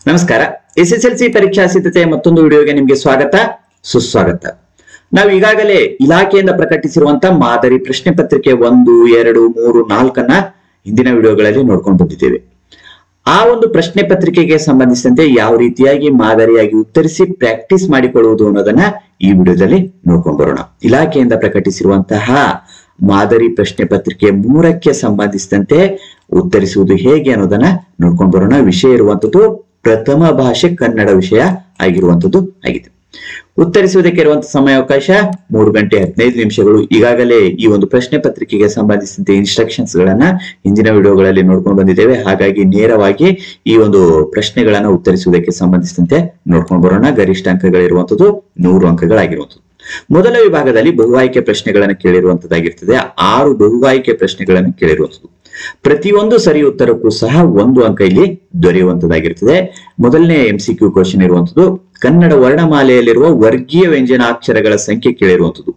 ನಮಸ್ಕಾರ. SSLC ಪರೀಕ್ಷಾ ಸಿದ್ಧತೆ ಮತ್ತೊಂದು ವಿಡಿಯೋಗೆ ನಿಮಗೆ ಸ್ವಾಗತ ಸುಸ್ವಾಗತ. ನಾವು ಈಗಾಗಲೇ ಇಲಾಖೆಯಿಂದ ಪ್ರಕಟಿಸಿರುವಂತಹ ಮಾದರಿ ಪ್ರಶ್ನೆ ಪತ್ರಿಕೆ 1, 2, 3, 4 ಹಿಂದಿನ ವಿಡಿಯೋಗಳಲ್ಲಿ ನೋಡ್ಕೊಂಡು ಬಂದಿದ್ದೇವೆ. ಆ ಒಂದು ಪ್ರಶ್ನೆ ಪತ್ರಿಕೆಗೆ ಸಂಬಂಧಿಸಿದಂತೆ ಯಾವ ರೀತಿಯಾಗಿ ಮಾದರಿಯಾಗಿ ಉತ್ತರಿಸಿ ಪ್ರಾಕ್ಟೀಸ್ ಮಾಡಿಕೊಳ್ಳುವುದು ಅನ್ನೋದನ್ನ ಈ ವಿಡಿಯೋದಲ್ಲಿ ನೋಡ್ಕೊಂಡು ಬರೋಣ. ಇಲಾಖೆಯಿಂದ ಪ್ರಕಟಿಸಿರುವಂತಹ ಮಾದರಿ ಪ್ರಶ್ನೆ ಪತ್ರಿಕೆ 3ಕ್ಕೆ ಸಂಬಂಧಿಸಿದಂತೆ ಉತ್ತರಿಸುವುದು ಹೇಗೆ ಅನ್ನೋದನ್ನ ನೋಡ್ಕೊಂಡು ಬರೋಣ. ವಿಷಯ ಇರುವಂತದ್ದು ಪ್ರಥಮ ಭಾಷೆ ಕನ್ನಡ ವಿಷಯ ಆಗಿರುವಂತದ್ದು ಆಗಿದೆ. ಉತ್ತರಿಸುವುದಕ್ಕೆ ಇರುವಂತಹ ಸಮಯಾವಕಾಶ 3 ಗಂಟೆ 15 ನಿಮಿಷಗಳು. ಈಗಾಗಲೇ ಈ ಒಂದು ಪ್ರಶ್ನೆ ಪತ್ರಿಕೆಗೆ ಸಂಬಂಧಿಸಿದಂತೆ ಇನ್ಸ್ಟ್ರಕ್ಷನ್ಸ್ ಗಳನ್ನ ಹಿಂದಿನ ವಿಡಿಯೋಗಳಲ್ಲಿ ನೋಡ್ಕೊಂಡು ಬಂದಿದ್ದೇವೆ. ಹಾಗಾಗಿ ನೇರವಾಗಿ ಈ ಒಂದು ಪ್ರಶ್ನೆಗಳನ್ನ ಉತ್ತರಿಸುವುದಕ್ಕೆ ಸಂಬಂಧಿಸಿದಂತೆ ನೋಡ್ಕೊಂಡು ಬರೋಣ. ಗರಿಷ್ಠ ಅಂಕಗಳಿರುವಂತದ್ದು 100 ಅಂಕಗಳಾಗಿರುವಂತದ್ದು. ಮೊದಲ ವಿಭಾಗದಲ್ಲಿ ಬಹು ಆಯ್ಕೆ ಪ್ರಶ್ನೆಗಳನ್ನು ಕೇಳಿರುವಂತದ್ದಾಗಿರ್ತದೆ. 6 ಬಹು ಆಯ್ಕೆ ಪ್ರಶ್ನೆಗಳನ್ನು ಕೇಳಿರುವಂತದ್ದು. ಪ್ರತಿಯೊಂದು ಸರಿ ಉತ್ತರಕ್ಕೂ ಸಹ 1 ಅಂಕ ಇಲ್ಲಿ ದೊರೆಯುವಂತದ್ದಾಗಿರ್ತದೆ. ಮೊದಲನೇ MCQ ಕ್ವಶನ್ ಇರುವಂತದ್ದು ಕನ್ನಡ ವರ್ಣಮಾಲೆಯಲ್ಲಿರುವ ವರ್ಗೀಯ ವ್ಯಂಜನಾಕ್ಷರಗಳ ಸಂಖ್ಯೆ ಕೇಳಿರುವಂತದ್ದು.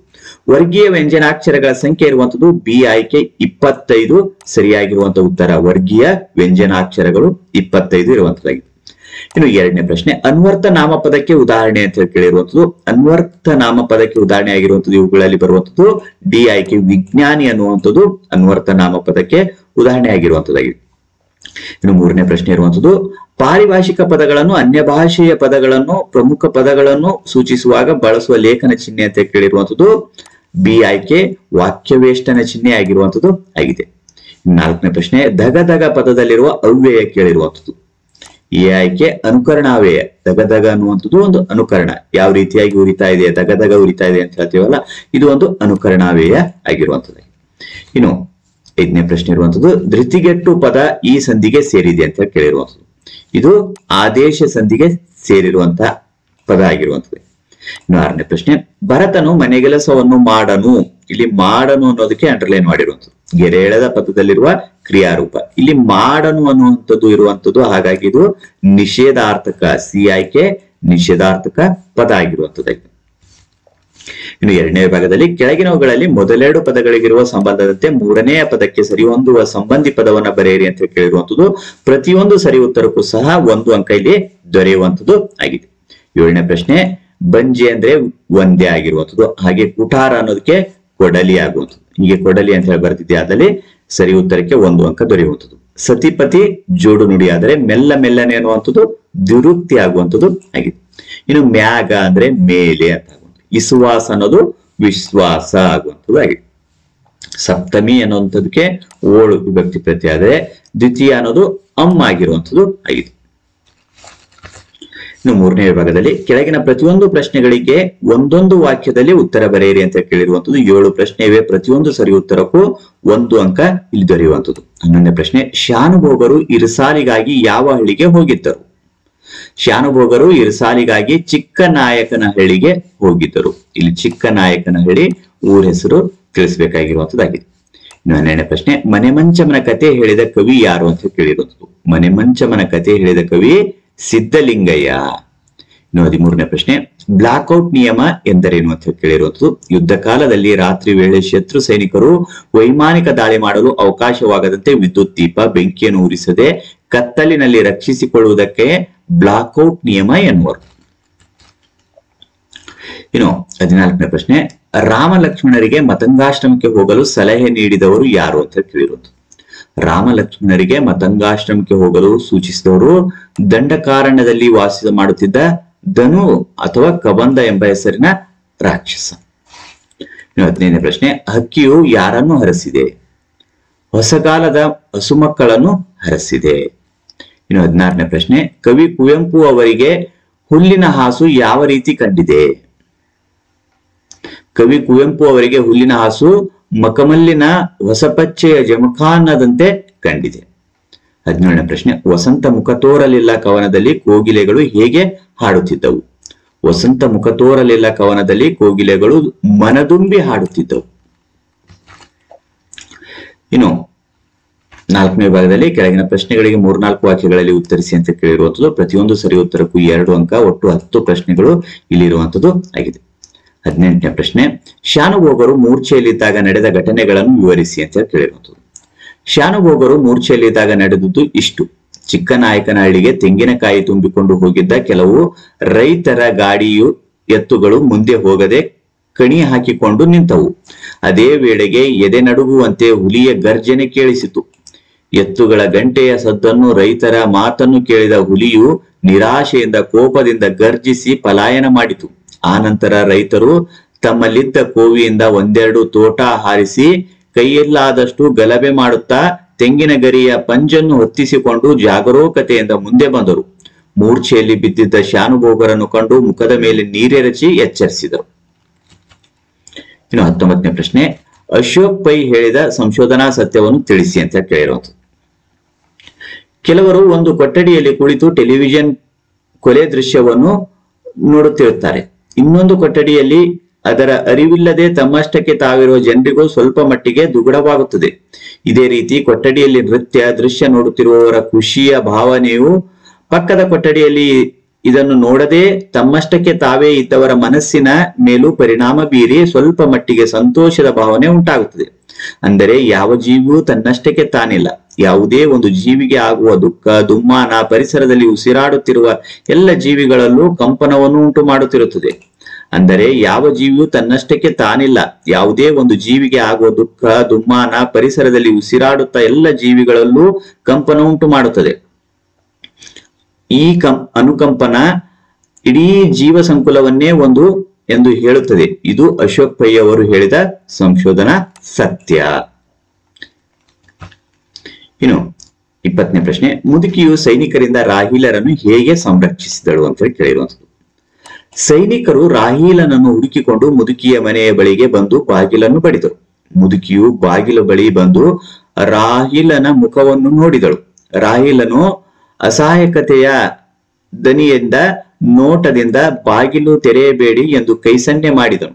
ವರ್ಗೀಯ ವ್ಯಂಜನಾಕ್ಷರಗಳ ಸಂಖ್ಯೆ ಇರುವಂತದ್ದು ಬಿ ಆಯ್ಕೆ 25 ಸರಿಯಾಗಿರುವಂತಹ ಉತ್ತರ. ವರ್ಗೀಯ ವ್ಯಂಜನಾಕ್ಷರಗಳು 25 ಇರುವಂತದ್ದಾಗಿದೆ. ಇನ್ನು ಎರಡನೇ ಪ್ರಶ್ನೆ ಅನ್ವರ್ಥ ನಾಮಪದಕ್ಕೆ ಉದಾಹರಣೆ ಅಂತ ಹೇಳಿ ಕೇಳಿರುವಂತದ್ದು. ಅನ್ವರ್ಥ ನಾಮಪದಕ್ಕೆ ಉದಾಹರಣೆ ಆಗಿರುವಂತದ್ದು ಇವುಗಳಲ್ಲಿ ಬರುವಂತದ್ದು ಡಿ ಆಯ್ಕೆ ವಿಜ್ಞಾನಿ ಅನ್ನುವಂಥದ್ದು ಅನ್ವರ್ಥ ನಾಮಪದಕ್ಕೆ ಉದಾಹರಣೆ ಆಗಿರುವಂತದ್ದಾಗಿದೆ. ಇನ್ನು ಮೂರನೇ ಪ್ರಶ್ನೆ ಇರುವಂತದ್ದು ಪಾರಿಭಾಷಿಕ ಪದಗಳನ್ನು ಅನ್ಯ ಭಾಷೆಯ ಪದಗಳನ್ನು ಪ್ರಮುಖ ಪದಗಳನ್ನು ಸೂಚಿಸುವಾಗ ಬಳಸುವ ಲೇಖನ ಚಿಹ್ನೆ ಅಂತ ಕೇಳಿರುವಂತದ್ದು ಬಿ ಆಯ್ಕೆ ವಾಕ್ಯವೇಷ್ಟನ ಚಿಹ್ನೆ ಆಗಿರುವಂತದ್ದು ಆಗಿದೆ. ನಾಲ್ಕನೇ ಪ್ರಶ್ನೆ ದಗದಗ ಪದದಲ್ಲಿರುವ ಅವ್ಯಯ ಕೇಳಿರುವಂತದ್ದು. ಈ ಆಯ್ಕೆ ಅನುಕರಣಾವ್ಯಯ. ದಗದಗ ಅನ್ನುವಂಥದ್ದು ಒಂದು ಅನುಕರಣ. ಯಾವ ರೀತಿಯಾಗಿ ಉರಿತಾ ಇದೆ, ದಗದಗ ಉರಿತಾ ಇದೆ ಅಂತ ಹೇಳ್ತೀವಲ್ಲ, ಇದು ಒಂದು ಅನುಕರಣಾವ್ಯಯ ಆಗಿರುವಂತದ್ದು. ಇನ್ನು 5ನೇ ಪ್ರಶ್ನೆ ಇರುವಂತದ್ದು ಧೃತಿಗೆಟ್ಟು ಪದ ಈ ಸಂಧಿಗೆ ಸೇರಿದೆ ಅಂತ ಕೇಳಿರುವಂತದ್ದು. ಇದು ಆದೇಶ ಸಂಧಿಗೆ ಸೇರಿರುವಂತಹ ಪದ ಆಗಿರುವಂತದ್ದು. ಇನ್ನು 6ನೇ ಪ್ರಶ್ನೆ ಭರತನು ಮನೆಗೆಲಸವನ್ನು ಮಾಡನು. ಇಲ್ಲಿ ಮಾಡನು ಅನ್ನೋದಕ್ಕೆ ಅಂಡರ್ಲೈನ್ ಮಾಡಿರುವಂತದ್ದು. ಗೆರೆ ಎಳೆದ ಪದದಲ್ಲಿರುವ ಕ್ರಿಯಾರೂಪ. ಇಲ್ಲಿ ಮಾಡನು ಅನ್ನುವಂಥದ್ದು ಇರುವಂತದ್ದು. ಹಾಗಾಗಿ ಇದು ನಿಷೇಧಾರ್ಥಕ. ಸಿ ಆಯ್ಕೆ ನಿಷೇಧಾರ್ಥಕ ಪದ ಆಗಿರುವಂತದ್ದಾಗಿದೆ. ಇನ್ನು 2ನೇ ವಿಭಾಗದಲ್ಲಿ ಕೆಳಗಿನವುಗಳಲ್ಲಿ ಮೊದಲೆರಡು ಪದಗಳಿಗಿರುವ ಸಂಬಂಧದಂತೆ 3ನೇ ಪದಕ್ಕೆ ಸರಿ ಹೊಂದುವ ಸಂಬಂಧಿ ಪದವನ್ನ ಬರೆಯಿರಿ ಅಂತ ಕೇಳಿರುವಂತದ್ದು. ಪ್ರತಿಯೊಂದು ಸರಿ ಉತ್ತರಕ್ಕೂ ಸಹ 1 ಅಂಕ ಇಲ್ಲಿ ದೊರೆಯುವಂತದ್ದು ಆಗಿದೆ. 7ನೇ ಪ್ರಶ್ನೆ ಬಂಜೆ ಅಂದ್ರೆ ಒಂದೇ ಆಗಿರುವಂತದ್ದು. ಹಾಗೆ ಕುಠಾರ ಅನ್ನೋದಕ್ಕೆ ಕೊಡಲಿ ಆಗುವಂಥದ್ದು. ಹೀಗೆ ಕೊಡಲಿ ಅಂತ ಹೇಳಿ ಬರ್ತಿದ್ದೆ. ಆದಲ್ಲಿ ಸರಿ ಉತ್ತರಕ್ಕೆ 1 ಅಂಕ ದೊರೆಯುವಂಥದ್ದು. ಸತಿಪತಿ ಜೋಡು ನುಡಿ ಆದರೆ ಮೆಲ್ಲ ಮೆಲ್ಲನೆ ಅನ್ನುವಂಥದ್ದು ದುರುಕ್ತಿ ಆಗುವಂಥದ್ದು ಆಗಿದೆ. ಇನ್ನು ಮ್ಯಾಗ ಅಂದ್ರೆ ಮೇಲೆ ಅಂತ ಆಗುವಂಥದ್ದು. ವಿಶ್ವಾಸ ಅನ್ನೋದು ವಿಶ್ವಾಸ ಆಗುವಂಥದ್ದು ಆಗಿದೆ. ಸಪ್ತಮಿ ಅನ್ನುವಂಥದ್ದಕ್ಕೆ ಓಳು ವಿಭಕ್ತಿ ಪ್ರತ್ಯಯ ಆದರೆ ದ್ವಿತೀಯ ಅನ್ನೋದು ಆಗಿರುವಂಥದ್ದು ಆಗಿದೆ. ಇನ್ನು 3ನೇ ವಿಭಾಗದಲ್ಲಿ ಕೆಳಗಿನ ಪ್ರತಿಯೊಂದು ಪ್ರಶ್ನೆಗಳಿಗೆ ಒಂದೊಂದು ವಾಕ್ಯದಲ್ಲಿ ಉತ್ತರ ಬರೆಯಿರಿ ಅಂತ ಕೇಳಿರುವಂತದ್ದು. 7 ಪ್ರಶ್ನೆ ಇವೆ. ಪ್ರತಿಯೊಂದು ಸರಿ ಉತ್ತರಕ್ಕೂ 1 ಅಂಕ ಇಲ್ಲಿ ದೊರೆಯುವಂಥದ್ದು. 11ನೇ ಪ್ರಶ್ನೆ ಶಾನುಭೋಗರು ಇರಸಾಲಿಗಾಗಿ ಯಾವ ಹಳ್ಳಿಗೆ ಹೋಗಿದ್ದರು? ಶಾನುಭೋಗರು ಇರಸಾಲಿಗಾಗಿ ಚಿಕ್ಕನಾಯಕನಹಳ್ಳಿಗೆ ಹೋಗಿದ್ದರು. ಇಲ್ಲಿ ಚಿಕ್ಕನಾಯಕನಹಳ್ಳಿ ಊರ ಹೆಸರು ತಿಳಿಸಬೇಕಾಗಿರುವಂತದ್ದಾಗಿದೆ. ಇನ್ನು 12ನೇ ಪ್ರಶ್ನೆ ಮನೆಮಂಚಮನ ಕತೆ ಹೇಳಿದ ಕವಿ ಯಾರು ಅಂತ ಕೇಳಿರುವಂಥದ್ದು. ಮನೆಮಂಚಮನ ಕತೆ ಹೇಳಿದ ಕವಿ ಸಿದ್ಧಲಿಂಗಯ್ಯ. ಇನ್ನು 13ನೇ ಪ್ರಶ್ನೆ ಬ್ಲಾಕ್ಔಟ್ ನಿಯಮ ಎಂದರೇನು ಅಂತ ಕೇಳಿರುವಂಥದ್ದು. ಯುದ್ಧ ಕಾಲದಲ್ಲಿ ರಾತ್ರಿ ವೇಳೆ ಶತ್ರು ಸೈನಿಕರು ವೈಮಾನಿಕ ದಾಳಿ ಮಾಡಲು ಅವಕಾಶವಾಗದಂತೆ ವಿದ್ಯುತ್ ದೀಪ ಬೆಂಕಿಯನ್ನು ಉರಿಸದೆ ಕತ್ತಲಿನಲ್ಲಿ ರಕ್ಷಿಸಿಕೊಳ್ಳುವುದಕ್ಕೆ ಬ್ಲಾಕ್ಔಟ್ ನಿಯಮ ಎನ್ನುವರು. ಇನ್ನು 14ನೇ ಪ್ರಶ್ನೆ ರಾಮ ಲಕ್ಷ್ಮಣರಿಗೆ ಮತಂಗಾಶ್ರಮಕ್ಕೆ ಹೋಗಲು ಸಲಹೆ ನೀಡಿದವರು ಯಾರು ಅಂತ ಕೇಳಿರುವಂಥದ್ದು. ರಾಮ ಲಕ್ಷ್ಮಣರಿಗೆ ಮತಂಗಾಶ್ರಮಕ್ಕೆ ಹೋಗಲು ಸೂಚಿಸಿದವರು ದಂಡಕಾರಣ್ಯದಲ್ಲಿ ವಾಸ ಮಾಡುತ್ತಿದ್ದ ಧನು ಅಥವಾ ಕಬಂದ ಎಂಬ ಹೆಸರಿನ ರಾಕ್ಷಸ. 15ನೇ ಪ್ರಶ್ನೆ ಹಕ್ಕಿಯು ಯಾರನ್ನು ಹರಸಿದೆ? ಹೊಸಗಾಲದ ಹಸುಮಕ್ಕಳನ್ನು ಹರಸಿದೆ. ಇನ್ನು 16ನೇ ಪ್ರಶ್ನೆ ಕವಿ ಕುವೆಂಪು ಅವರಿಗೆ ಹುಲ್ಲಿನ ಹಾಸು ಯಾವ ರೀತಿ ಕಂಡಿದೆ? ಕವಿ ಕುವೆಂಪು ಅವರಿಗೆ ಹುಲ್ಲಿನ ಹಾಸು ಮಕಮಲ್ಲಿನ ಹೊಸಪಚ್ಚೆಯ ಜಮಖಾನದಂತೆ ಕಂಡಿದೆ. 17ನೇ ಪ್ರಶ್ನೆ ವಸಂತ ಮುಖ ತೋರಲಿಲ್ಲ ಕವನದಲ್ಲಿ ಕೋಗಿಲೆಗಳು ಹೇಗೆ ಹಾಡುತ್ತಿದ್ದವು? ವಸಂತ ಮುಖ ತೋರಲಿಲ್ಲ ಕವನದಲ್ಲಿ ಕೋಗಿಲೆಗಳು ಮನದುಂಬಿ ಹಾಡುತ್ತಿದ್ದವು. ಇನ್ನು 4ನೇ ವಿಭಾಗದಲ್ಲಿ ಕೆಳಗಿನ ಪ್ರಶ್ನೆಗಳಿಗೆ 3-4 ವಾಕ್ಯಗಳಲ್ಲಿ ಉತ್ತರಿಸಿ ಅಂತ ಕೇಳಿರುವಂತದ್ದು. ಪ್ರತಿಯೊಂದು ಸರಿ ಉತ್ತರಕ್ಕೂ 2 ಅಂಕ. ಒಟ್ಟು 10 ಪ್ರಶ್ನೆಗಳು ಇಲ್ಲಿರುವಂತದ್ದು ಆಗಿದೆ. 18ನೇ ಪ್ರಶ್ನೆ ಶಾನುಭೋಗರು ಮೂರ್ಛೆಯಲ್ಲಿದ್ದಾಗ ನಡೆದ ಘಟನೆಗಳನ್ನು ವಿವರಿಸಿ ಅಂತ ಕೇಳಿರುವಂಥದ್ದು. ಶಾನುಭೋಗರು ಮೂರ್ಛೆಯಲ್ಲಿದ್ದಾಗ ನಡೆದದ್ದು ಇಷ್ಟು. ಚಿಕ್ಕನಾಯಕನಹಳ್ಳಿಗೆ ತೆಂಗಿನಕಾಯಿ ತುಂಬಿಕೊಂಡು ಹೋಗಿದ್ದ ಕೆಲವು ರೈತರ ಗಾಡಿಯು ಎತ್ತುಗಳು ಮುಂದೆ ಹೋಗದೆ ಕಣಿ ಹಾಕಿಕೊಂಡು ನಿಂತವು. ಅದೇ ವೇಳೆಗೆ ಎದೆ ನಡುಗುವಂತೆ ಹುಲಿಯ ಗರ್ಜನೆ ಕೇಳಿಸಿತು. ಎತ್ತುಗಳ ಗಂಟೆಯ ಸದ್ದನ್ನು, ರೈತರ ಮಾತನ್ನು ಕೇಳಿದ ಹುಲಿಯು ನಿರಾಶೆಯಿಂದ ಕೋಪದಿಂದ ಗರ್ಜಿಸಿ ಪಲಾಯನ ಮಾಡಿತು. ಆನಂತರ ರೈತರು ತಮ್ಮಲ್ಲಿದ್ದ ಕೋವಿಯಿಂದ ಒಂದೆರಡು ತೋಟ ಹಾರಿಸಿ ಕೈಯಲ್ಲಾದಷ್ಟು ಗಲಭೆ ಮಾಡುತ್ತಾ ತೆಂಗಿನ ಗರಿಯ ಪಂಜನ್ನು ಹೊತ್ತಿಸಿಕೊಂಡು ಜಾಗರೂಕತೆಯಿಂದ ಮುಂದೆ ಬಂದರು. ಮೂರ್ಛೆಯಲ್ಲಿ ಬಿದ್ದಿದ್ದ ಶಾನುಭೋಗರನ್ನು ಕಂಡು ಮುಖದ ಮೇಲೆ ನೀರೆರಚಿ ಎಚ್ಚರಿಸಿದರು. ಇನ್ನು 19ನೇ ಪ್ರಶ್ನೆ, ಅಶೋಕ್ ಪೈ ಹೇಳಿದ ಸಂಶೋಧನಾ ಸತ್ಯವನ್ನು ತಿಳಿಸಿ ಅಂತ ಕೇಳಿರುವಂಥದ್ದು. ಕೆಲವರು ಒಂದು ಕೊಠಡಿಯಲ್ಲಿ ಕುಳಿತು ಟೆಲಿವಿಷನ್ ಕೊಲೆ ದೃಶ್ಯವನ್ನು ನೋಡುತ್ತಿರುತ್ತಾರೆ. ಇನ್ನೊಂದು ಕೊಠಡಿಯಲ್ಲಿ ಅದರ ಅರಿವಿಲ್ಲದೆ ತಮ್ಮಷ್ಟಕ್ಕೆ ತಾವಿರುವ ಜನರಿಗೂ ಸ್ವಲ್ಪ ಮಟ್ಟಿಗೆ ದುಗುಡವಾಗುತ್ತದೆ. ಇದೇ ರೀತಿ ಕೊಠಡಿಯಲ್ಲಿ ನೃತ್ಯ ದೃಶ್ಯ ನೋಡುತ್ತಿರುವವರ ಖುಷಿಯ ಭಾವನೆಯು ಪಕ್ಕದ ಕೊಠಡಿಯಲ್ಲಿ ಇದನ್ನು ನೋಡದೆ ತಮ್ಮಷ್ಟಕ್ಕೆ ತಾವೇ ಇದ್ದವರ ಮನಸ್ಸಿನ ಮೇಲೂ ಪರಿಣಾಮ ಬೀರಿ ಸ್ವಲ್ಪ ಮಟ್ಟಿಗೆ ಸಂತೋಷದ ಭಾವನೆ ಉಂಟಾಗುತ್ತದೆ. ಅಂದರೆ ಯಾವ ಜೀವಿಯೂ ತನ್ನಷ್ಟಕ್ಕೆ ತಾನಿಲ್ಲ. ಯಾವುದೇ ಒಂದು ಜೀವಿಗೆ ಆಗುವ ದುಃಖ, ದುಮ್ಮಾನ ಪರಿಸರದಲ್ಲಿ ಉಸಿರಾಡುತ್ತಿರುವ ಎಲ್ಲ ಜೀವಿಗಳಲ್ಲೂ ಕಂಪನವನ್ನು ಉಂಟು ಮಾಡುತ್ತಿರುತ್ತದೆ. ಅಂದರೆ ಯಾವ ಜೀವಿಯೂ ತನ್ನಷ್ಟಕ್ಕೆ ತಾನಿಲ್ಲ. ಯಾವುದೇ ಒಂದು ಜೀವಿಗೆ ಆಗುವ ದುಃಖ, ದುಮ್ಮಾನ ಪರಿಸರದಲ್ಲಿ ಉಸಿರಾಡುತ್ತಾ ಎಲ್ಲ ಜೀವಿಗಳಲ್ಲೂ ಕಂಪನ ಉಂಟು ಮಾಡುತ್ತದೆ. ಈ ಅನುಕಂಪನ ಇಡೀ ಜೀವ ಸಂಕುಲವನ್ನೇ ಒಂದು ಎಂದು ಹೇಳುತ್ತದೆ. ಇದು ಅಶೋಕ್ ಪೈ ಅವರು ಹೇಳಿದ ಸಂಶೋಧನಾ ಸತ್ಯ. ಇನ್ನು 20ನೇ ಪ್ರಶ್ನೆ, ಮುದುಕಿಯು ಸೈನಿಕರಿಂದ ರಾಹೀಲರನ್ನು ಹೇಗೆ ಸಂರಕ್ಷಿಸಿದಳು ಅಂತ ಕೇಳಿರುವಂಥದ್ದು. ಸೈನಿಕರು ರಾಹೀಲನನ್ನು ಹುಡುಕಿಕೊಂಡು ಮುದುಕಿಯ ಮನೆಯ ಬಳಿಗೆ ಬಂದು ಬಾಗಿಲನ್ನು ಬಡಿದರು. ಮುದುಕಿಯು ಬಾಗಿಲ ಬಳಿ ಬಂದು ರಾಹೀಲನ ಮುಖವನ್ನು ನೋಡಿದಳು. ರಾಹೀಲನು ಅಸಹಾಯಕತೆಯ ದನಿಯಿಂದ ನೋಟದಿಂದ ಬಾಗಿಲು ತೆರೆಯಬೇಡಿ ಎಂದು ಕೈಸನ್ನೆ ಮಾಡಿದನು.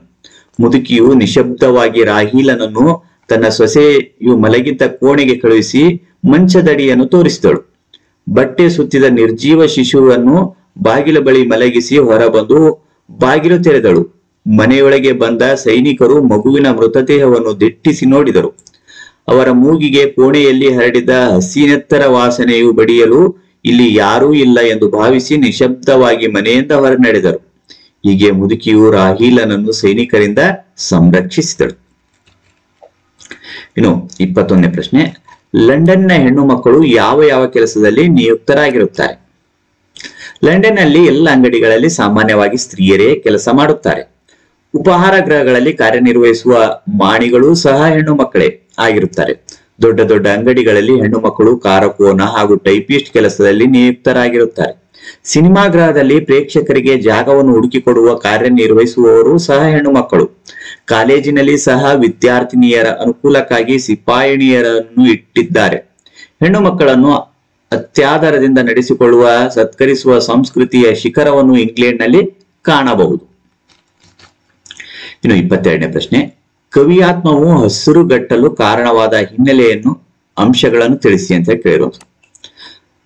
ಮುದುಕಿಯು ನಿಶಬ್ದವಾಗಿ ರಾಹೀಲನನ್ನು ತನ್ನ ಸೊಸೆಯು ಮಲಗಿದ್ದ ಕೋಣೆಗೆ ಕಳುಹಿಸಿ ಮಂಚದಡಿಯನ್ನು ತೋರಿಸಿದಳು. ಬಟ್ಟೆ ಸುತ್ತಿದ ನಿರ್ಜೀವ ಶಿಶುವನ್ನು ಬಾಗಿಲ ಬಳಿ ಮಲಗಿಸಿ ಹೊರಬಂದು ಬಾಗಿಲು ತೆರೆದಳು. ಮನೆಯೊಳಗೆ ಬಂದ ಸೈನಿಕರು ಮಗುವಿನ ಮೃತದೇಹವನ್ನು ದಿಟ್ಟಿಸಿ ನೋಡಿದರು. ಅವರ ಮೂಗಿಗೆ ಕೋಣೆಯಲ್ಲಿ ಹರಡಿದ ಹಸಿನೆತ್ತರ ವಾಸನೆಯು ಬಡಿಯಲು ಇಲ್ಲಿ ಯಾರೂ ಇಲ್ಲ ಎಂದು ಭಾವಿಸಿ ನಿಶಬ್ದವಾಗಿ ಮನೆಯಿಂದ ಹೊರ ನಡೆದರು. ಹೀಗೆ ಮುದುಕಿಯು ರಾಹೀಲನನ್ನು ಸೈನಿಕರಿಂದ ಸಂರಕ್ಷಿಸಿದಳು. ಇನ್ನು 21ನೇ ಪ್ರಶ್ನೆ, ಲಂಡನ್ನ ಹೆಣ್ಣು ಮಕ್ಕಳು ಯಾವ ಯಾವ ಕೆಲಸದಲ್ಲಿ ನಿಯುಕ್ತರಾಗಿರುತ್ತಾರೆ? ಲಂಡನ್ ನಲ್ಲಿ ಎಲ್ಲ ಅಂಗಡಿಗಳಲ್ಲಿ ಸಾಮಾನ್ಯವಾಗಿ ಸ್ತ್ರೀಯರೇ ಕೆಲಸ ಮಾಡುತ್ತಾರೆ. ಉಪಹಾರ ಗೃಹಗಳಲ್ಲಿ ಕಾರ್ಯನಿರ್ವಹಿಸುವ ಮಾಣಿಗಳು ಸಹ ಹೆಣ್ಣು ಮಕ್ಕಳೇ ಆಗಿರುತ್ತಾರೆ. ದೊಡ್ಡ ದೊಡ್ಡ ಅಂಗಡಿಗಳಲ್ಲಿ ಹೆಣ್ಣು ಮಕ್ಕಳು ಕಾರಕೋನ ಹಾಗೂ ಟೈಪಿಸ್ಟ್ ಕೆಲಸದಲ್ಲಿ ನಿಯುಕ್ತರಾಗಿರುತ್ತಾರೆ. ಸಿನಿಮಾ ಗೃಹದಲ್ಲಿ ಪ್ರೇಕ್ಷಕರಿಗೆ ಜಾಗವನ್ನು ಹುಡುಕಿಕೊಡುವ ಕಾರ್ಯನಿರ್ವಹಿಸುವವರು ಸಹ ಹೆಣ್ಣು ಮಕ್ಕಳು. ಕಾಲೇಜಿನಲ್ಲಿ ಸಹ ವಿದ್ಯಾರ್ಥಿನಿಯರ ಅನುಕೂಲಕ್ಕಾಗಿ ಸಿಪಾಯಿಣಿಯರನ್ನು ಇಟ್ಟಿದ್ದಾರೆ. ಹೆಣ್ಣು ಮಕ್ಕಳನ್ನು ಅತ್ಯಾದರದಿಂದ ನಡೆಸಿಕೊಳ್ಳುವ, ಸತ್ಕರಿಸುವ ಸಂಸ್ಕೃತಿಯ ಶಿಖರವನ್ನು ಇಂಗ್ಲೆಂಡ್ ನಲ್ಲಿ ಕಾಣಬಹುದು. ಇನ್ನು 22ನೇ ಪ್ರಶ್ನೆ, ಕವಿಯಾತ್ಮವು ಹಸಿರುಗಟ್ಟಲು ಕಾರಣವಾದ ಹಿನ್ನೆಲೆಯನ್ನು, ಅಂಶಗಳನ್ನು ತಿಳಿಸಿ ಅಂತ ಕೇಳಿರುವುದು.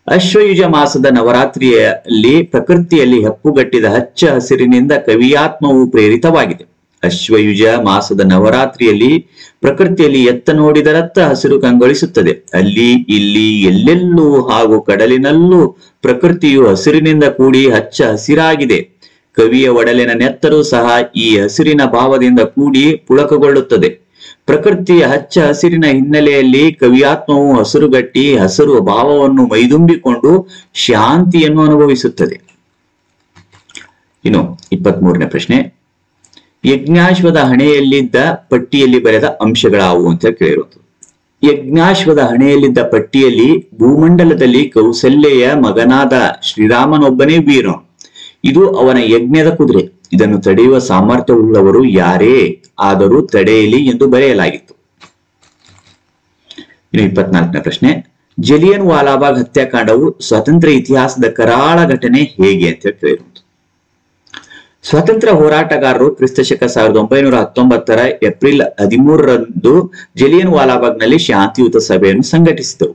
ಅಶ್ವಯುಜ ಮಾಸದ ನವರಾತ್ರಿಯಲ್ಲಿ ಪ್ರಕೃತಿಯಲ್ಲಿ ಹೆಪ್ಪುಗಟ್ಟಿದ ಹಚ್ಚ ಹಸಿರಿನಿಂದ ಕವಿಯಾತ್ಮವು ಪ್ರೇರಿತವಾಗಿದೆ. ಅಶ್ವಯುಜ ಮಾಸದ ನವರಾತ್ರಿಯಲ್ಲಿ ಪ್ರಕೃತಿಯಲ್ಲಿ ಎತ್ತ ನೋಡಿದರತ್ತ ಹಸಿರು ಕಂಗೊಳಿಸುತ್ತದೆ. ಅಲ್ಲಿ ಇಲ್ಲಿ ಎಲ್ಲೆಲ್ಲೂ ಹಾಗೂ ಕಡಲಿನಲ್ಲೂ ಪ್ರಕೃತಿಯು ಹಸಿರಿನಿಂದ ಕೂಡಿ ಹಚ್ಚ ಹಸಿರಾಗಿದೆ. ಕವಿಯ ಒಡಲಿನ ನೆತ್ತರೂ ಸಹ ಈ ಹಸಿರಿನ ಭಾವದಿಂದ ಕೂಡಿ ಪುಳಕಗೊಳ್ಳುತ್ತದೆ. ಪ್ರಕೃತಿಯ ಹಚ್ಚ ಹಸಿರಿನ ಹಿನ್ನೆಲೆಯಲ್ಲಿ ಕವಿಯಾತ್ಮವು ಹಸಿರುಗಟ್ಟಿ ಹಸಿರು ಭಾವವನ್ನು ಮೈದುಂಬಿಕೊಂಡು ಶಾಂತಿಯನ್ನು ಅನುಭವಿಸುತ್ತದೆ. ಇನ್ನು 23ನೇ ಪ್ರಶ್ನೆ, ಯಜ್ಞಾಶ್ವದ ಹಣೆಯಲ್ಲಿದ್ದ ಪಟ್ಟಿಯಲ್ಲಿ ಬರೆದ ಅಂಶಗಳಾವು ಅಂತ ಕೇಳಿರೋದು. ಯಜ್ಞಾಶ್ವದ ಹಣೆಯಲ್ಲಿದ್ದ ಪಟ್ಟಿಯಲ್ಲಿ ಭೂಮಂಡಲದಲ್ಲಿ ಕೌಸಲ್ಯೆಯ ಮಗನಾದ ಶ್ರೀರಾಮನೊಬ್ಬನೇ ವೀರನು. ಇದು ಅವನ ಯಜ್ಞದ ಕುದುರೆ. ಇದನ್ನು ತಡೆಯುವ ಸಾಮರ್ಥ್ಯವುಳ್ಳವರು ಯಾರೇ ಆದರೂ ತಡೆಯಲಿ ಎಂದು ಬರೆಯಲಾಗಿತ್ತು. ಇನ್ನು 24ನೇ ಪ್ರಶ್ನೆ, ಜಲಿಯನ್ ವಾಲಾಬಾಗ್ ಹತ್ಯಾಕಾಂಡವು ಸ್ವಾತಂತ್ರ್ಯ ಇತಿಹಾಸದ ಕರಾಳ ಘಟನೆ ಹೇಗೆ ಅಂತ ಕೇಳಿರುವುದು. ಸ್ವಾತಂತ್ರ್ಯ ಹೋರಾಟಗಾರರು ಕ್ರಿಸ್ತಶಕ 1919ರ ಏಪ್ರಿಲ್ 13ರಂದು ಜಲಿಯನ್ ವಾಲಾಬಾಗ್ನಲ್ಲಿ ಶಾಂತಿಯುತ ಸಭೆಯನ್ನು ಸಂಘಟಿಸಿದರು.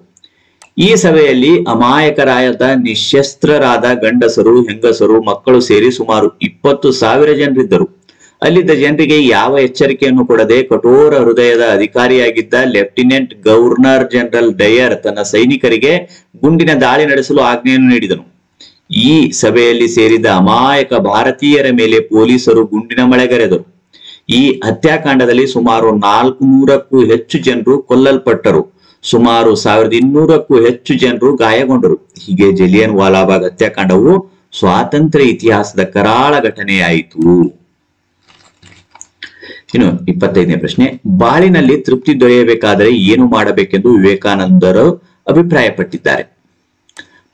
ಈ ಸಭೆಯಲ್ಲಿ ಅಮಾಯಕರಾದ ನಿಶಸ್ತ್ರರಾದ ಗಂಡಸರು, ಹೆಂಗಸರು, ಮಕ್ಕಳು ಸೇರಿ ಸುಮಾರು 20,000 ಜನರಿದ್ದರು. ಅಲ್ಲಿದ್ದ ಜನರಿಗೆ ಯಾವ ಎಚ್ಚರಿಕೆಯನ್ನು ಕೊಡದೆ ಕಠೋರ ಹೃದಯದ ಅಧಿಕಾರಿಯಾಗಿದ್ದ ಲೆಫ್ಟಿನೆಂಟ್ ಗವರ್ನರ್ ಜನರಲ್ ಡಯರ್ ತನ್ನ ಸೈನಿಕರಿಗೆ ಗುಂಡಿನ ದಾಳಿ ನಡೆಸಲು ಆಜ್ಞೆಯನ್ನು ನೀಡಿದನು. ಈ ಸಭೆಯಲ್ಲಿ ಸೇರಿದ ಅಮಾಯಕ ಭಾರತೀಯರ ಮೇಲೆ ಪೊಲೀಸರು ಗುಂಡಿನ ಮಳೆಗರೆದರು. ಈ ಹತ್ಯಾಕಾಂಡದಲ್ಲಿ ಸುಮಾರು 400ಕ್ಕೂ ಹೆಚ್ಚು ಜನರು ಕೊಲ್ಲಲ್ಪಟ್ಟರು. ಸುಮಾರು 1200ಕ್ಕೂ ಹೆಚ್ಚು ಜನರು ಗಾಯಗೊಂಡರು. ಹೀಗೆ ಜಲಿಯನ್ ವಾಲಾಬಾಗ್ ಹತ್ಯಾಕಾಂಡವು ಸ್ವಾತಂತ್ರ್ಯ ಇತಿಹಾಸದ ಕರಾಳ ಘಟನೆಯಾಯಿತು. ಇನ್ನು 25ನೇ ಪ್ರಶ್ನೆ, ಬಾಳಿನಲ್ಲಿ ತೃಪ್ತಿ ದೊರೆಯಬೇಕಾದರೆ ಏನು ಮಾಡಬೇಕೆಂದು ವಿವೇಕಾನಂದರು ಅಭಿಪ್ರಾಯಪಟ್ಟಿದ್ದಾರೆ?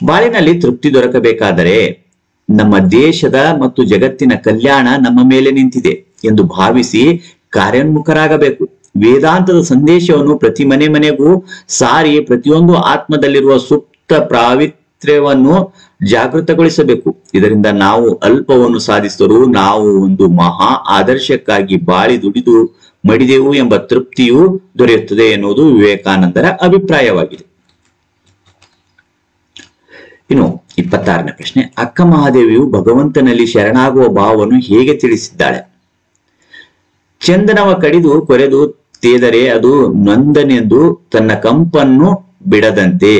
ಬಾಳಿನಲ್ಲಿ ತೃಪ್ತಿ ದೊರಕಬೇಕಾದರೆ ನಮ್ಮ ದೇಶದ ಮತ್ತು ಜಗತ್ತಿನ ಕಲ್ಯಾಣ ನಮ್ಮ ಮೇಲೆ ನಿಂತಿದೆ ಎಂದು ಭಾವಿಸಿ ಕಾರ್ಯೋನ್ಮುಖರಾಗಬೇಕು. ವೇದಾಂತದ ಸಂದೇಶವನ್ನು ಪ್ರತಿ ಮನೆಗೂ ಸಾರಿ ಪ್ರತಿಯೊಂದು ಆತ್ಮದಲ್ಲಿರುವ ಸುಪ್ತ ಪಾವಿತ್ರ್ಯವನ್ನು ಜಾಗೃತಗೊಳಿಸಬೇಕು. ಇದರಿಂದ ನಾವು ಅಲ್ಪವನ್ನು ಸಾಧಿಸಿದರೂ ನಾವು ಒಂದು ಮಹಾ ಆದರ್ಶಕ್ಕಾಗಿ ಬಾಳಿ ದುಡಿದು ಮಡಿದೆವು ಎಂಬ ತೃಪ್ತಿಯು ದೊರೆಯುತ್ತದೆ ಎನ್ನುವುದು ವಿವೇಕಾನಂದರ ಅಭಿಪ್ರಾಯವಾಗಿದೆ. ಇನ್ನು 26ನೇ ಪ್ರಶ್ನೆ, ಅಕ್ಕ ಮಹಾದೇವಿಯು ಭಗವಂತನಲ್ಲಿ ಶರಣಾಗುವ ಭಾವವನ್ನು ಹೇಗೆ ತಿಳಿಸಿದ್ದಾಳೆ? ಚಂದನವ ಕಡಿದು ಕೊರೆದು ತೇದರೆ ಅದು ನೊಂದನೆಂದು ತನ್ನ ಕಂಪನ್ನು ಬಿಡದಂತೆ,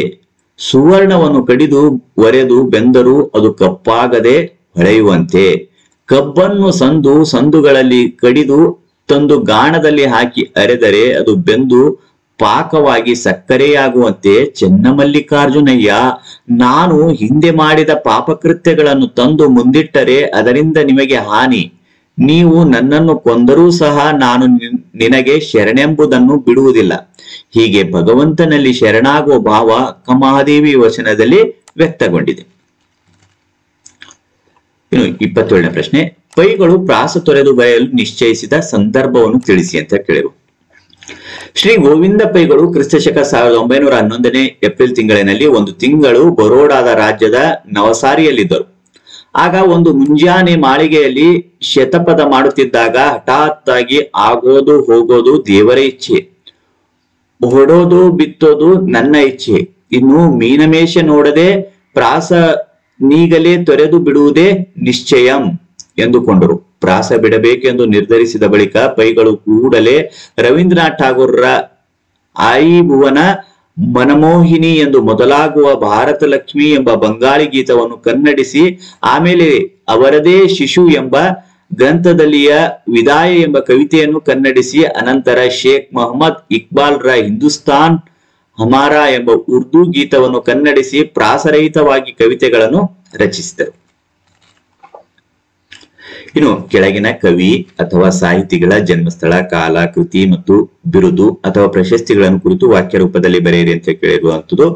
ಸುವರ್ಣವನ್ನು ಕಡಿದು ಒರೆದು ಬೆಂದರೂ ಅದು ಕಪ್ಪಾಗದೆ ಹೊಳೆಯುವಂತೆ, ಕಬ್ಬನ್ನು ಸಂದುಗಳಲ್ಲಿ ಕಡಿದು ತಂದು ಗಾಣದಲ್ಲಿ ಹಾಕಿ ಅರೆದರೆ ಅದು ಬೆಂದು ಪಾಕವಾಗಿ ಸಕ್ಕರೆಯಾಗುವಂತೆ, ಚೆನ್ನಮಲ್ಲಿಕಾರ್ಜುನಯ್ಯ, ನಾನು ಹಿಂದೆ ಮಾಡಿದ ಪಾಪಕೃತ್ಯಗಳನ್ನು ತಂದು ಮುಂದಿಟ್ಟರೆ ಅದರಿಂದ ನಿಮಗೆ ಹಾನಿ. ನೀವು ನನ್ನನ್ನು ಕೊಂದರೂ ಸಹ ನಾನು ನಿನಗೆ ಶರಣೆಂಬುದನ್ನು ಬಿಡುವುದಿಲ್ಲ. ಹೀಗೆ ಭಗವಂತನಲ್ಲಿ ಶರಣಾಗುವ ಭಾವ ಅಕ್ಕ ಮಹಾದೇವಿ ವಚನದಲ್ಲಿ ವ್ಯಕ್ತಗೊಂಡಿದೆ. ಇನ್ನು 27ನೇ ಪ್ರಶ್ನೆ, ಪೈಗಳು ಪ್ರಾಸ ತೊರೆದು ಬರೆಯಲು ನಿಶ್ಚಯಿಸಿದ ಸಂದರ್ಭವನ್ನು ತಿಳಿಸಿ ಅಂತ ಕೇಳಿರು. ಶ್ರೀ ಗೋವಿಂದ ಪೈಗಳು ಕ್ರಿಸ್ತಶಕ 1911ನೇ ಏಪ್ರಿಲ್ ತಿಂಗಳಿನಲ್ಲಿ ಒಂದು ತಿಂಗಳು ಬರೋಡಾದ ರಾಜ್ಯದ ನವಸಾರಿಯಲ್ಲಿದ್ದರು. ಆಗ ಒಂದು ಮುಂಜಾನೆ ಮಾಳಿಗೆಯಲ್ಲಿ ಶತಪಥ ಮಾಡುತ್ತಿದ್ದಾಗ ಹಠಾತ್ ಆಗಿ ಆಗೋದು ಹೋಗೋದು ದೇವರ ಇಚ್ಛೆ, ಹೊಡೋದು ಬಿತ್ತೋದು ನನ್ನ ಇಚ್ಛೆ, ಇನ್ನು ಮೀನಮೇಷ ನೋಡದೆ ಪ್ರಾಸ ನೀಗಲೇ ತೊರೆದು ಬಿಡುವುದೇ ನಿಶ್ಚಯಂ ಎಂದುಕೊಂಡರು. ಪ್ರಾಸ ಬಿಡಬೇಕೆಂದು ನಿರ್ಧರಿಸಿದ ಬಳಿಕ ಪೈಗಳು ಕೂಡಲೇ ರವೀಂದ್ರನಾಥ್ ಠಾಗೂರ್ರ ಆಯಿ ಭುವನ ಮನಮೋಹಿನಿ ಎಂದು ಮೊದಲಾಗುವ ಭಾರತ ಲಕ್ಷ್ಮಿ ಎಂಬ ಬಂಗಾಳಿ ಗೀತವನ್ನು ಕನ್ನಡಿಸಿ, ಆಮೇಲೆ ಅವರದೇ ಶಿಶು ಎಂಬ ಗ್ರಂಥದಲ್ಲಿಯ ವಿದಾಯ ಎಂಬ ಕವಿತೆಯನ್ನು ಕನ್ನಡಿಸಿ, ಅನಂತರ ಶೇಖ್ ಮೊಹಮ್ಮದ್ ಇಕ್ಬಾಲ್ ರ ಹಿಂದೂಸ್ತಾನ್ ಹಮಾರ ಎಂಬ ಉರ್ದು ಗೀತವನ್ನು ಕನ್ನಡಿಸಿ ಪ್ರಾಸರಹಿತವಾಗಿ ಕವಿತೆಗಳನ್ನು ರಚಿಸಿದರು. ಇನ್ನು ಕೆಳಗಿನ ಕವಿ ಅಥವಾ ಸಾಹಿತಿಗಳ ಜನ್ಮಸ್ಥಳ, ಕಾಲ, ಕೃತಿ ಮತ್ತು ಬಿರುದು ಅಥವಾ ಪ್ರಶಸ್ತಿಗಳನ್ನು ಕುರಿತು ವಾಕ್ಯ ರೂಪದಲ್ಲಿ ಬರೆಯಿರಿ ಅಂತ ಕೇಳಿರುವಂತದ್ದು.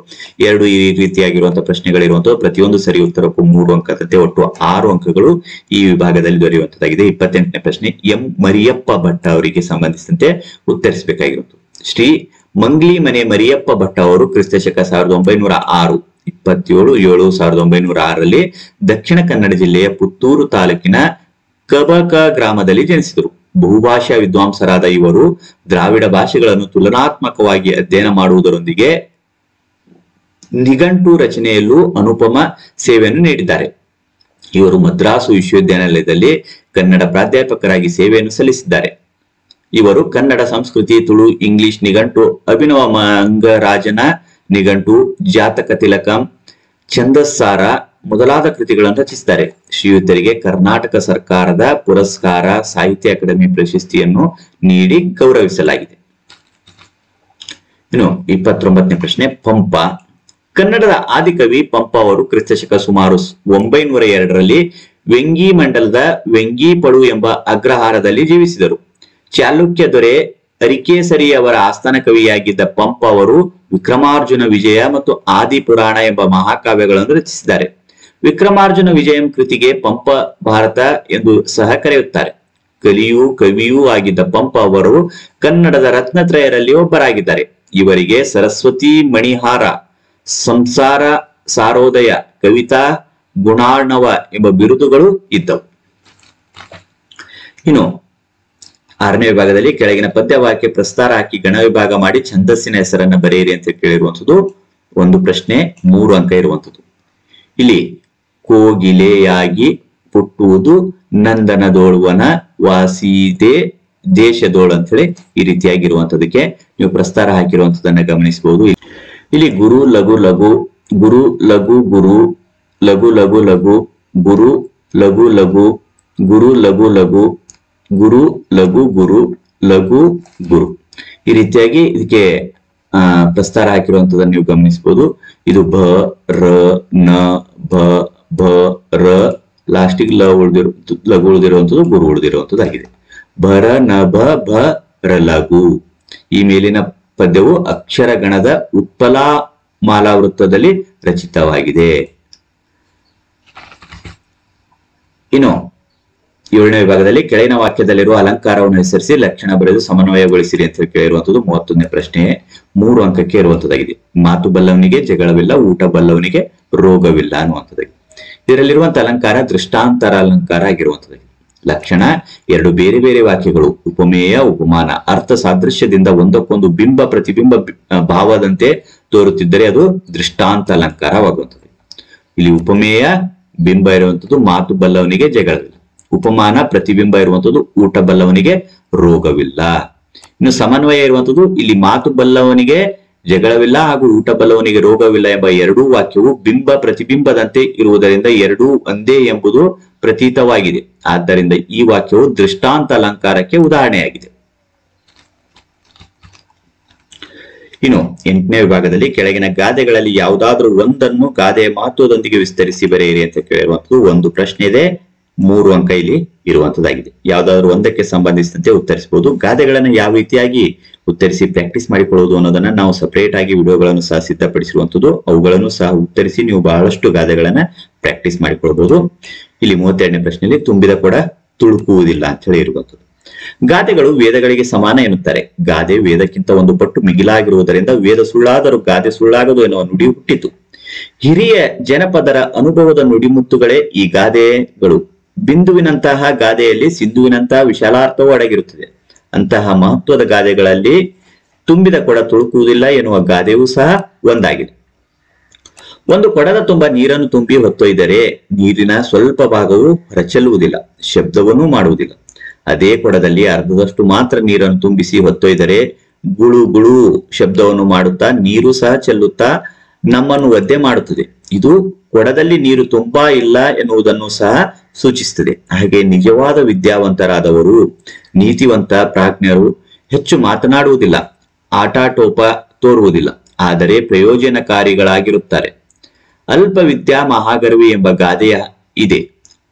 ಎರಡು ಈ ರೀತಿಯಾಗಿರುವಂತಹ ಪ್ರಶ್ನೆಗಳಿರುವಂತದ್ದು. ಪ್ರತಿಯೊಂದು ಸರಿ ಉತ್ತರಕ್ಕೂ 3 ಅಂಕದಂತೆ ಒಟ್ಟು 6 ಅಂಕಗಳು ಈ ವಿಭಾಗದಲ್ಲಿ ದೊರೆಯುವಂತದ್ದಾಗಿದೆ. 28ನೇ ಪ್ರಶ್ನೆ, ಎಂ ಮರಿಯಪ್ಪ ಭಟ್ಟ ಅವರಿಗೆ ಸಂಬಂಧಿಸಿದಂತೆ ಉತ್ತರಿಸಬೇಕಾಗಿರುವುದು. ಶ್ರೀ ಮಂಗ್ಲಿ ಮನೆ ಮರಿಯಪ್ಪ ಭಟ್ಟ ಅವರು ಕ್ರಿಸ್ತಶಕ 1906 27/7/1906ರಲ್ಲಿ ದಕ್ಷಿಣ ಕನ್ನಡ ಜಿಲ್ಲೆಯ ಪುತ್ತೂರು ತಾಲೂಕಿನ ಕಬಕ ಗ್ರಾಮದಲ್ಲಿ ಜನಿಸಿದರು. ಬಹುಭಾಷಾ ವಿದ್ವಾಂಸರಾದ ಇವರು ದ್ರಾವಿಡ ಭಾಷೆಗಳನ್ನು ತುಲನಾತ್ಮಕವಾಗಿ ಅಧ್ಯಯನ ಮಾಡುವುದರೊಂದಿಗೆ ನಿಘಂಟು ರಚನೆಯಲ್ಲೂ ಅನುಪಮ ಸೇವೆಯನ್ನು ನೀಡಿದ್ದಾರೆ. ಇವರು ಮದ್ರಾಸು ವಿಶ್ವವಿದ್ಯಾನಿಲಯದಲ್ಲಿ ಕನ್ನಡ ಪ್ರಾಧ್ಯಾಪಕರಾಗಿ ಸೇವೆಯನ್ನು ಸಲ್ಲಿಸಿದ್ದಾರೆ. ಇವರು ಕನ್ನಡ, ಸಂಸ್ಕೃತಿ, ತುಳು, ಇಂಗ್ಲಿಷ್ ನಿಘಂಟು, ಅಭಿನವ ಮಂಗರಾಜನ ನಿಘಂಟು, ಜಾತಕ ತಿಲಕಂ, ಛಂದಸ್ಸಾರ ಮೊದಲಾದ ಕೃತಿಗಳನ್ನು ರಚಿಸಿದ್ದಾರೆ. ಶ್ರೀಯುತರಿಗೆ ಕರ್ನಾಟಕ ಸರ್ಕಾರದ ಪುರಸ್ಕಾರ, ಸಾಹಿತ್ಯ ಅಕಾಡೆಮಿ ಪ್ರಶಸ್ತಿಯನ್ನು ನೀಡಿ ಗೌರವಿಸಲಾಗಿದೆ. ಇನ್ನು 29ನೇ ಪ್ರಶ್ನೆ, ಪಂಪ. ಕನ್ನಡದ ಆದಿಕವಿ ಪಂಪ ಅವರು ಕ್ರಿಸ್ತಶಕ ಸುಮಾರು 902ರಲ್ಲಿ ವೆಂಗಿ ಮಂಡಲದ ವೆಂಗಿಪಡು ಎಂಬ ಅಗ್ರಹಾರದಲ್ಲಿ ಜೀವಿಸಿದರು. ಚಾಲುಕ್ಯ ದೊರೆ ಅರಿಕೇಸರಿ ಅವರ ಆಸ್ಥಾನ ಕವಿಯಾಗಿದ್ದ ಪಂಪ ಅವರು ವಿಕ್ರಮಾರ್ಜುನ ವಿಜಯ ಮತ್ತು ಆದಿ ಪುರಾಣ ಎಂಬ ಮಹಾಕಾವ್ಯಗಳನ್ನು ರಚಿಸಿದ್ದಾರೆ. ವಿಕ್ರಮಾರ್ಜುನ ವಿಜಯಂ ಕೃತಿಗೆ ಪಂಪ ಭಾರತ ಎಂದು ಸಹ ಕರೆಯುತ್ತಾರೆ. ಕವಿಯೂ ಆಗಿದ್ದ ಪಂಪ ಅವರು ಕನ್ನಡದ ರತ್ನತ್ರಯರಲ್ಲಿ ಒಬ್ಬರಾಗಿದ್ದಾರೆ. ಇವರಿಗೆ ಸರಸ್ವತಿ ಮಣಿಹಾರ, ಸಂಸಾರ ಸಾರೋದಯ, ಕವಿತಾ ಗುಣಾರ್ಣವ ಎಂಬ ಬಿರುದುಗಳು ಇದ್ದವು. ಇನ್ನು 6ನೇ ವಿಭಾಗದಲ್ಲಿ ಕೆಳಗಿನ ಪದ್ಯವಾಕ್ಯ ಪ್ರಸ್ತಾರ ಹಾಕಿ ಗಣ ವಿಭಾಗ ಮಾಡಿ ಛಂದಸ್ಸಿನ ಹೆಸರನ್ನ ಬರೆಯಿರಿ ಅಂತ ಕೇಳಿರುವಂಥದ್ದು. ಒಂದು ಪ್ರಶ್ನೆ, 3 ಅಂಕ ಇರುವಂಥದ್ದು. ಇಲ್ಲಿ ಕೋಗಿಲೆಯಾಗಿ ಹುಟ್ಟುವುದು ನಂದನದೋಳುವನ ವಾಸಿದೆ ದೇಶದೋಳು ಅಂತ ಹೇಳಿ ಈ ರೀತಿಯಾಗಿರುವಂತದಕ್ಕೆ ನೀವು ಪ್ರಸ್ತಾರ ಹಾಕಿರುವಂತದನ್ನ ಗಮನಿಸಬಹುದು. ಇಲ್ಲಿ ಗುರು ಲಘು ಲಘು ಗುರು ಲಘು ಗುರು ಲಘು ಲಘು ಲಘು ಗುರು ಲಘು ಲಘು ಗುರು ಲಘು ಲಘು ಗುರು ಲಘು ಗುರು ಲಘು ಗುರು ಈ ರೀತಿಯಾಗಿ ಇದಕ್ಕೆ ಪ್ರಸ್ತಾರ ಹಾಕಿರುವಂತದನ್ನ ನೀವು ಗಮನಿಸಬಹುದು. ಇದು ಭ ರ ನ ಭ ಭ ರ ಲಾಸ್ಟಿಗೆ ಲಘು ಉಳಿದಿರುವಂತದ್ದು ಗುರು ಉಳಿದಿರುವಂತದ್ದಾಗಿದೆ. ಭರ ನ ಭ ಭ ರ ಲಘು. ಈ ಮೇಲಿನ ಪದ್ಯವು ಅಕ್ಷರ ಗಣದ ಉತ್ಪಲಾ ಮಾಲಾವೃತ್ತದಲ್ಲಿ ರಚಿತವಾಗಿದೆ. ಇನ್ನು 7ನೇ ವಿಭಾಗದಲ್ಲಿ ಕೆಳಗಿನ ವಾಕ್ಯದಲ್ಲಿರುವ ಅಲಂಕಾರವನ್ನು ಹೆಸರಿಸಿ ಲಕ್ಷಣ ಬರೆದು ಸಮನ್ವಯಗೊಳಿಸಿರಿ ಅಂತ ಕೇಳಿರುವಂತದ್ದು 31ನೇ ಪ್ರಶ್ನೆ. 3 ಅಂಕಕ್ಕೆ ಇರುವಂತದ್ದಾಗಿದೆ. ಮಾತು ಬಲ್ಲವನಿಗೆ ಜಗಳವಿಲ್ಲ, ಊಟ ಬಲ್ಲವನಿಗೆ ರೋಗವಿಲ್ಲ ಅನ್ನುವಂಥದ್ದಾಗಿದೆ. ಇದರಲ್ಲಿರುವಂತಹ ಅಲಂಕಾರ ದೃಷ್ಟಾಂತರ ಅಲಂಕಾರ ಆಗಿರುವಂತದ್ದಾಗಿದೆ. ಲಕ್ಷಣ 2 ಬೇರೆ ಬೇರೆ ವಾಕ್ಯಗಳು ಉಪಮೇಯ ಉಪಮಾನ ಅರ್ಥ ಸಾದೃಶ್ಯದಿಂದ ಒಂದಕ್ಕೊಂದು ಬಿಂಬ ಪ್ರತಿಬಿಂಬ ಭಾವದಂತೆ ತೋರುತ್ತಿದ್ದರೆ ಅದು ದೃಷ್ಟಾಂತ ಅಲಂಕಾರವಾಗುವಂಥದ್ದು. ಇಲ್ಲಿ ಉಪಮೇಯ ಬಿಂಬ ಇರುವಂತದ್ದು ಮಾತು ಬಲ್ಲವನಿಗೆ ಜಗಳವಿಲ್ಲ, ಉಪಮಾನ ಪ್ರತಿಬಿಂಬ ಇರುವಂತದ್ದು ಊಟ ಬಲ್ಲವನಿಗೆ ರೋಗವಿಲ್ಲ. ಇನ್ನು ಸಮನ್ವಯ ಇರುವಂತದ್ದು ಇಲ್ಲಿ ಮಾತು ಬಲ್ಲವನಿಗೆ ಜಗಳವಿಲ್ಲ ಹಾಗೂ ಊಟ ಬಲ್ಲವನಿಗೆ ರೋಗವಿಲ್ಲ ಎಂಬ ಎರಡೂ ವಾಕ್ಯವು ಬಿಂಬ ಪ್ರತಿಬಿಂಬದಂತೆ ಇರುವುದರಿಂದ ಎರಡೂ ಒಂದೇ ಎಂಬುದು ಪ್ರತೀತವಾಗಿದೆ. ಆದ್ದರಿಂದ ಈ ವಾಕ್ಯವು ದೃಷ್ಟಾಂತ ಅಲಂಕಾರಕ್ಕೆ ಉದಾಹರಣೆಯಾಗಿದೆ. ಇನ್ನು 8ನೇ ವಿಭಾಗದಲ್ಲಿ ಕೆಳಗಿನ ಗಾದೆಗಳಲ್ಲಿ ಯಾವುದಾದ್ರೂ ಒಂದನ್ನು ಗಾದೆಯ ಮಹತ್ವದೊಂದಿಗೆ ವಿಸ್ತರಿಸಿ ಬರೆಯಿರಿ ಅಂತ ಕೇಳಿರುವಂತದ್ದು ಒಂದು ಪ್ರಶ್ನೆ ಇದೆ. 3 ಅಂಕ ಇಲ್ಲಿ ಇರುವಂತದ್ದಾಗಿದೆ. ಯಾವ್ದಾದ್ರು ಒಂದಕ್ಕೆ ಸಂಬಂಧಿಸಿದಂತೆ ಉತ್ತರಿಸಬಹುದು. ಗಾದೆಗಳನ್ನ ಯಾವ ರೀತಿಯಾಗಿ ಉತ್ತರಿಸಿ ಪ್ರಾಕ್ಟೀಸ್ ಮಾಡಿಕೊಳ್ಳುವುದು ಅನ್ನೋದನ್ನ ನಾವು ಸಪರೇಟ್ ಆಗಿ ವಿಡಿಯೋಗಳನ್ನು ಸಹ ಸಿದ್ಧಪಡಿಸಿರುವಂತದ್ದು. ಅವುಗಳನ್ನು ಸಹ ಉತ್ತರಿಸಿ ನೀವು ಬಹಳಷ್ಟು ಗಾದೆಗಳನ್ನ ಪ್ರಾಕ್ಟೀಸ್ ಮಾಡಿಕೊಳ್ಳಬಹುದು. ಇಲ್ಲಿ 32ನೇ ಪ್ರಶ್ನೆಯಲ್ಲಿ ತುಂಬಿದ ಕೊಡ ತುಳುಕುವುದಿಲ್ಲ ಅಂತ ಹೇಳಿ ಇರುವಂತದ್ದು. ಗಾದೆಗಳು ವೇದಗಳಿಗೆ ಸಮಾನ ಎನ್ನುತ್ತಾರೆ. ಗಾದೆ ವೇದಕ್ಕಿಂತ ಒಂದು ಪಟ್ಟು ಮಿಗಿಲಾಗಿರುವುದರಿಂದ ವೇದ ಸುಳ್ಳಾದರೂ ಗಾದೆ ಸುಳ್ಳಾಗದು ಎನ್ನುವ ನುಡಿ ಹುಟ್ಟಿತು. ಹಿರಿಯ ಜನಪದರ ಅನುಭವದ ನುಡಿಮುತ್ತುಗಳೇ ಈ ಗಾದೆಗಳು. ಬಿಂದುವಿನಂತಹ ಗಾದೆಯಲ್ಲಿ ಸಿಂಧುವಿನಂತಹ ವಿಶಾಲಾರ್ಥವೂ ಅಡಗಿರುತ್ತದೆ. ಅಂತಹ ಮಹತ್ವದ ಗಾದೆಗಳಲ್ಲಿ ತುಂಬಿದ ಕೊಡ ತುಳುಕುವುದಿಲ್ಲ ಎನ್ನುವ ಗಾದೆಯೂ ಸಹ ಒಂದಾಗಿದೆ. ಒಂದು ಕೊಡದ ತುಂಬ ನೀರನ್ನು ತುಂಬಿ ಹೊತ್ತೊಯ್ದರೆ ನೀರಿನ ಸ್ವಲ್ಪ ಭಾಗವು ಹೊರಚೆಲ್ಲುವುದಿಲ್ಲ, ಶಬ್ದವನ್ನೂ ಮಾಡುವುದಿಲ್ಲ. ಅದೇ ಕೊಡದಲ್ಲಿ ಅರ್ಧದಷ್ಟು ಮಾತ್ರ ನೀರನ್ನು ತುಂಬಿಸಿ ಹೊತ್ತೊಯ್ದರೆ ಗುಳು ಗುಳು ಶಬ್ದವನ್ನು ಮಾಡುತ್ತಾ ನೀರು ಸಹ ಚೆಲ್ಲುತ್ತಾ ನಮ್ಮನ್ನು ಒದ್ದೆ ಮಾಡುತ್ತದೆ. ಇದು ಕೊಡದಲ್ಲಿ ನೀರು ತುಂಬಾ ಇಲ್ಲ ಎನ್ನುವುದನ್ನು ಸಹ ಸೂಚಿಸುತ್ತದೆ. ಹಾಗೆ ನಿಜವಾದ ವಿದ್ಯಾವಂತರಾದವರು, ನೀತಿವಂತ ಪ್ರಾಜ್ಞರು ಹೆಚ್ಚು ಮಾತನಾಡುವುದಿಲ್ಲ, ಆಟಾಟೋಪ ತೋರುವುದಿಲ್ಲ, ಆದರೆ ಪ್ರಯೋಜನಕಾರಿಗಳಾಗಿರುತ್ತಾರೆ. ಅಲ್ಪ ವಿದ್ಯಾ ಮಹಾಗರ್ವಿ ಎಂಬ ಗಾದೆಯ ಇದೆ.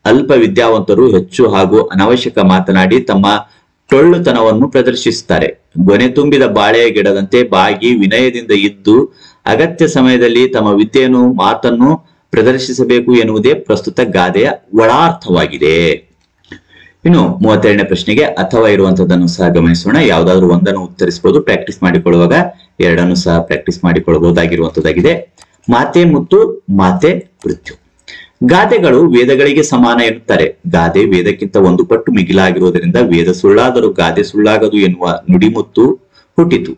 ಅಲ್ಪ ವಿದ್ಯಾವಂತರು ಹೆಚ್ಚು ಹಾಗೂ ಅನವಶ್ಯಕ ಮಾತನಾಡಿ ತಮ್ಮ ಟೊಳ್ಳುತನವನ್ನು ಪ್ರದರ್ಶಿಸುತ್ತಾರೆ. ಗೊನೆ ತುಂಬಿದ ಬಾಳೆಯ ಗಿಡದಂತೆ ಬಾಗಿ ವಿನಯದಿಂದ ಇದ್ದು ಅಗತ್ಯ ಸಮಯದಲ್ಲಿ ತಮ್ಮ ವಿದ್ಯೆಯನ್ನು ಮಾತನ್ನು ಪ್ರದರ್ಶಿಸಬೇಕು ಎನ್ನುವುದೇ ಪ್ರಸ್ತುತ ಗಾದೆಯ ಒಳಾರ್ಥವಾಗಿದೆ. ಇನ್ನು 32ನೇ ಪ್ರಶ್ನೆಗೆ ಅಥವಾ ಇರುವಂತದ್ದನ್ನು ಸಹ ಗಮನಿಸೋಣ. ಯಾವ್ದಾದ್ರು ಒಂದನ್ನು ಉತ್ತರಿಸಬಹುದು. ಪ್ರಾಕ್ಟೀಸ್ ಮಾಡಿಕೊಳ್ಳುವಾಗ ಎರಡನ್ನು ಸಹ ಪ್ರಾಕ್ಟೀಸ್ ಮಾಡಿಕೊಳ್ಳಬಹುದಾಗಿರುವಂತದ್ದಾಗಿದೆ. ಮಾತೆ ಮುತ್ತು ಮಾತೆ ಮೃತ್ಯು. ಗಾದೆಗಳು ವೇದಗಳಿಗೆ ಸಮಾನ ಎನ್ನುತ್ತಾರೆ. ಗಾದೆ ವೇದಕ್ಕಿಂತ ಒಂದು ಪಟ್ಟು ಮಿಗಿಲಾಗಿರುವುದರಿಂದ ವೇದ ಸುಳ್ಳಾದರೂ ಗಾದೆ ಸುಳ್ಳಾಗದು ಎನ್ನುವ ನುಡಿಮುತ್ತು ಹುಟ್ಟಿತು.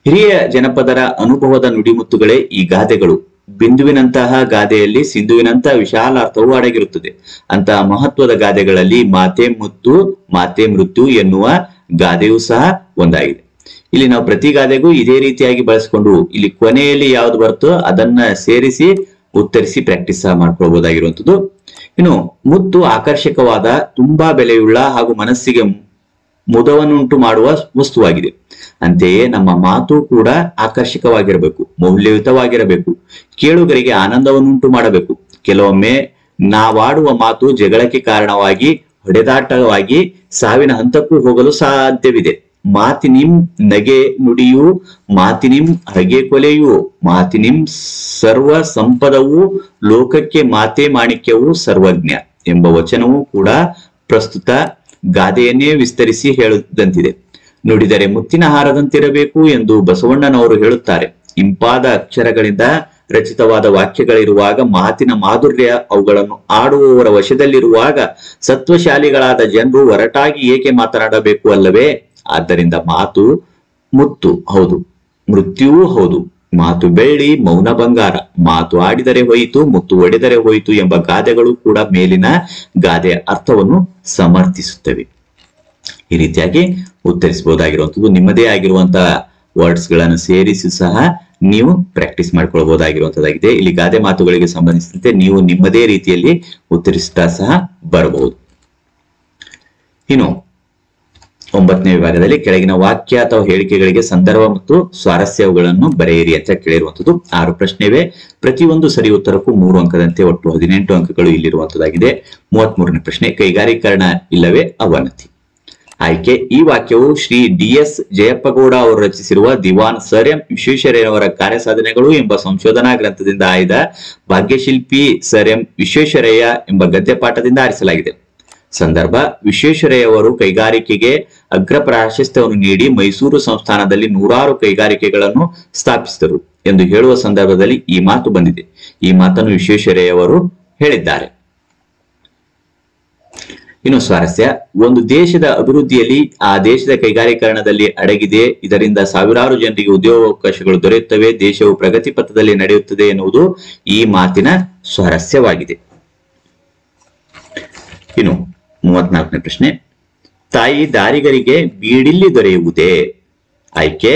ಹಿರಿಯ ಜನಪದರ ಅನುಭವದ ನುಡಿಮುತ್ತುಗಳೇ ಈ ಗಾದೆಗಳು. ಬಿಂದುವಿನಂತಹ ಗಾದೆಯಲ್ಲಿ ಸಿಂಧುವಿನಂತಹ ವಿಶಾಲ ಅರ್ಥವೂ ಅಡಗಿರುತ್ತದೆ. ಅಂತಹ ಮಹತ್ವದ ಗಾದೆಗಳಲ್ಲಿ ಮಾತೆ ಮುತ್ತು ಮಾತೆ ಮೃತ್ಯು ಎನ್ನುವ ಗಾದೆಯೂ ಸಹ ಒಂದಾಗಿದೆ. ಇಲ್ಲಿ ನಾವು ಪ್ರತಿ ಗಾದೆಗೂ ಇದೇ ರೀತಿಯಾಗಿ ಬಳಸಿಕೊಂಡು ಇಲ್ಲಿ ಕೊನೆಯಲ್ಲಿ ಯಾವ್ದು ಬರ್ತೋ ಅದನ್ನ ಸೇರಿಸಿ ಉತ್ತರಿಸಿ ಪ್ರಾಕ್ಟೀಸ್ ಸಹ ಮಾಡ್ಕೊಳ್ಬಹುದಾಗಿರುವಂಥದ್ದು. ಇನ್ನು ಮುತ್ತು ಆಕರ್ಷಕವಾದ, ತುಂಬಾ ಬೆಲೆಯುಳ್ಳ ಹಾಗೂ ಮನಸ್ಸಿಗೆ ಮುದವನ್ನುಂಟು ಮಾಡುವ ವಸ್ತುವಾಗಿದೆ. ಅಂತೆಯೇ ನಮ್ಮ ಮಾತು ಕೂಡ ಆಕರ್ಷಕವಾಗಿರಬೇಕು, ಮೌಲ್ಯಯುತವಾಗಿರಬೇಕು, ಕೇಳುಗರಿಗೆ ಆನಂದವನ್ನುಂಟು ಮಾಡಬೇಕು. ಕೆಲವೊಮ್ಮೆ ನಾವಾಡುವ ಮಾತು ಜಗಳಕ್ಕೆ ಕಾರಣವಾಗಿ ಹೊಡೆದಾಟವಾಗಿ ಸಾವಿನ ಹಂತಕ್ಕೂ ಹೋಗಲು ಸಾಧ್ಯವಿದೆ. ಮಾತಿನಿಂ ನಗೆ ನುಡಿಯು ಮಾತಿನಿಂ ಹಗೆ ಕೊಲೆಯು ಮಾತಿನಿಂ ಸರ್ವ ಸಂಪದವು ಲೋಕಕ್ಕೆ ಮಾತೆ ಮಾಣಿಕ್ಯವು ಸರ್ವಜ್ಞ ಎಂಬ ವಚನವೂ ಕೂಡ ಪ್ರಸ್ತುತ ಗಾದೆಯನ್ನೇ ವಿಸ್ತರಿಸಿ ಹೇಳುವಂತಿದೆ. ನುಡಿದರೆ ಮುತ್ತಿನ ಹಾರದಂತಿರಬೇಕು ಎಂದು ಬಸವಣ್ಣನವರು ಹೇಳುತ್ತಾರೆ. ಇಂಪಾದ ಅಕ್ಷರಗಳಿಂದ ರಚಿತವಾದ ವಾಕ್ಯಗಳಿರುವಾಗ, ಮಾತಿನ ಮಾಧುರ್ಯ ಅವುಗಳನ್ನು ಆಡುವವರ ವಶದಲ್ಲಿರುವಾಗ ಸತ್ವಶಾಲಿಗಳಾದ ಜನರು ಒರಟಾಗಿ ಏಕೆ ಮಾತನಾಡಬೇಕು ಅಲ್ಲವೇ? ಆದ್ದರಿಂದ ಮಾತು ಮುತ್ತು ಹೌದು, ಮೃತ್ಯುವೂ ಹೌದು, ಮಾತು ಬೆಳ್ಳಿ ಮೌನ ಬಂಗಾರ, ಮಾತು ಆಡಿದರೆ ಹೋಯಿತು ಮುತ್ತು ಒಡೆದರೆ ಹೋಯಿತು ಎಂಬ ಗಾದೆಗಳು ಕೂಡ ಮೇಲಿನ ಗಾದೆಯ ಅರ್ಥವನ್ನು ಸಮರ್ಥಿಸುತ್ತವೆ. ಈ ರೀತಿಯಾಗಿ ಉತ್ತರಿಸಬಹುದಾಗಿರುವಂತದ್ದು. ನಿಮ್ಮದೇ ಆಗಿರುವಂತಹ ವರ್ಡ್ಸ್ ಗಳನ್ನು ಸೇರಿಸಿ ಸಹ ನೀವು ಪ್ರಾಕ್ಟೀಸ್ ಮಾಡ್ಕೊಳ್ಬಹುದಾಗಿರುವಂತದ್ದಾಗಿದೆ. ಇಲ್ಲಿ ಗಾದೆ ಮಾತುಗಳಿಗೆ ಸಂಬಂಧಿಸಿದಂತೆ ನೀವು ನಿಮ್ಮದೇ ರೀತಿಯಲ್ಲಿ ಉತ್ತರಿಸುತ್ತಾ ಸಹ ಬರಬಹುದು. ಇನ್ನು 9ನೇ ವಿಭಾಗದಲ್ಲಿ ಕೆಳಗಿನ ವಾಕ್ಯ ಅಥವಾ ಹೇಳಿಕೆಗಳಿಗೆ ಸಂದರ್ಭ ಮತ್ತು ಸ್ವಾರಸ್ಯಗಳನ್ನು ಬರೆಯಿರಿ ಅಂತ ಕೇಳಿರುವಂತದ್ದು. 6 ಪ್ರಶ್ನೆ ಇವೆ. ಪ್ರತಿಯೊಂದು ಸರಿ ಉತ್ತರಕ್ಕೂ 3 ಅಂಕದಂತೆ ಒಟ್ಟು 18 ಅಂಕಗಳು ಇಲ್ಲಿರುವಂತದ್ದಾಗಿದೆ. 33ನೇ ಪ್ರಶ್ನೆ, ಕೈಗಾರೀಕರಣ ಇಲ್ಲವೇ ಅವನತಿ. ಆಯ್ಕೆ, ಈ ವಾಕ್ಯವು ಶ್ರೀ ಡಿ.ಎಸ್. ಜಯಪ್ಪಗೌಡ ಅವರು ರಚಿಸಿರುವ ದಿವಾನ್ ಸರ್ ಎಂ ವಿಶ್ವೇಶ್ವರಯ್ಯನವರ ಕಾರ್ಯಸಾಧನೆಗಳು ಎಂಬ ಸಂಶೋಧನಾ ಗ್ರಂಥದಿಂದ ಆಯ್ದ ಭಾಗ್ಯಶಿಲ್ಪಿ ಸರ್ ಎಂ ವಿಶ್ವೇಶ್ವರಯ್ಯ ಎಂಬ ಗದ್ಯಪಾಠದಿಂದ ಆರಿಸಲಾಗಿದೆ. ಸಂದರ್ಭ, ವಿಶ್ವೇಶ್ವರಯ್ಯ ಅವರು ಕೈಗಾರಿಕೆಗೆ ಅಗ್ರ ಪ್ರಾಶಸ್ತ್ಯವನ್ನು ನೀಡಿ ಮೈಸೂರು ಸಂಸ್ಥಾನದಲ್ಲಿ 100 ಕೈಗಾರಿಕೆಗಳನ್ನು ಸ್ಥಾಪಿಸಿದರು ಎಂದು ಹೇಳುವ ಸಂದರ್ಭದಲ್ಲಿ ಈ ಮಾತು ಬಂದಿದೆ. ಈ ಮಾತನ್ನು ವಿಶ್ವೇಶ್ವರಯ್ಯ ಅವರು ಹೇಳಿದ್ದಾರೆ. ಇನ್ನು ಸ್ವಾರಸ್ಯ, ಒಂದು ದೇಶದ ಅಭಿವೃದ್ಧಿಯಲ್ಲಿ ಆ ದೇಶದ ಕೈಗಾರೀಕರಣದಲ್ಲಿ ಅಡಗಿದೆ. ಇದರಿಂದ ಸಾವಿರಾರು ಜನರಿಗೆ ಉದ್ಯೋಗಾವಕಾಶಗಳು ದೊರೆಯುತ್ತವೆ. ದೇಶವು ಪ್ರಗತಿ ಪಥದಲ್ಲಿ ನಡೆಯುತ್ತದೆ ಎನ್ನುವುದು ಈ ಮಾತಿನ ಸ್ವಾರಸ್ಯವಾಗಿದೆ. ಇನ್ನು 34ನೇ ಪ್ರಶ್ನೆ, ತಾಯಿ ದಾರಿಗರಿಗೆ ಬೀಡಿಲ್ಲಿ ದೊರೆಯುವುದೇ. ಆಯ್ಕೆ,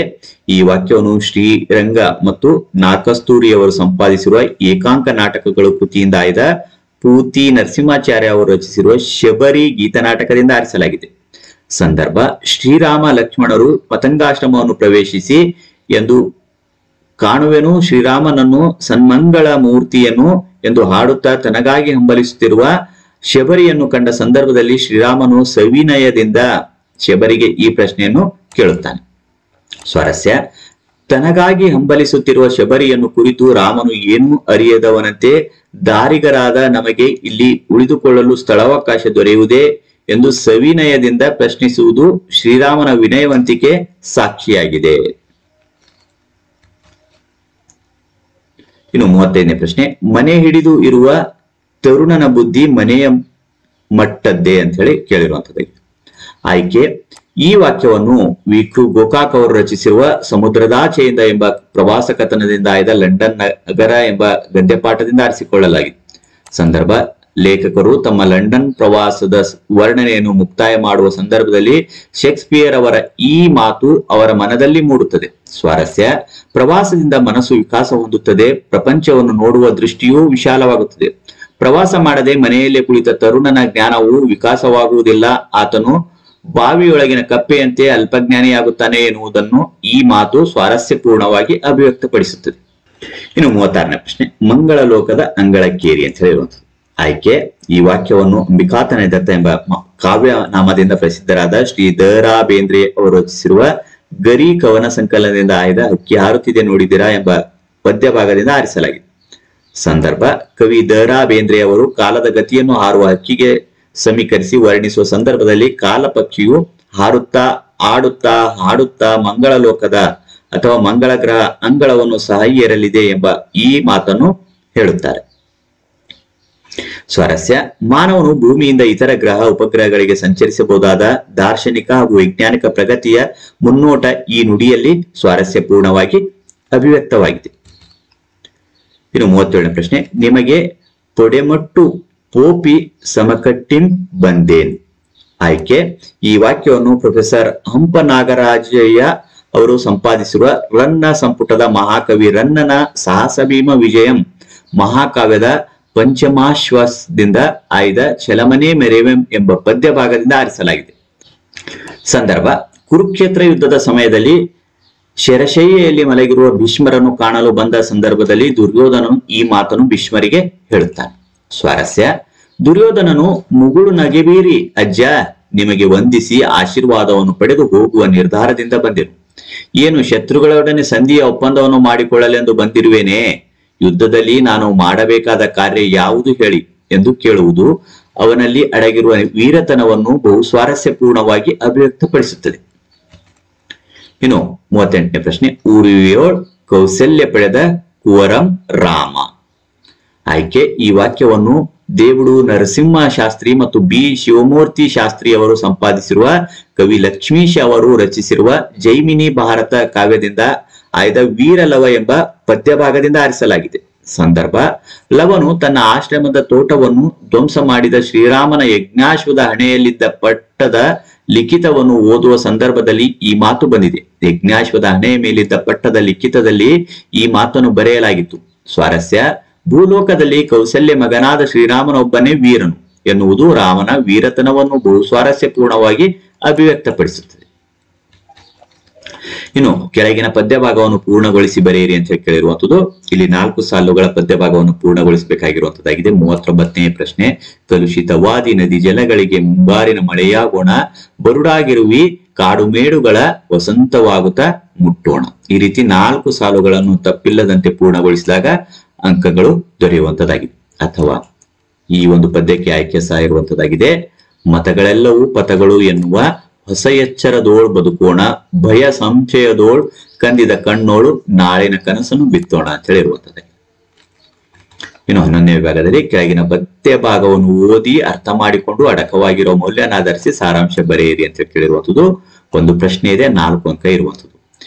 ಈ ವಾಕ್ಯವನ್ನು ಶ್ರೀರಂಗ ಮತ್ತು ನಾಕಸ್ತೂರಿಯವರು ಸಂಪಾದಿಸಿರುವ ಏಕಾಂಕ ನಾಟಕಗಳು ಕೃತಿಯಿಂದ ಆಯ್ದ ಪೂತಿ ನರಸಿಂಹಾಚಾರ್ಯ ಅವರು ರಚಿಸಿರುವ ಶಬರಿ ಗೀತನಾಟಕದಿಂದ ಆರಿಸಲಾಗಿದೆ. ಸಂದರ್ಭ, ಶ್ರೀರಾಮ ಲಕ್ಷ್ಮಣರು ಪತಂಗಾಶ್ರಮವನ್ನು ಪ್ರವೇಶಿಸಿ ಎಂದು ಕಾಣುವೆನು ಶ್ರೀರಾಮನನ್ನು ಸನ್ಮಂಗಳ ಮೂರ್ತಿಯನ್ನು ಎಂದು ಹಾಡುತ್ತಾ ತನಗಾಗಿ ಹಂಬಲಿಸುತ್ತಿರುವ ಶಬರಿಯನ್ನು ಕಂಡ ಸಂದರ್ಭದಲ್ಲಿ ಶ್ರೀರಾಮನು ಸವಿನಯದಿಂದ ಶಬರಿಗೆ ಈ ಪ್ರಶ್ನೆಯನ್ನು ಕೇಳುತ್ತಾನೆ. ಸ್ವಾರಸ್ಯ, ತನಗಾಗಿ ಹಂಬಲಿಸುತ್ತಿರುವ ಶಬರಿಯನ್ನು ಕುರಿತು ರಾಮನು ಏನೂ ಅರಿಯದವನಂತೆ ದಾರಿಗರಾದ ನಮಗೆ ಇಲ್ಲಿ ಉಳಿದುಕೊಳ್ಳಲು ಸ್ಥಳಾವಕಾಶ ದೊರೆಯುವುದೇ ಎಂದು ಸವಿನಯದಿಂದ ಪ್ರಶ್ನಿಸುವುದು ಶ್ರೀರಾಮನ ವಿನಯವಂತಿಕೆ ಸಾಕ್ಷಿಯಾಗಿದೆ. ಇನ್ನು 35ನೇ ಪ್ರಶ್ನೆ, ಮನೆ ಹಿಡಿದು ಇರುವ ತರುಣನ ಬುದ್ಧಿ ಮನೆಯ ಮಟ್ಟದ್ದೇ ಅಂತ ಹೇಳಿ ಕೇಳಿರುವಂತದ್ದು. ಆಯ್ಕೆ, ಈ ವಾಕ್ಯವನ್ನು ವಿಕ್ರು ಗೋಕಾಕ್ ಅವರು ರಚಿಸಿರುವ ಸಮುದ್ರದಾಚೆಯಿಂದ ಎಂಬ ಪ್ರವಾಸ ಕಥನದಿಂದ ಆಯ್ದ ಲಂಡನ್ ನಗರ ಎಂಬ ಗದ್ಯಪಾಠದಿಂದ ಆರಿಸಿಕೊಳ್ಳಲಾಗಿದೆ. ಸಂದರ್ಭ, ಲೇಖಕರು ತಮ್ಮ ಲಂಡನ್ ಪ್ರವಾಸದ ವರ್ಣನೆಯನ್ನು ಮುಕ್ತಾಯ ಮಾಡುವ ಸಂದರ್ಭದಲ್ಲಿ ಶೇಕ್ಸ್ಪಿಯರ್ ಅವರ ಈ ಮಾತು ಅವರ ಮನದಲ್ಲಿ ಮೂಡುತ್ತದೆ. ಸ್ವಾರಸ್ಯ, ಪ್ರವಾಸದಿಂದ ಮನಸ್ಸು ವಿಕಾಸ ಹೊಂದುತ್ತದೆ. ಪ್ರಪಂಚವನ್ನು ನೋಡುವ ದೃಷ್ಟಿಯೂ ವಿಶಾಲವಾಗುತ್ತದೆ. ಪ್ರವಾಸ ಮಾಡದೆ ಮನೆಯಲ್ಲೇ ಕುಳಿತ ತರುಣನ ಜ್ಞಾನವು ವಿಕಾಸವಾಗುವುದಿಲ್ಲ. ಆತನು ಬಾವಿಯೊಳಗಿನ ಕಪ್ಪೆಯಂತೆ ಅಲ್ಪಜ್ಞಾನಿಯಾಗುತ್ತಾನೆ ಎನ್ನುವುದನ್ನು ಈ ಮಾತು ಸ್ವಾರಸ್ಯಪೂರ್ಣವಾಗಿ ಅಭಿವ್ಯಕ್ತಪಡಿಸುತ್ತದೆ. ಇನ್ನು 36ನೇ ಪ್ರಶ್ನೆ, ಮಂಗಳ ಲೋಕದ ಅಂಗಳಕ್ಕೇರಿ ಅಂತ ಹೇಳಿರುವಂಥದ್ದು. ಆಯ್ಕೆ, ಈ ವಾಕ್ಯವನ್ನು ಅಂಬಿಕಾತನ ದತ್ತ ಎಂಬ ಕಾವ್ಯ ನಾಮದಿಂದ ಪ್ರಸಿದ್ಧರಾದ ಶ್ರೀ ದ.ರಾ. ಬೇಂದ್ರೆ ಅವರು ರಚಿಸಿರುವ ಗರಿ ಕವನ ಸಂಕಲನದಿಂದ ಆಯ್ದ ಹಕ್ಕಿ ಹಾರುತ್ತಿದೆ ನೋಡಿದಿರಾ ಎಂಬ ಪದ್ಯ ಭಾಗದಿಂದ ಆರಿಸಲಾಗಿದೆ. ಸಂದರ್ಭ, ಕವಿ ದ.ರಾ. ಬೇಂದ್ರೆ ಅವರು ಕಾಲದ ಗತಿಯನ್ನು ಹಾರುವ ಹಕ್ಕಿಗೆ ಸಮೀಕರಿಸಿ ವರ್ಣಿಸುವ ಸಂದರ್ಭದಲ್ಲಿ ಕಾಲ ಪಕ್ಷಿಯು ಹಾರುತ್ತಾ ಆಡುತ್ತಾ ಹಾಡುತ್ತಾ ಮಂಗಳ ಲೋಕದ ಅಥವಾ ಮಂಗಳ ಗ್ರಹ ಅಂಗಳವನ್ನು ಸಹ ಏರಲಿದೆ ಎಂಬ ಈ ಮಾತನ್ನು ಹೇಳುತ್ತಾರೆ. ಸ್ವಾರಸ್ಯ, ಮಾನವನು ಭೂಮಿಯಿಂದ ಇತರ ಗ್ರಹ ಉಪಗ್ರಹಗಳಿಗೆ ಸಂಚರಿಸಬಹುದಾದ ದಾರ್ಶನಿಕ ಹಾಗೂ ವೈಜ್ಞಾನಿಕ ಪ್ರಗತಿಯ ಮುನ್ನೋಟ ಈ ನುಡಿಯಲ್ಲಿ ಸ್ವಾರಸ್ಯಪೂರ್ಣವಾಗಿ ಅಭಿವ್ಯಕ್ತವಾಗಿದೆ. ಇನ್ನು 37ನೇ ಪ್ರಶ್ನೆ, ನಿಮಗೆ ಪೊಡೆಮಟ್ಟು ಪೋಪಿ ಸಮಕಟ್ಟಿಂ ಬಂದೇನ್. ಆಯ್ಕೆ, ಈ ವಾಕ್ಯವನ್ನು ಪ್ರೊಫೆಸರ್ ಹಂಪನಾಗರಾಜಯ್ಯ ಅವರು ಸಂಪಾದಿಸಿರುವ ರನ್ನ ಸಂಪುಟದ ಮಹಾಕವಿ ರನ್ನನ ಸಾಹಸಭೀಮ ವಿಜಯಂ ಮಹಾಕಾವ್ಯದ ಪಂಚಮಾಶ್ವಾಸದಿಂದ ಆಯ್ದ ಚಲಮನೆ ಮೆರೆವೆಂ ಎಂಬ ಪದ್ಯ ಭಾಗದಿಂದ ಆರಿಸಲಾಗಿದೆ. ಸಂದರ್ಭ, ಕುರುಕ್ಷೇತ್ರ ಯುದ್ಧದ ಸಮಯದಲ್ಲಿ ಶರಶಯ್ಯಲ್ಲಿ ಮಲಗಿರುವ ಭೀಷ್ಮರನ್ನು ಕಾಣಲು ಬಂದ ಸಂದರ್ಭದಲ್ಲಿ ದುರ್ಯೋಧನನು ಈ ಮಾತನ್ನು ಭೀಷ್ಮರಿಗೆ ಹೇಳುತ್ತಾನೆ. ಸ್ವಾರಸ್ಯ, ದುರ್ಯೋಧನನು ಮುಗುಳು ನಗೆಬೀರಿ ಅಜ್ಜ ನಿಮಗೆ ವಂದಿಸಿ ಆಶೀರ್ವಾದವನ್ನು ಪಡೆದು ಹೋಗುವ ನಿರ್ಧಾರದಿಂದ ಬಂದೆನು. ಏನು ಶತ್ರುಗಳೊಡನೆ ಸಂಧಿಯ ಒಪ್ಪಂದವನ್ನು ಮಾಡಿಕೊಳ್ಳಲೆಂದು ಬಂದಿರುವೇನೆ? ಯುದ್ಧದಲ್ಲಿ ನಾನು ಮಾಡಬೇಕಾದ ಕಾರ್ಯ ಯಾವುದು ಹೇಳಿ ಎಂದು ಕೇಳುವುದು ಅವನಲ್ಲಿ ಅಡಗಿರುವ ವೀರತನವನ್ನು ಬಹು ಸ್ವಾರಸ್ಯಪೂರ್ಣವಾಗಿ ಅಭಿವ್ಯಕ್ತಪಡಿಸುತ್ತದೆ. ಇನ್ನು 38ನೇ ಪ್ರಶ್ನೆ, ಊರಿಯೋಳ್ ಕೌಶಲ್ಯ ಪಡೆದ ಕುವರಂ ರಾಮ. ಆಯ್ಕೆ, ಈ ವಾಕ್ಯವನ್ನು ದೇವುಡು ನರಸಿಂಹ ಶಾಸ್ತ್ರಿ ಮತ್ತು ಬಿ ಶಿವಮೂರ್ತಿ ಶಾಸ್ತ್ರಿ ಅವರು ಸಂಪಾದಿಸಿರುವ ಕವಿ ಲಕ್ಷ್ಮೀಶ್ ಅವರು ರಚಿಸಿರುವ ಜೈಮಿನಿ ಭಾರತ ಕಾವ್ಯದಿಂದ ಆಯ್ದ ವೀರ ಲವ ಎಂಬ ಪದ್ಯ ಭಾಗದಿಂದ ಆರಿಸಲಾಗಿದೆ. ಸಂದರ್ಭ: ಲವನು ತನ್ನ ಆಶ್ರಮದ ತೋಟವನ್ನು ಧ್ವಂಸ ಮಾಡಿದ ಶ್ರೀರಾಮನ ಯಜ್ಞಾಶ್ವದ ಹಣೆಯಲ್ಲಿದ್ದ ಪಟ್ಟದ ಲಿಖಿತವನ್ನು ಓದುವ ಸಂದರ್ಭದಲ್ಲಿ ಈ ಮಾತು ಬಂದಿದೆ. ಯಜ್ಞಾಶ್ವದ ಹಣೆಯ ಮೇಲಿದ್ದ ಪಟ್ಟದ ಲಿಖಿತದಲ್ಲಿ ಈ ಮಾತನ್ನು ಬರೆಯಲಾಗಿತ್ತು. ಸ್ವಾರಸ್ಯ: ಭೂಲೋಕದಲ್ಲಿ ಕೌಸಲ್ಯ ಮಗನಾದ ಶ್ರೀರಾಮನೊಬ್ಬನೇ ವೀರನು ಎನ್ನುವುದು ರಾಮನ ವೀರತನವನ್ನು ಬಹು ಸ್ವಾರಸ್ಯಪೂರ್ಣವಾಗಿ ಅಭಿವ್ಯಕ್ತಪಡಿಸುತ್ತದೆ. ಇನ್ನು ಕೆಳಗಿನ ಪದ್ಯ ಭಾಗವನ್ನು ಪೂರ್ಣಗೊಳಿಸಿ ಬರೆಯಿರಿ ಅಂತ ಕೇಳಿರುವಂತದ್ದು. ಇಲ್ಲಿ 4 ಸಾಲುಗಳ ಪದ್ಯ ಭಾಗವನ್ನು ಪೂರ್ಣಗೊಳಿಸಬೇಕಾಗಿರುವಂತದ್ದಾಗಿದೆ. 39ನೇ ಪ್ರಶ್ನೆ: ಕಲುಷಿತವಾದಿ ನದಿ ಜಲಗಳಿಗೆ ಮುಂಗಾರಿನ ಮಳೆಯಾಗೋಣ, ಬರುಡಾಗಿರುವಿ ಕಾಡು ಮೇಡುಗಳ ವಸಂತವಾಗುತ್ತಾ ಮುಟ್ಟೋಣ. ಈ ರೀತಿ 4 ಸಾಲುಗಳನ್ನು ತಪ್ಪಿಲ್ಲದಂತೆ ಪೂರ್ಣಗೊಳಿಸಿದಾಗ ಅಂಕಗಳು ದೊರೆಯುವಂತದ್ದಾಗಿದೆ. ಅಥವಾ ಈ ಒಂದು ಪದ್ಯಕ್ಕೆ ಆಯ್ಕೆ ಸಹ ಇರುವಂತದ್ದಾಗಿದೆ. ಮತಗಳೆಲ್ಲವೂ ಪಥಗಳು ಎನ್ನುವ ಹೊಸ ಎಚ್ಚರದೋಳ್ ಬದುಕೋಣ, ಭಯ ಸಂಶಯದೋಳ್ ಕಂದಿದ ಕಣ್ಣೋಳು ನಾಳಿನ ಕನಸನ್ನು ಬಿತ್ತೋಣ ಅಂತ ಹೇಳಿರುವಂತದ್ದು. ಇನ್ನು 11ನೇ ವಿಭಾಗದಲ್ಲಿ ಕೆಳಗಿನ ಪದ್ಯ ಭಾಗವನ್ನು ಓದಿ ಅರ್ಥ ಮಾಡಿಕೊಂಡು ಅಡಕವಾಗಿರೋ ಮೌಲ್ಯನಾಧರಿಸಿ ಸಾರಾಂಶ ಬರೆಯಿರಿ ಅಂತ ಕೇಳಿರುವಂತದ್ದು. ಒಂದು ಪ್ರಶ್ನೆ ಇದೆ, 4 ಅಂಕ ಇರುವಂತದ್ದು.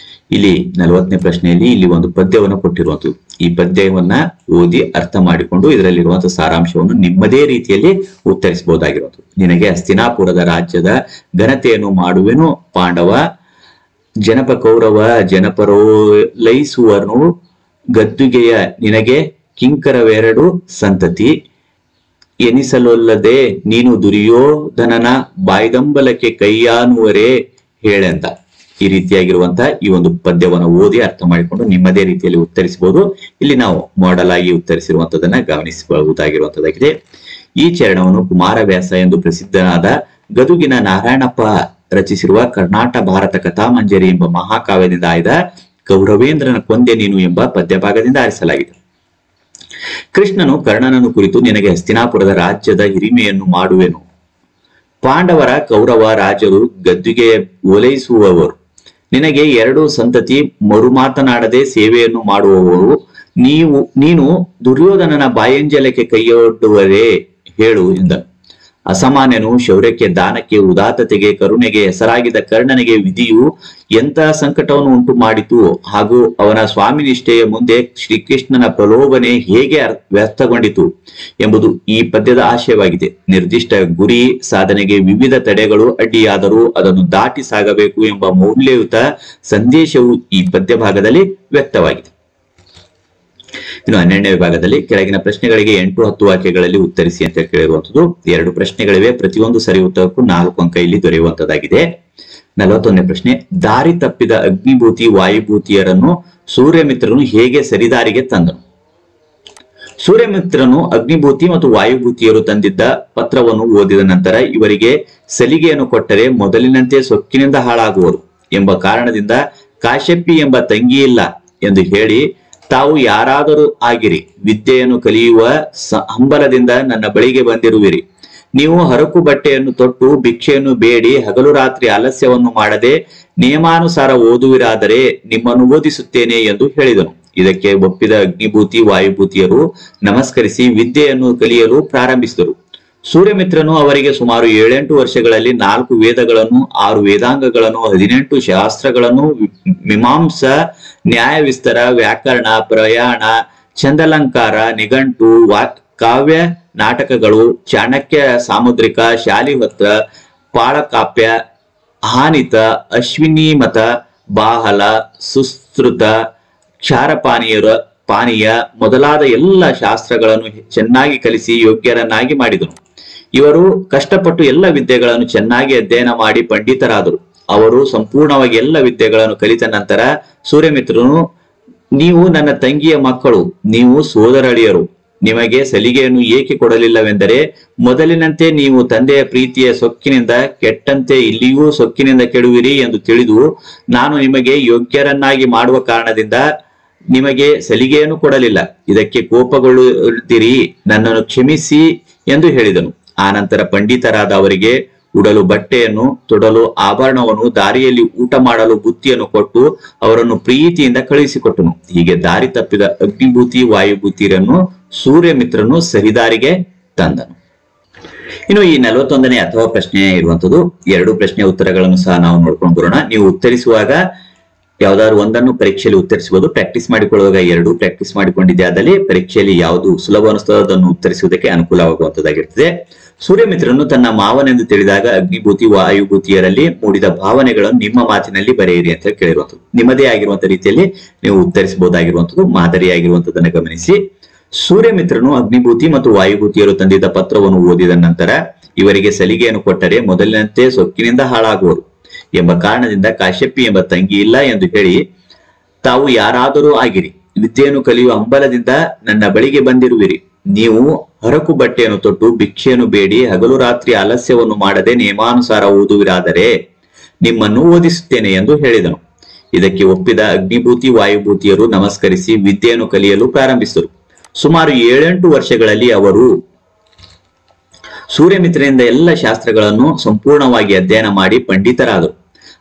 ಇಲ್ಲಿ 40ನೇ ಪ್ರಶ್ನೆಯಲ್ಲಿ ಇಲ್ಲಿ ಒಂದು ಪದ್ಯವನ್ನು ಕೊಟ್ಟಿರುವಂತದ್ದು. ಈ ಪದ್ಯವನ್ನ ಓದಿ ಅರ್ಥ ಮಾಡಿಕೊಂಡು ಇದರಲ್ಲಿರುವಂತಹ ಸಾರಾಂಶವನ್ನು ನಿಮ್ಮದೇ ರೀತಿಯಲ್ಲಿ ಉತ್ತರಿಸಬಹುದಾಗಿರುವಂಥದ್ದು. ನಿನಗೆ ಹಸ್ತಿನಾಪುರದ ರಾಜ್ಯದ ಘನತೆಯನ್ನು ಮಾಡುವೆನು ಪಾಂಡವ, ಜನಪ ಕೌರವ ಜನಪರೋಲೈಸುವನು ಗದ್ದುಗೆಯ ನಿನಗೆ ಕಿಂಕರವೆರಡು ಸಂತತಿ ಎನಿಸಲೊಲ್ಲದೆ ನೀನು ದುರ್ಯೋಧನನ ಬಾಯ್ದಂಬಲಕ್ಕೆ ಕೈಯಾನುವರೇ ಹೇಳೆಂತ. ಈ ರೀತಿಯಾಗಿರುವಂತಹ ಈ ಒಂದು ಪದ್ಯವನ್ನು ಓದಿ ಅರ್ಥ ಮಾಡಿಕೊಂಡು ನಿಮ್ಮದೇ ರೀತಿಯಲ್ಲಿ ಉತ್ತರಿಸಬಹುದು. ಇಲ್ಲಿ ನಾವು ಮಾಡೆಲ್ ಆಗಿ ಉತ್ತರಿಸಿರುವಂತದನ್ನ ಗಮನಿಸಬಹುದಾಗಿರುವಂತದ್ದಾಗಿದೆ. ಈ ಚರಣವನ್ನು ಕುಮಾರವ್ಯಾಸ ಎಂದು ಪ್ರಸಿದ್ಧನಾದ ಗದುಗಿನ ನಾರಾಯಣಪ್ಪ ರಚಿಸಿರುವ ಕರ್ನಾಟ ಭಾರತ ಕಥಾಮಂಜರಿ ಎಂಬ ಮಹಾಕಾವ್ಯದಿಂದ ಆಯ್ದ ಕೌರವೇಂದ್ರನ ಕೊಂದೆ ನೀನು ಎಂಬ ಪದ್ಯ ಭಾಗದಿಂದ ಆರಿಸಲಾಗಿದೆ. ಕೃಷ್ಣನು ಕರ್ಣನನ್ನು ಕುರಿತು ನಿನಗೆ ಹಸ್ತಿನಾಪುರದ ರಾಜ್ಯದ ಹಿರಿಮೆಯನ್ನು ಮಾಡುವೆನು, ಪಾಂಡವರ ಕೌರವ ರಾಜರು ಗದ್ದುಗೆ ಓಲೈಸುವವರು, ನಿನಗೆ 2 ಸಂತತಿ ಮರುಮಾತನಾಡದೆ ಸೇವೆಯನ್ನು ಮಾಡುವವರು, ನೀನು ದುರ್ಯೋಧನನ ಬಾಯಂಜಲಕ್ಕೆ ಕೈಯೊಡ್ಡುವರೇ ಹೇಳು ಎಂದನು. ಅಸಾಮಾನ್ಯನು ಶೌರ್ಯಕ್ಕೆ, ದಾನಕ್ಕೆ, ಉದಾತ್ತತೆಗೆ, ಕರುಣೆಗೆ ಹೆಸರಾಗಿದ್ದ ಕರ್ಣನಿಗೆ ವಿಧಿಯು ಎಂತಹ ಸಂಕಟವನ್ನು ಉಂಟು ಮಾಡಿತು ಹಾಗೂ ಅವನ ಸ್ವಾಮಿ ನಿಷ್ಠೆಯ ಮುಂದೆ ಶ್ರೀಕೃಷ್ಣನ ಪ್ರಲೋಭನೆ ಹೇಗೆ ವ್ಯರ್ಥಗೊಂಡಿತು ಎಂಬುದು ಈ ಪದ್ಯದ ಆಶಯವಾಗಿದೆ. ನಿರ್ದಿಷ್ಟ ಗುರಿ ಸಾಧನೆಗೆ ವಿವಿಧ ತಡೆಗಳು ಅಡ್ಡಿಯಾದರೂ ಅದನ್ನು ದಾಟಿ ಸಾಗಬೇಕು ಎಂಬ ಮೌಲ್ಯಯುತ ಸಂದೇಶವು ಈ ಪದ್ಯ ಭಾಗದಲ್ಲಿ ವ್ಯಕ್ತವಾಗಿದೆ. ಇನ್ನು 12ನೇ ವಿಭಾಗದಲ್ಲಿ ಕೆಳಗಿನ ಪ್ರಶ್ನೆಗಳಿಗೆ 8-10 ವಾಕ್ಯಗಳಲ್ಲಿ ಉತ್ತರಿಸಿ ಅಂತ ಕೇಳಿರುವಂತದ್ದು. 2 ಪ್ರಶ್ನೆಗಳಿವೆ. ಪ್ರತಿಯೊಂದು ಸರಿ ಉತ್ತರಕ್ಕೂ 4 ಅಂಕ ಇಲ್ಲಿ ದೊರೆಯುವಂತದ್ದಾಗಿದೆ. 41ನೇ ಪ್ರಶ್ನೆ: ದಾರಿ ತಪ್ಪಿದ ಅಗ್ನಿಭೂತಿ ವಾಯುಭೂತಿಯರನ್ನು ಸೂರ್ಯಮಿತ್ರನು ಹೇಗೆ ಸರಿದಾರಿಗೆ ತಂದನು? ಸೂರ್ಯಮಿತ್ರನು ಅಗ್ನಿಭೂತಿ ಮತ್ತು ವಾಯುಭೂತಿಯರು ತಂದಿದ್ದ ಪತ್ರವನ್ನು ಓದಿದ ನಂತರ ಇವರಿಗೆ ಸಲಿಗೆಯನ್ನು ಕೊಟ್ಟರೆ ಮೊದಲಿನಂತೆ ಸೊಕ್ಕಿನಿಂದ ಹಾಳಾಗುವರು ಎಂಬ ಕಾರಣದಿಂದ ಕಾಶ್ಯಪಿ ಎಂಬ ತಂಗಿಯಿಲ್ಲ ಎಂದು ಹೇಳಿ, ತಾವು ಯಾರಾದರೂ ಆಗಿರಿ, ವಿದ್ಯೆಯನ್ನು ಕಲಿಯುವ ಹಂಬಲದಿಂದ ನನ್ನ ಬಳಿಗೆ ಬಂದಿರುವಿರಿ. ನೀವು ಹರಕು ಬಟ್ಟೆಯನ್ನು ತೊಟ್ಟು ಭಿಕ್ಷೆಯನ್ನು ಬೇಡಿ ಹಗಲು ರಾತ್ರಿ ಆಲಸ್ಯವನ್ನು ಮಾಡದೆ ನಿಯಮಾನುಸಾರ ಓದುವಿರಾದರೆ ನಿಮ್ಮನ್ನು ಓದಿಸುತ್ತೇನೆ ಎಂದು ಹೇಳಿದನು. ಇದಕ್ಕೆ ಒಪ್ಪಿದ ಅಗ್ನಿಭೂತಿ ವಾಯುಭೂತಿಯರು ನಮಸ್ಕರಿಸಿ ವಿದ್ಯೆಯನ್ನು ಕಲಿಯಲು ಪ್ರಾರಂಭಿಸಿದರು. ಸೂರ್ಯಮಿತ್ರನು ಅವರಿಗೆ ಸುಮಾರು 7-8 ವರ್ಷಗಳಲ್ಲಿ 4 ವೇದಗಳನ್ನು, 6 ವೇದಾಂಗಗಳನ್ನು, 18 ಶಾಸ್ತ್ರಗಳನ್ನು, ಮೀಮಾಂಸ, ನ್ಯಾಯ ವಿಸ್ತಾರ, ವ್ಯಾಕರಣ, ಪ್ರಯಾಣ, ಛಂದಲಂಕಾರ, ನಿಘಂಟು, ಕಾವ್ಯ ನಾಟಕಗಳು, ಚಾಣಕ್ಯ ಸಾಮುದ್ರಿಕ, ಶಾಲಿಹೋತ್ರ, ಪಾಳಕಾಪ್ಯ, ಹಾನಿತ, ಅಶ್ವಿನಿಮತ, ಬಾಹಲ, ಸುಶ್ರುತ, ಪಾನೀಯ ಮೊದಲಾದ ಎಲ್ಲ ಶಾಸ್ತ್ರಗಳನ್ನು ಚೆನ್ನಾಗಿ ಕಲಿಸಿ ಯೋಗ್ಯರನ್ನಾಗಿ ಮಾಡಿದನು. ಇವರು ಕಷ್ಟಪಟ್ಟು ಎಲ್ಲ ವಿದ್ಯೆಗಳನ್ನು ಚೆನ್ನಾಗಿ ಅಧ್ಯಯನ ಮಾಡಿ ಪಂಡಿತರಾದರು. ಅವರು ಸಂಪೂರ್ಣವಾಗಿ ಎಲ್ಲ ವಿದ್ಯೆಗಳನ್ನು ಕಲಿತ ನಂತರ ಸೂರ್ಯಮಿತ್ರನು, ನೀವು ನನ್ನ ತಂಗಿಯ ಮಕ್ಕಳು, ನೀವು ಸೋದರಳಿಯರು, ನಿಮಗೆ ಸಲಿಗೆಯನ್ನು ಏಕೆ ಕೊಡಲಿಲ್ಲವೆಂದರೆ ಮೊದಲಿನಂತೆ ನೀವು ತಂದೆಯ ಪ್ರೀತಿಯ ಸೊಕ್ಕಿನಿಂದ ಕೆಟ್ಟಂತೆ ಇಲ್ಲಿಯೂ ಸೊಕ್ಕಿನಿಂದ ಕೆಡುವಿರಿ ಎಂದು ತಿಳಿದು ನಾನು ನಿಮಗೆ ಯೋಗ್ಯರನ್ನಾಗಿ ಮಾಡುವ ಕಾರಣದಿಂದ ನಿಮಗೆ ಸಲಿಗೆಯನ್ನು ಕೊಡಲಿಲ್ಲ. ಇದಕ್ಕೆ ಕೋಪಗೊಳ್ಳುತ್ತೀರಿ, ನನ್ನನ್ನು ಕ್ಷಮಿಸಿ ಎಂದು ಹೇಳಿದನು. ಆನಂತರ ಪಂಡಿತರಾದ ಅವರಿಗೆ ಉಡಲು ಬಟ್ಟೆಯನ್ನು, ತೊಡಲು ಆಭರಣವನ್ನು, ದಾರಿಯಲ್ಲಿ ಊಟ ಮಾಡಲು ಬುತ್ತಿಯನ್ನು ಕೊಟ್ಟು ಅವರನ್ನು ಪ್ರೀತಿಯಿಂದ ಕಳುಹಿಸಿಕೊಟ್ಟನು. ಹೀಗೆ ದಾರಿ ತಪ್ಪಿದ ಅಗ್ನಿಭೂತಿ ವಾಯುಭೂತಿಯರನ್ನು ಸೂರ್ಯಮಿತ್ರನು ಸರಿದಾರಿಗೆ ತಂದನು. ಇನ್ನು ಈ 41ನೇ ಅಥವಾ ಪ್ರಶ್ನೆ ಇರುವಂತದ್ದು. 2 ಪ್ರಶ್ನೆ ಉತ್ತರಗಳನ್ನು ಸಹ ನಾವು ನೋಡ್ಕೊಂಡು ಬರೋಣ. ನೀವು ಉತ್ತರಿಸುವಾಗ ಯಾವ್ದಾದ್ರು ಒಂದನ್ನು ಪರೀಕ್ಷೆಯಲ್ಲಿ ಉತ್ತರಿಸಬಹುದು. ಪ್ರಾಕ್ಟೀಸ್ ಮಾಡಿಕೊಳ್ಳುವಾಗ ಎರಡು ಪ್ರಾಕ್ಟೀಸ್ ಮಾಡಿಕೊಂಡಿದ್ದೆ ಆದಲ್ಲಿ ಪರೀಕ್ಷೆಯಲ್ಲಿ ಯಾವುದು ಸುಲಭ ಅನಿಸ್ತದೋ ಅದನ್ನು ಉತ್ತರಿಸುವುದಕ್ಕೆ ಅನುಕೂಲವಾಗುವಂತದ್ದಾಗಿರ್ತದೆ. ಸೂರ್ಯಮಿತ್ರನು ತನ್ನ ಮಾವನೆಂದು ತಿಳಿದಾಗ ಅಗ್ನಿಭೂತಿ ವಾಯುಭೂತಿಯರಲ್ಲಿ ಮೂಡಿದ ಭಾವನೆಗಳನ್ನು ನಿಮ್ಮ ಮಾತಿನಲ್ಲಿ ಬರೆಯಿರಿ ಅಂತ ಕೇಳಿರುವಂಥದ್ದು. ನಿಮ್ಮದೇ ಆಗಿರುವಂತಹ ರೀತಿಯಲ್ಲಿ ನೀವು ಉತ್ತರಿಸಬಹುದಾಗಿರುವಂಥದ್ದು ಮಾದರಿಯಾಗಿರುವಂತದನ್ನು ಗಮನಿಸಿ. ಸೂರ್ಯಮಿತ್ರನು ಅಗ್ನಿಭೂತಿ ಮತ್ತು ವಾಯುಭೂತಿಯರು ತಂದಿದ್ದ ಪತ್ರವನ್ನು ಓದಿದ ನಂತರ ಇವರಿಗೆ ಸಲಿಗೆಯನ್ನು ಕೊಟ್ಟರೆ ಮೊದಲಿನಂತೆ ಸೊಕ್ಕಿನಿಂದ ಹಾಳಾಗುವರು ಎಂಬ ಕಾರಣದಿಂದ ಕಾಶ್ಯಪಿ ಎಂಬ ತಂಗಿ ಇಲ್ಲ ಎಂದು ಹೇಳಿ ತಾವು ಯಾರಾದರೂ ಆಗಿರಿ, ವಿದ್ಯೆಯನ್ನು ಕಲಿಯುವ ಹಂಬಲದಿಂದ ನನ್ನ ಬಳಿಗೆ ಬಂದಿರುವಿರಿ. ನೀವು ಹರಕು ಬಟ್ಟೆಯನ್ನು ತೊಟ್ಟು ಭಿಕ್ಷೆಯನ್ನು ಬೇಡಿ ಹಗಲು ರಾತ್ರಿ ಆಲಸ್ಯವನ್ನು ಮಾಡದೆ ನಿಯಮಾನುಸಾರ ಓದುವಿರಾದರೆ ನಿಮ್ಮನ್ನು ಓದಿಸುತ್ತೇನೆ ಎಂದು ಹೇಳಿದನು. ಇದಕ್ಕೆ ಒಪ್ಪಿದ ಅಗ್ನಿಭೂತಿ ವಾಯುಭೂತಿಯರು ನಮಸ್ಕರಿಸಿ ವಿದ್ಯೆಯನ್ನು ಕಲಿಯಲು ಪ್ರಾರಂಭಿಸಿದರು. ಸುಮಾರು 7-8 ವರ್ಷಗಳಲ್ಲಿ ಅವರು ಸೂರ್ಯಮಿತ್ರನಿಂದ ಎಲ್ಲ ಶಾಸ್ತ್ರಗಳನ್ನು ಸಂಪೂರ್ಣವಾಗಿ ಅಧ್ಯಯನ ಮಾಡಿ ಪಂಡಿತರಾದರು.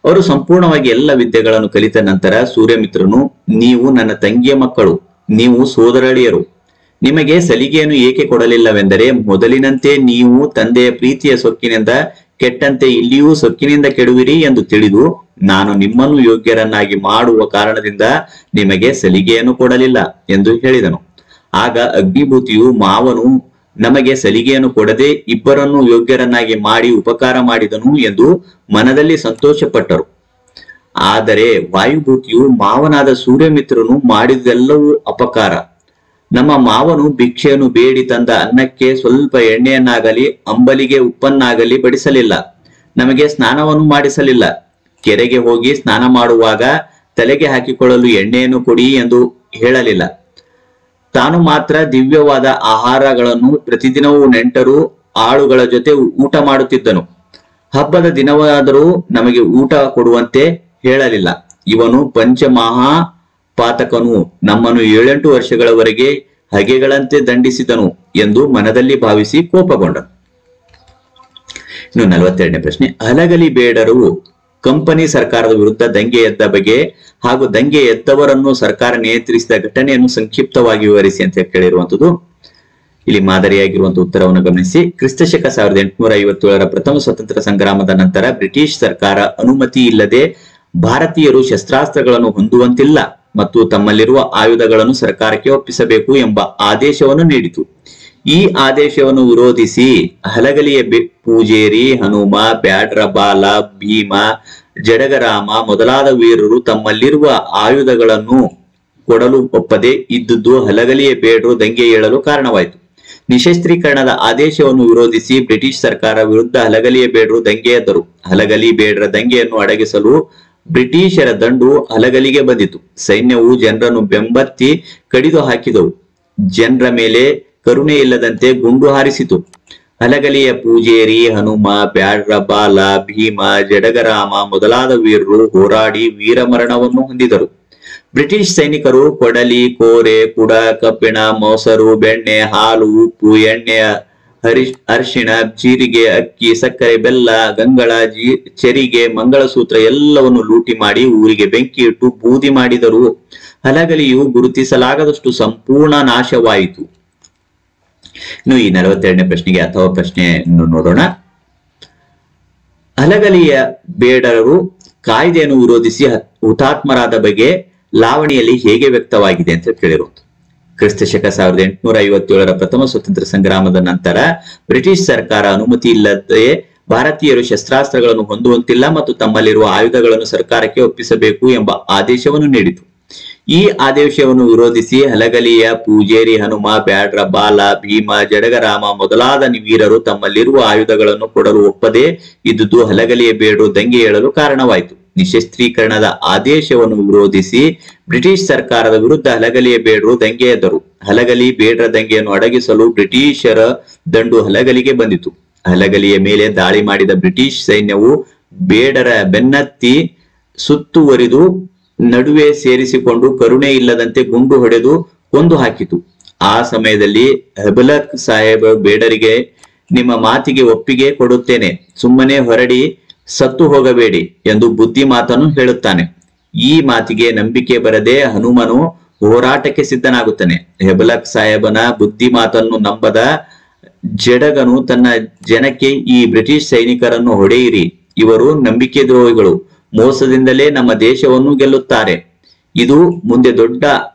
ಅವರು ಸಂಪೂರ್ಣವಾಗಿ ಎಲ್ಲ ವಿದ್ಯೆಗಳನ್ನು ಕಲಿತ ನಂತರ ಸೂರ್ಯಮಿತ್ರನು, ನೀವು ನನ್ನ ತಂಗಿಯ ಮಕ್ಕಳು, ನೀವು ಸೋದರಳಿಯರು, ನಿಮಗೆ ಸಲಿಗೆಯನ್ನು ಏಕೆ ಕೊಡಲಿಲ್ಲವೆಂದರೆ ಮೊದಲಿನಂತೆ ನೀವು ತಂದೆಯ ಪ್ರೀತಿಯ ಸೊಕ್ಕಿನಿಂದ ಕೆಟ್ಟಂತೆ ಇಲ್ಲಿಯೂ ಸೊಕ್ಕಿನಿಂದ ಕೆಡುವಿರಿ ಎಂದು ತಿಳಿದು ನಾನು ನಿಮ್ಮನ್ನು ಯೋಗ್ಯರನ್ನಾಗಿ ಮಾಡುವ ಕಾರಣದಿಂದ ನಿಮಗೆ ಸಲಿಗೆಯನ್ನು ಕೊಡಲಿಲ್ಲ ಎಂದು ಹೇಳಿದನು. ಆಗ ಅಗ್ನಿಭೂತಿಯು ಮಾವನು ನಮಗೆ ಸಲಿಗೆಯನ್ನು ಕೊಡದೆ ಇಬ್ಬರನ್ನು ಯೋಗ್ಯರನ್ನಾಗಿ ಮಾಡಿ ಉಪಕಾರ ಮಾಡಿದನು ಎಂದು ಮನದಲ್ಲಿ ಸಂತೋಷಪಟ್ಟರು. ಆದರೆ ವಾಯುಭೂತಿಯು ಮಾವನಾದ ಸೂರ್ಯಮಿತ್ರನು ಮಾಡಿದೆಲ್ಲವೂ ಅಪಕಾರ. ನಮ್ಮ ಮಾವನು ಭಿಕ್ಷೆಯನ್ನು ಬೇಡಿ ತಂದ ಅನ್ನಕ್ಕೆ ಸ್ವಲ್ಪ ಎಣ್ಣೆಯನ್ನಾಗಲಿ ಅಂಬಲಿಗೆ ಉಪ್ಪನ್ನಾಗಲಿ ಬಡಿಸಲಿಲ್ಲ, ನಮಗೆ ಸ್ನಾನವನ್ನು ಮಾಡಿಸಲಿಲ್ಲ, ಕೆರೆಗೆ ಹೋಗಿ ಸ್ನಾನ ಮಾಡುವಾಗ ತಲೆಗೆ ಹಾಕಿಕೊಳ್ಳಲು ಎಣ್ಣೆಯನ್ನು ಕೊಡಿ ಎಂದು ಹೇಳಲಿಲ್ಲ. ತಾನು ಮಾತ್ರ ದಿವ್ಯವಾದ ಆಹಾರಗಳನ್ನು ಪ್ರತಿದಿನವೂ ನೆಂಟರು ಆಳುಗಳ ಜೊತೆ ಊಟ ಮಾಡುತ್ತಿದ್ದನು. ಹಬ್ಬದ ದಿನವಾದರೂ ನಮಗೆ ಊಟ ಕೊಡುವಂತೆ ಹೇಳಲಿಲ್ಲ. ಇವನು ಪಂಚಮಹಾ ಪಾತಕನು, ನಮ್ಮನ್ನು 7-8 ವರ್ಷಗಳವರೆಗೆ ಹಗೆಗಳಂತೆ ದಂಡಿಸಿದನು ಎಂದು ಮನದಲ್ಲಿ ಭಾವಿಸಿ ಕೋಪಗೊಂಡನು. ಇನ್ನು 42ನೇ ಪ್ರಶ್ನೆ. ಹಲಗಲಿ ಬೇಡರು ಕಂಪನಿ ಸರ್ಕಾರದ ವಿರುದ್ಧ ದಂಗೆ ಎದ್ದ ಬಗೆ ಹಾಗೂ ದಂಗೆ ಎದ್ದವರನ್ನು ಸರ್ಕಾರ ನಿಯಂತ್ರಿಸಿದ ಘಟನೆಯನ್ನು ಸಂಕ್ಷಿಪ್ತವಾಗಿ ವಿವರಿಸಿ ಅಂತ ಕೇಳಿರುವಂತದ್ದು. ಇಲ್ಲಿ ಮಾದರಿಯಾಗಿರುವಂತಹ ಉತ್ತರವನ್ನು ಗಮನಿಸಿ. ಕ್ರಿಸ್ತಶಕ 1857ರ ಪ್ರಥಮ ಸ್ವತಂತ್ರ ಸಂಗ್ರಾಮದ ನಂತರ ಬ್ರಿಟಿಷ್ ಸರ್ಕಾರ ಅನುಮತಿ ಇಲ್ಲದೆ ಭಾರತೀಯರು ಶಸ್ತ್ರಾಸ್ತ್ರಗಳನ್ನು ಹೊಂದುವಂತಿಲ್ಲ ಮತ್ತು ತಮ್ಮಲ್ಲಿರುವ ಆಯುಧಗಳನ್ನು ಸರ್ಕಾರಕ್ಕೆ ಒಪ್ಪಿಸಬೇಕು ಎಂಬ ಆದೇಶವನ್ನು ನೀಡಿತು. ಈ ಆದೇಶವನ್ನು ವಿರೋಧಿಸಿ ಹಲಗಲಿಯ ಪೂಜೇರಿ, ಹನುಮ, ಬ್ಯಾಡ್ರ ಬಾಲ, ಭೀಮ, ಜಡಗರಾಮ ಮೊದಲಾದ ವೀರರು ತಮ್ಮಲ್ಲಿರುವ ಆಯುಧಗಳನ್ನು ಕೊಡಲು ಒಪ್ಪದೆ ಇದ್ದುದು ಹಲಗಲಿಯ ಬೇಡರು ದಂಗೆ ಏಳಲು ಕಾರಣವಾಯಿತು. ನಿಶಸ್ತ್ರೀಕರಣದ ಆದೇಶವನ್ನು ವಿರೋಧಿಸಿ ಬ್ರಿಟಿಷ್ ಸರ್ಕಾರ ವಿರುದ್ಧ ಹಲಗಲಿಯ ಬೇಡರು ದಂಗೆ ಎದ್ದರು. ಹಲಗಲಿ ಬೇಡರ ದಂಗೆಯನ್ನು ಅಡಗಿಸಲು ಬ್ರಿಟಿಷರ ದಂಡು ಹಲಗಲಿಗೆ ಬಂದಿತು. ಸೈನ್ಯವು ಜನರನ್ನು ಬೆಂಬತ್ತಿ ಕಡಿದು ಹಾಕಿದವು. ಜನರ ಮೇಲೆ ಕರುಣೆ ಇಲ್ಲದಂತೆ ಗುಂಡು ಹಾರಿಸಿತು. ಹಲಗಲಿಯ ಪೂಜೇರಿ, ಹನುಮ, ಬ್ಯಾಡ್ರ ಬಾಲ, ಭೀಮ, ಜಡಗರಾಮ ಮೊದಲಾದ ವೀರರು ಹೋರಾಡಿ ವೀರಮರಣವನ್ನು ಹೊಂದಿದರು. ಬ್ರಿಟಿಷ್ ಸೈನಿಕರು ಕೊಡಲಿ, ಕೋರೆ, ಕುಡ, ಕಬ್ಬಿಣ, ಮೊಸರು, ಬೆಣ್ಣೆ, ಹಾಲು, ಉಪ್ಪು, ಎಣ್ಣೆ, ಅರಿಶಿಣ, ಜೀರಿಗೆ, ಅಕ್ಕಿ, ಸಕ್ಕರೆ, ಬೆಲ್ಲ, ಗಂಗಳ, ಚೆರಿಗೆ, ಮಂಗಳಸೂತ್ರ ಎಲ್ಲವನ್ನು ಲೂಟಿ ಮಾಡಿ ಊರಿಗೆ ಬೆಂಕಿ ಇಟ್ಟು ಬೂದಿ ಮಾಡಿದರು. ಹಲಗಲಿಯು ಗುರುತಿಸಲಾಗದಷ್ಟು ಸಂಪೂರ್ಣ ನಾಶವಾಯಿತು. ಇನ್ನು ಈ 42ನೇ ಪ್ರಶ್ನೆಗೆ ಅಥವಾ ಪ್ರಶ್ನೆಯನ್ನು ನೋಡೋಣ. ಹಲಗಲಿಯ ಬೇಡರು ಕಾಯ್ದೆಯನ್ನು ವಿರೋಧಿಸಿ ಹುತಾತ್ಮರಾದ ಬಗ್ಗೆ ಲಾವಣಿಯಲ್ಲಿ ಹೇಗೆ ವ್ಯಕ್ತವಾಗಿದೆ ಅಂತ ಕೇಳಿರುವುದು. ಕ್ರಿಸ್ತಶಕ 1857ರ ಪ್ರಥಮ ಸ್ವತಂತ್ರ ಸಂಗ್ರಾಮದ ನಂತರ ಬ್ರಿಟಿಷ್ ಸರ್ಕಾರ ಅನುಮತಿ ಇಲ್ಲದೆ ಭಾರತೀಯರು ಶಸ್ತ್ರಾಸ್ತ್ರಗಳನ್ನು ಹೊಂದುವಂತಿಲ್ಲ ಮತ್ತು ತಮ್ಮಲ್ಲಿರುವ ಆಯುಧಗಳನ್ನು ಸರ್ಕಾರಕ್ಕೆ ಒಪ್ಪಿಸಬೇಕು ಎಂಬ ಆದೇಶವನ್ನು ನೀಡಿತು. ಈ ಆದೇಶವನ್ನು ವಿರೋಧಿಸಿ ಹಲಗಲಿಯ ಪೂಜೇರಿ, ಹನುಮ, ಬ್ಯಾಡ್ರ ಬಾಲ, ಭೀಮ, ಜಡಗರಾಮ ಮೊದಲಾದ ವೀರರು ತಮ್ಮಲ್ಲಿರುವ ಆಯುಧಗಳನ್ನು ಕೊಡಲು ಒಪ್ಪದೆ ಇದ್ದುದು ಹಲಗಲಿಯ ಬೇಡರು ದಂಗೆ ಏಳಲು ಕಾರಣವಾಯಿತು. ನಿಶಸ್ತ್ರೀಕರಣದ ಆದೇಶವನ್ನು ವಿರೋಧಿಸಿ ಬ್ರಿಟಿಷ್ ಸರ್ಕಾರದ ವಿರುದ್ಧ ಹಲಗಲಿಯ ಬೇಡರು ದಂಗೆ ಎದ್ದರು. ಹಲಗಲಿ ಬೇಡರ ದಂಗೆಯನ್ನು ಅಡಗಿಸಲು ಬ್ರಿಟಿಷರ ದಂಡು ಹಲಗಲಿಗೆ ಬಂದಿತು. ಹಲಗಲಿಯ ಮೇಲೆ ದಾಳಿ ಮಾಡಿದ ಬ್ರಿಟಿಷ್ ಸೈನ್ಯವು ಬೇಡರ ಬೆನ್ನತ್ತಿ ಸುತ್ತುವರಿದು ನಡುವೆ ಸೇರಿಸಿಕೊಂಡು ಕರುಣೆ ಇಲ್ಲದಂತೆ ಗುಂಡು ಹೊಡೆದು ಕೊಂದು ಹಾಕಿತು. ಆ ಸಮಯದಲ್ಲಿ ಹೆಬಲಕ್ ಸಾಹೇಬ ಬೇಡರಿಗೆ, ನಿಮ್ಮ ಮಾತಿಗೆ ಒಪ್ಪಿಗೆ ಕೊಡುತ್ತೇನೆ, ಸುಮ್ಮನೆ ಹೊರಡಿ ಸತ್ತು ಹೋಗಬೇಡಿ ಎಂದು ಬುದ್ಧಿ ಮಾತನ್ನು ಹೇಳುತ್ತಾನೆ. ಈ ಮಾತಿಗೆ ನಂಬಿಕೆ ಬರದೆ ಹನುಮನು ಹೋರಾಟಕ್ಕೆ ಸಿದ್ಧನಾಗುತ್ತಾನೆ. ಹೆಬಲಕ್ ಸಾಹೇಬನ ಬುದ್ಧಿ ಮಾತನ್ನು ನಂಬದ ಜಡಗನು ತನ್ನ ಜನಕ್ಕೆ, ಈ ಬ್ರಿಟಿಷ್ ಸೈನಿಕರನ್ನು ಹೊಡೆಯಿರಿ, ಇವರು ನಂಬಿಕೆ ದ್ರೋಹಿಗಳು, ಮೋಸದಿಂದಲೇ ನಮ್ಮ ದೇಶವನ್ನು ಗೆಲ್ಲುತ್ತಾರೆ. ಇದು ಮುಂದೆ ದೊಡ್ಡ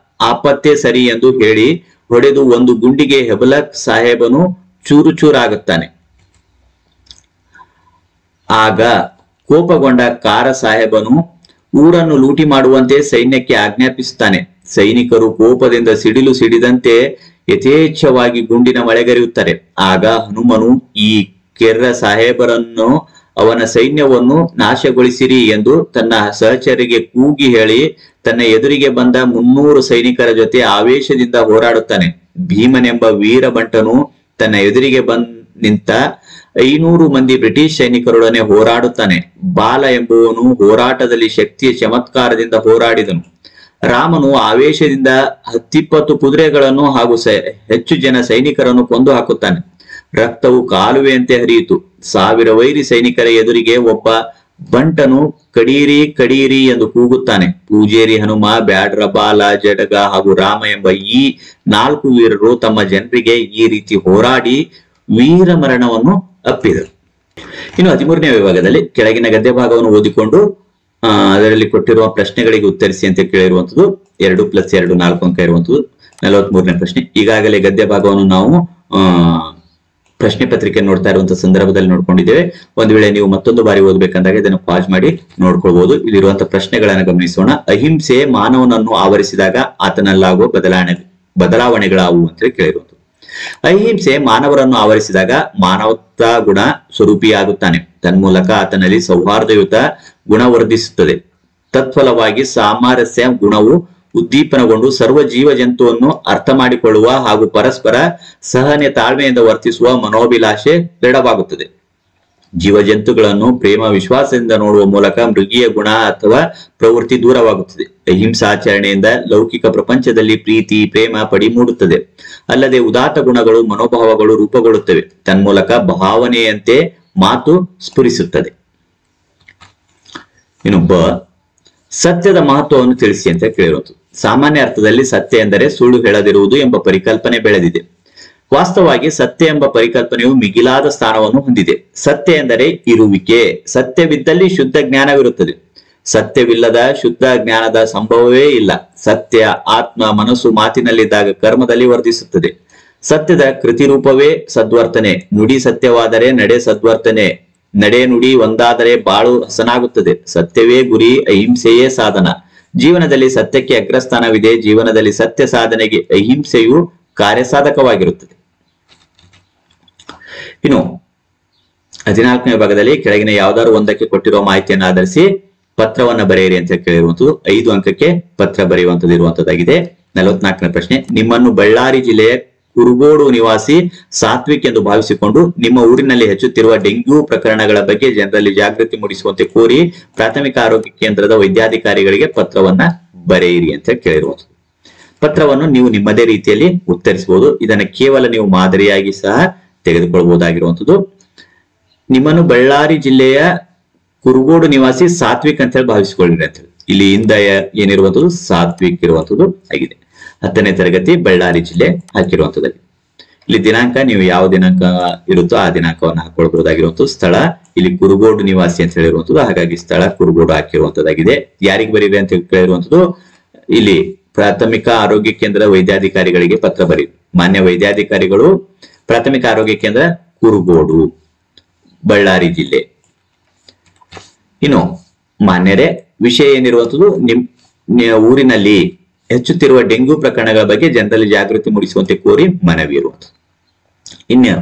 ಆಪತ್ತೇ ಸರಿ ಎಂದು ಹೇಳಿ ಹೊಡೆದು ಒಂದು ಗುಂಡಿಗೆ ಹೆಬಲಕ್ ಸಾಹೇಬನು ಚೂರು ಚೂರಾಗುತ್ತಾನೆ. ಆಗ ಕೋಪಗೊಂಡ ಕಾರ ಸಾಹೇಬನು ಊರನ್ನು ಲೂಟಿ ಮಾಡುವಂತೆ ಸೈನ್ಯಕ್ಕೆ ಆಜ್ಞಾಪಿಸುತ್ತಾನೆ. ಸೈನಿಕರು ಕೋಪದಿಂದ ಸಿಡಿಲು ಸಿಡಿದಂತೆ ಯಥೇಚ್ಛವಾಗಿ ಗುಂಡಿನ ಮಳೆಗರೆಯುತ್ತಾರೆ. ಆಗ ಹನುಮನು ಈ ಕೆರ್ರ ಸಾಹೇಬರನ್ನು ಅವನ ಸೈನ್ಯವನ್ನು ನಾಶಗೊಳಿಸಿರಿ ಎಂದು ತನ್ನ ಸಹಚರಿಗೆ ಕೂಗಿ ಹೇಳಿ ತನ್ನ ಎದುರಿಗೆ ಬಂದ 300 ಸೈನಿಕರ ಜೊತೆ ಆವೇಶದಿಂದ ಹೋರಾಡುತ್ತಾನೆ. ಭೀಮನೆಂಬ ವೀರ ಬಂಟನು ತನ್ನ ಎದುರಿಗೆ ನಿಂತ 500 ಮಂದಿ ಬ್ರಿಟಿಷ್ ಸೈನಿಕರೊಡನೆ ಹೋರಾಡುತ್ತಾನೆ. ಬಾಲ ಎಂಬುವನು ಹೋರಾಟದಲ್ಲಿ ಶಕ್ತಿಯ ಚಮತ್ಕಾರದಿಂದ ಹೋರಾಡಿದನು. ರಾಮನು ಆವೇಶದಿಂದ 10-20 ಕುದುರೆಗಳನ್ನು ಹಾಗೂ ಹೆಚ್ಚು ಜನ ಸೈನಿಕರನ್ನು ಕೊಂದು ಹಾಕುತ್ತಾನೆ. ರಕ್ತವು ಕಾಲುವೆಯಂತೆ ಹರಿಯಿತು. 1000 ವೈರಿ ಸೈನಿಕರ ಎದುರಿಗೆ ಒಬ್ಬ ಬಂಟನು ಕಡೀರಿ ಕಡೀರಿ ಎಂದು ಕೂಗುತ್ತಾನೆ. ಪೂಜೇರಿ ಹನುಮ, ಬ್ಯಾಡ್ರ ಬಾಲ, ಜಡಗ ಹಾಗೂ ರಾಮ ಎಂಬ ಈ 4 ವೀರರು ತಮ್ಮ ಜನರಿಗೆ ಈ ರೀತಿ ಹೋರಾಡಿ ವೀರ ಮರಣವನ್ನು ಅಪ್ಪಿದರು. ಇನ್ನು 13ನೇ ವಿಭಾಗದಲ್ಲಿ ಕೆಳಗಿನ ಗದ್ಯ ಭಾಗವನ್ನು ಓದಿಕೊಂಡು ಅದರಲ್ಲಿ ಕೊಟ್ಟಿರುವ ಪ್ರಶ್ನೆಗಳಿಗೆ ಉತ್ತರಿಸಿ ಅಂತ ಕೇಳಿರುವಂತದ್ದು 2+2 4 ಅಂಕ ಇರುವಂತದ್ದು 43ನೇ ಪ್ರಶ್ನೆ. ಈಗಾಗಲೇ ಗದ್ಯ ಭಾಗವನ್ನು ನಾವು ಪ್ರಶ್ನೆ ಪತ್ರಿಕೆ ನೋಡ್ತಾ ಇರುವಂತಹ ಸಂದರ್ಭದಲ್ಲಿ ನೋಡ್ಕೊಂಡಿದ್ದೇವೆ. ಒಂದು ವೇಳೆ ನೀವು ಮತ್ತೊಂದು ಬಾರಿ ಓದ್ಬೇಕಂದಾಗ ಇದನ್ನು ಪಾಸ್ ಮಾಡಿ ನೋಡ್ಕೊಳ್ಬಹುದು. ಇಲ್ಲಿರುವಂತಹ ಪ್ರಶ್ನೆಗಳನ್ನ ಗಮನಿಸೋಣ. ಅಹಿಂಸೆ ಮಾನವನನ್ನು ಆವರಿಸಿದಾಗ ಆತನಲ್ಲಾಗುವ ಬದಲಾವಣೆಗಳಾವು ಅಂತ ಕೇಳಿರುವಂತದ್ದು. ಅಹಿಂಸೆ ಮಾನವರನ್ನು ಆವರಿಸಿದಾಗ ಮಾನವತಾ ಗುಣ ಸ್ವರೂಪಿಯಾಗುತ್ತಾನೆ. ತನ್ಮೂಲಕ ಆತನಲ್ಲಿ ಸೌಹಾರ್ದಯುತ ಗುಣ ವರ್ಧಿಸುತ್ತದೆ. ತತ್ಫಲವಾಗಿ ಸಾಮರಸ್ಯ ಗುಣವು ಉದ್ದೀಪನಗೊಂಡು ಸರ್ವ ಜೀವ ಜಂತುವನ್ನು ಅರ್ಥ ಮಾಡಿಕೊಳ್ಳುವ ಹಾಗೂ ಪರಸ್ಪರ ಸಹನೆ ತಾಳ್ಮೆಯಿಂದ ವರ್ತಿಸುವ ಮನೋಭಿಲಾಷೆ ದೃಢವಾಗುತ್ತದೆ. ಜೀವ ಜಂತುಗಳನ್ನು ಪ್ರೇಮ ವಿಶ್ವಾಸದಿಂದ ನೋಡುವ ಮೂಲಕ ಮೃಗೀಯ ಗುಣ ಅಥವಾ ಪ್ರವೃತ್ತಿ ದೂರವಾಗುತ್ತದೆ. ಅಹಿಂಸಾಚರಣೆಯಿಂದ ಲೌಕಿಕ ಪ್ರಪಂಚದಲ್ಲಿ ಪ್ರೀತಿ ಪ್ರೇಮ ಪಡಿ ಮೂಡುತ್ತದೆ. ಅಲ್ಲದೆ ಉದಾತ್ತ ಗುಣಗಳು ಮನೋಭಾವಗಳು ರೂಪುಗೊಳ್ಳುತ್ತವೆ. ತನ್ಮೂಲಕ ಭಾವನೆಯಂತೆ ಮಾತು ಸ್ಫುರಿಸುತ್ತದೆ. ಇನ್ನೊಬ್ಬ ಸತ್ಯದ ಮಹತ್ವವನ್ನು ತಿಳಿಸಿ ಅಂತ ಕೇಳಿರುವುದು. ಸಾಮಾನ್ಯ ಅರ್ಥದಲ್ಲಿ ಸತ್ಯ ಎಂದರೆ ಸುಳ್ಳು ಹೇಳದಿರುವುದು ಎಂಬ ಪರಿಕಲ್ಪನೆ ಬೆಳೆದಿದೆ. ವಾಸ್ತವವಾಗಿ ಸತ್ಯ ಎಂಬ ಪರಿಕಲ್ಪನೆಯು ಮಿಗಿಲಾದ ಸ್ಥಾನವನ್ನು ಹೊಂದಿದೆ. ಸತ್ಯ ಎಂದರೆ ಇರುವಿಕೆ. ಸತ್ಯವಿದ್ದಲ್ಲಿ ಶುದ್ಧ ಜ್ಞಾನವಿರುತ್ತದೆ. ಸತ್ಯವಿಲ್ಲದ ಶುದ್ಧ ಜ್ಞಾನದ ಸಂಭವವೇ ಇಲ್ಲ. ಸತ್ಯ ಆತ್ಮ ಮನಸ್ಸು ಮಾತಿನಲ್ಲಿದ್ದಾಗ ಕರ್ಮದಲ್ಲಿ ವರ್ಧಿಸುತ್ತದೆ. ಸತ್ಯದ ಕೃತಿ ರೂಪವೇ ಸದ್ವರ್ತನೆ. ನುಡಿ ಸತ್ಯವಾದರೆ ನಡೆ ಸದ್ವರ್ತನೆ. ನಡೆ ನುಡಿ ಒಂದಾದರೆ ಬಾಳು ಹಸನಾಗುತ್ತದೆ. ಸತ್ಯವೇ ಗುರಿ, ಅಹಿಂಸೆಯೇ ಸಾಧನ. ಜೀವನದಲ್ಲಿ ಸತ್ಯಕ್ಕೆ ಅಗ್ರಸ್ಥಾನವಿದೆ. ಜೀವನದಲ್ಲಿ ಸತ್ಯ ಸಾಧನೆಗೆ ಅಹಿಂಸೆಯು ಕಾರ್ಯಸಾಧಕವಾಗಿರುತ್ತದೆ. ಇನ್ನು 14ನೇ ಭಾಗದಲ್ಲಿ ಕೆಳಗಿನ ಯಾವ್ದಾದ್ರು ಒಂದಕ್ಕೆ ಕೊಟ್ಟಿರುವ ಮಾಹಿತಿಯನ್ನು ಆಧರಿಸಿ ಪತ್ರವನ್ನ ಬರೆಯಿರಿ ಅಂತ ಕೇಳಿರುವಂತದ್ದು. 5 ಅಂಕಕ್ಕೆ ಪತ್ರ ಬರೆಯುವಂತದ್ದು ಇರುವಂತದ್ದಾಗಿದೆ. 44ನೇ ಪ್ರಶ್ನೆ. ನಿಮ್ಮನ್ನು ಬಳ್ಳಾರಿ ಜಿಲ್ಲೆಯ ಕುರುಗೋಡು ನಿವಾಸಿ ಸಾತ್ವಿಕ್ ಎಂದು ಭಾವಿಸಿಕೊಂಡು ನಿಮ್ಮ ಊರಿನಲ್ಲಿ ಹೆಚ್ಚುತ್ತಿರುವ ಡೆಂಗ್ಯೂ ಪ್ರಕರಣಗಳ ಬಗ್ಗೆ ಜನರಲ್ಲಿ ಜಾಗೃತಿ ಮೂಡಿಸುವಂತೆ ಕೋರಿ ಪ್ರಾಥಮಿಕ ಆರೋಗ್ಯ ಕೇಂದ್ರದ ವೈದ್ಯಾಧಿಕಾರಿಗಳಿಗೆ ಪತ್ರವನ್ನ ಬರೆಯಿರಿ ಅಂತ ಕೇಳಿರುವಂಥದ್ದು. ಪತ್ರವನ್ನು ನೀವು ನಿಮ್ಮದೇ ರೀತಿಯಲ್ಲಿ ಉತ್ತರಿಸಬಹುದು. ಇದನ್ನ ಕೇವಲ ನೀವು ಮಾದರಿಯಾಗಿ ಸಹ ತೆಗೆದುಕೊಳ್ಳಬಹುದಾಗಿರುವಂಥದ್ದು. ನಿಮ್ಮನ್ನು ಬಳ್ಳಾರಿ ಜಿಲ್ಲೆಯ ಕುರುಗೋಡು ನಿವಾಸಿ ಸಾತ್ವಿಕ್ ಅಂತ ಹೇಳಿ ಭಾವಿಸಿಕೊಳ್ಳಿರಿ ಅಂತ ಹೇಳಿ ಇಲ್ಲಿ ಇಂದ ಏನಿರುವಂಥದ್ದು ಸಾತ್ವಿಕ್ ಇರುವಂಥದ್ದು ಆಗಿದೆ. 10ನೇ ತರಗತಿ ಬಳ್ಳಾರಿ ಜಿಲ್ಲೆ ಹಾಕಿರುವಂತದಲ್ಲಿ ಇಲ್ಲಿ ದಿನಾಂಕ ನೀವು ಯಾವ ದಿನಾಂಕ ಇರುತ್ತೋ ಆ ದಿನಾಂಕವನ್ನು ಹಾಕೊಳ್ಬಹುದಾಗಿರುವಂತದ್ದು. ಸ್ಥಳ ಇಲ್ಲಿ ಕುರುಗೋಡು ನಿವಾಸಿ ಅಂತ ಹೇಳಿರುವಂತದ್ದು, ಹಾಗಾಗಿ ಸ್ಥಳ ಕುರುಗೋಡು ಹಾಕಿರುವಂತದ್ದಾಗಿದೆ. ಯಾರಿಗೆ ಬರೀರಿ ಅಂತ ಕೇಳಿರುವಂತದ್ದು ಇಲ್ಲಿ ಪ್ರಾಥಮಿಕ ಆರೋಗ್ಯ ಕೇಂದ್ರ ವೈದ್ಯಾಧಿಕಾರಿಗಳಿಗೆ ಪತ್ರ ಬರೀರಿ. ಮಾನ್ಯ ವೈದ್ಯಾಧಿಕಾರಿಗಳು, ಪ್ರಾಥಮಿಕ ಆರೋಗ್ಯ ಕೇಂದ್ರ ಕುರುಗೋಡು, ಬಳ್ಳಾರಿ ಜಿಲ್ಲೆ. ಇನ್ನು ಮಾನ್ಯರೇ, ವಿಷಯ ಏನಿರುವಂತದ್ದು ನಿಮ್ಮ ಊರಿನಲ್ಲಿ ಹೆಚ್ಚುತ್ತಿರುವ ಡೆಂಗ್ಯೂ ಪ್ರಕರಣಗಳ ಬಗ್ಗೆ ಜನರಲ್ಲಿ ಜಾಗೃತಿ ಮೂಡಿಸುವಂತೆ ಕೋರಿ ಮನವಿ ಇರುವಂತದ್ದು. ಇನ್ನು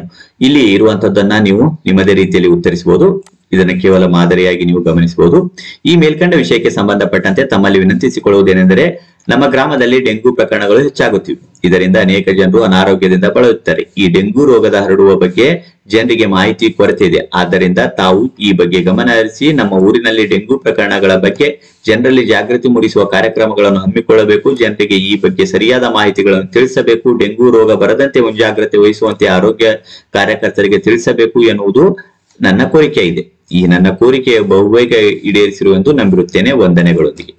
ಇಲ್ಲಿ ಇರುವಂತದ್ದನ್ನ ನೀವು ನಿಮ್ಮದೇ ರೀತಿಯಲ್ಲಿ ಉತ್ತರಿಸಬಹುದು. ಇದನ್ನು ಕೇವಲ ಮಾದರಿಯಾಗಿ ನೀವು ಗಮನಿಸಬಹುದು. ಈ ಮೇಲ್ಕಂಡ ವಿಷಯಕ್ಕೆ ಸಂಬಂಧಪಟ್ಟಂತೆ ತಮ್ಮಲ್ಲಿ ವಿನಂತಿಸಿಕೊಳ್ಳುವುದೇನೆಂದರೆ, ನಮ್ಮ ಗ್ರಾಮದಲ್ಲಿ ಡೆಂಗ್ಯೂ ಪ್ರಕರಣಗಳು ಹೆಚ್ಚಾಗುತ್ತಿವೆ. ಇದರಿಂದ ಅನೇಕ ಜನರು ಅನಾರೋಗ್ಯದಿಂದ ಬಳಲುತ್ತಾರೆ. ಈ ಡೆಂಗ್ಯೂ ರೋಗದ ಹರಡುವ ಬಗ್ಗೆ ಜನರಿಗೆ ಮಾಹಿತಿ ಕೊರತೆ ಇದೆ. ಆದ್ದರಿಂದ ತಾವು ಈ ಬಗ್ಗೆ ಗಮನ ಹರಿಸಿ ನಮ್ಮ ಊರಿನಲ್ಲಿ ಡೆಂಗ್ಯೂ ಪ್ರಕರಣಗಳ ಬಗ್ಗೆ ಜನರಲ್ಲಿ ಜಾಗೃತಿ ಮೂಡಿಸುವ ಕಾರ್ಯಕ್ರಮಗಳನ್ನು ಹಮ್ಮಿಕೊಳ್ಳಬೇಕು. ಜನರಿಗೆ ಈ ಬಗ್ಗೆ ಸರಿಯಾದ ಮಾಹಿತಿಗಳನ್ನು ತಿಳಿಸಬೇಕು. ಡೆಂಗ್ಯೂ ರೋಗ ಬರದಂತೆ ಮುಂಜಾಗ್ರತೆ ವಹಿಸುವಂತೆ ಆರೋಗ್ಯ ಕಾರ್ಯಕರ್ತರಿಗೆ ತಿಳಿಸಬೇಕು ಎನ್ನುವುದು ನನ್ನ ಕೋರಿಕೆ ಇದೆ. ಈ ನನ್ನ ಕೋರಿಕೆಯ ಬಹುಬೇಗ ಈಡೇರಿಸಿರುವೆಂದು ನಂಬಿರುತ್ತೇನೆ. ವಂದನೆಗಳೊಂದಿಗೆ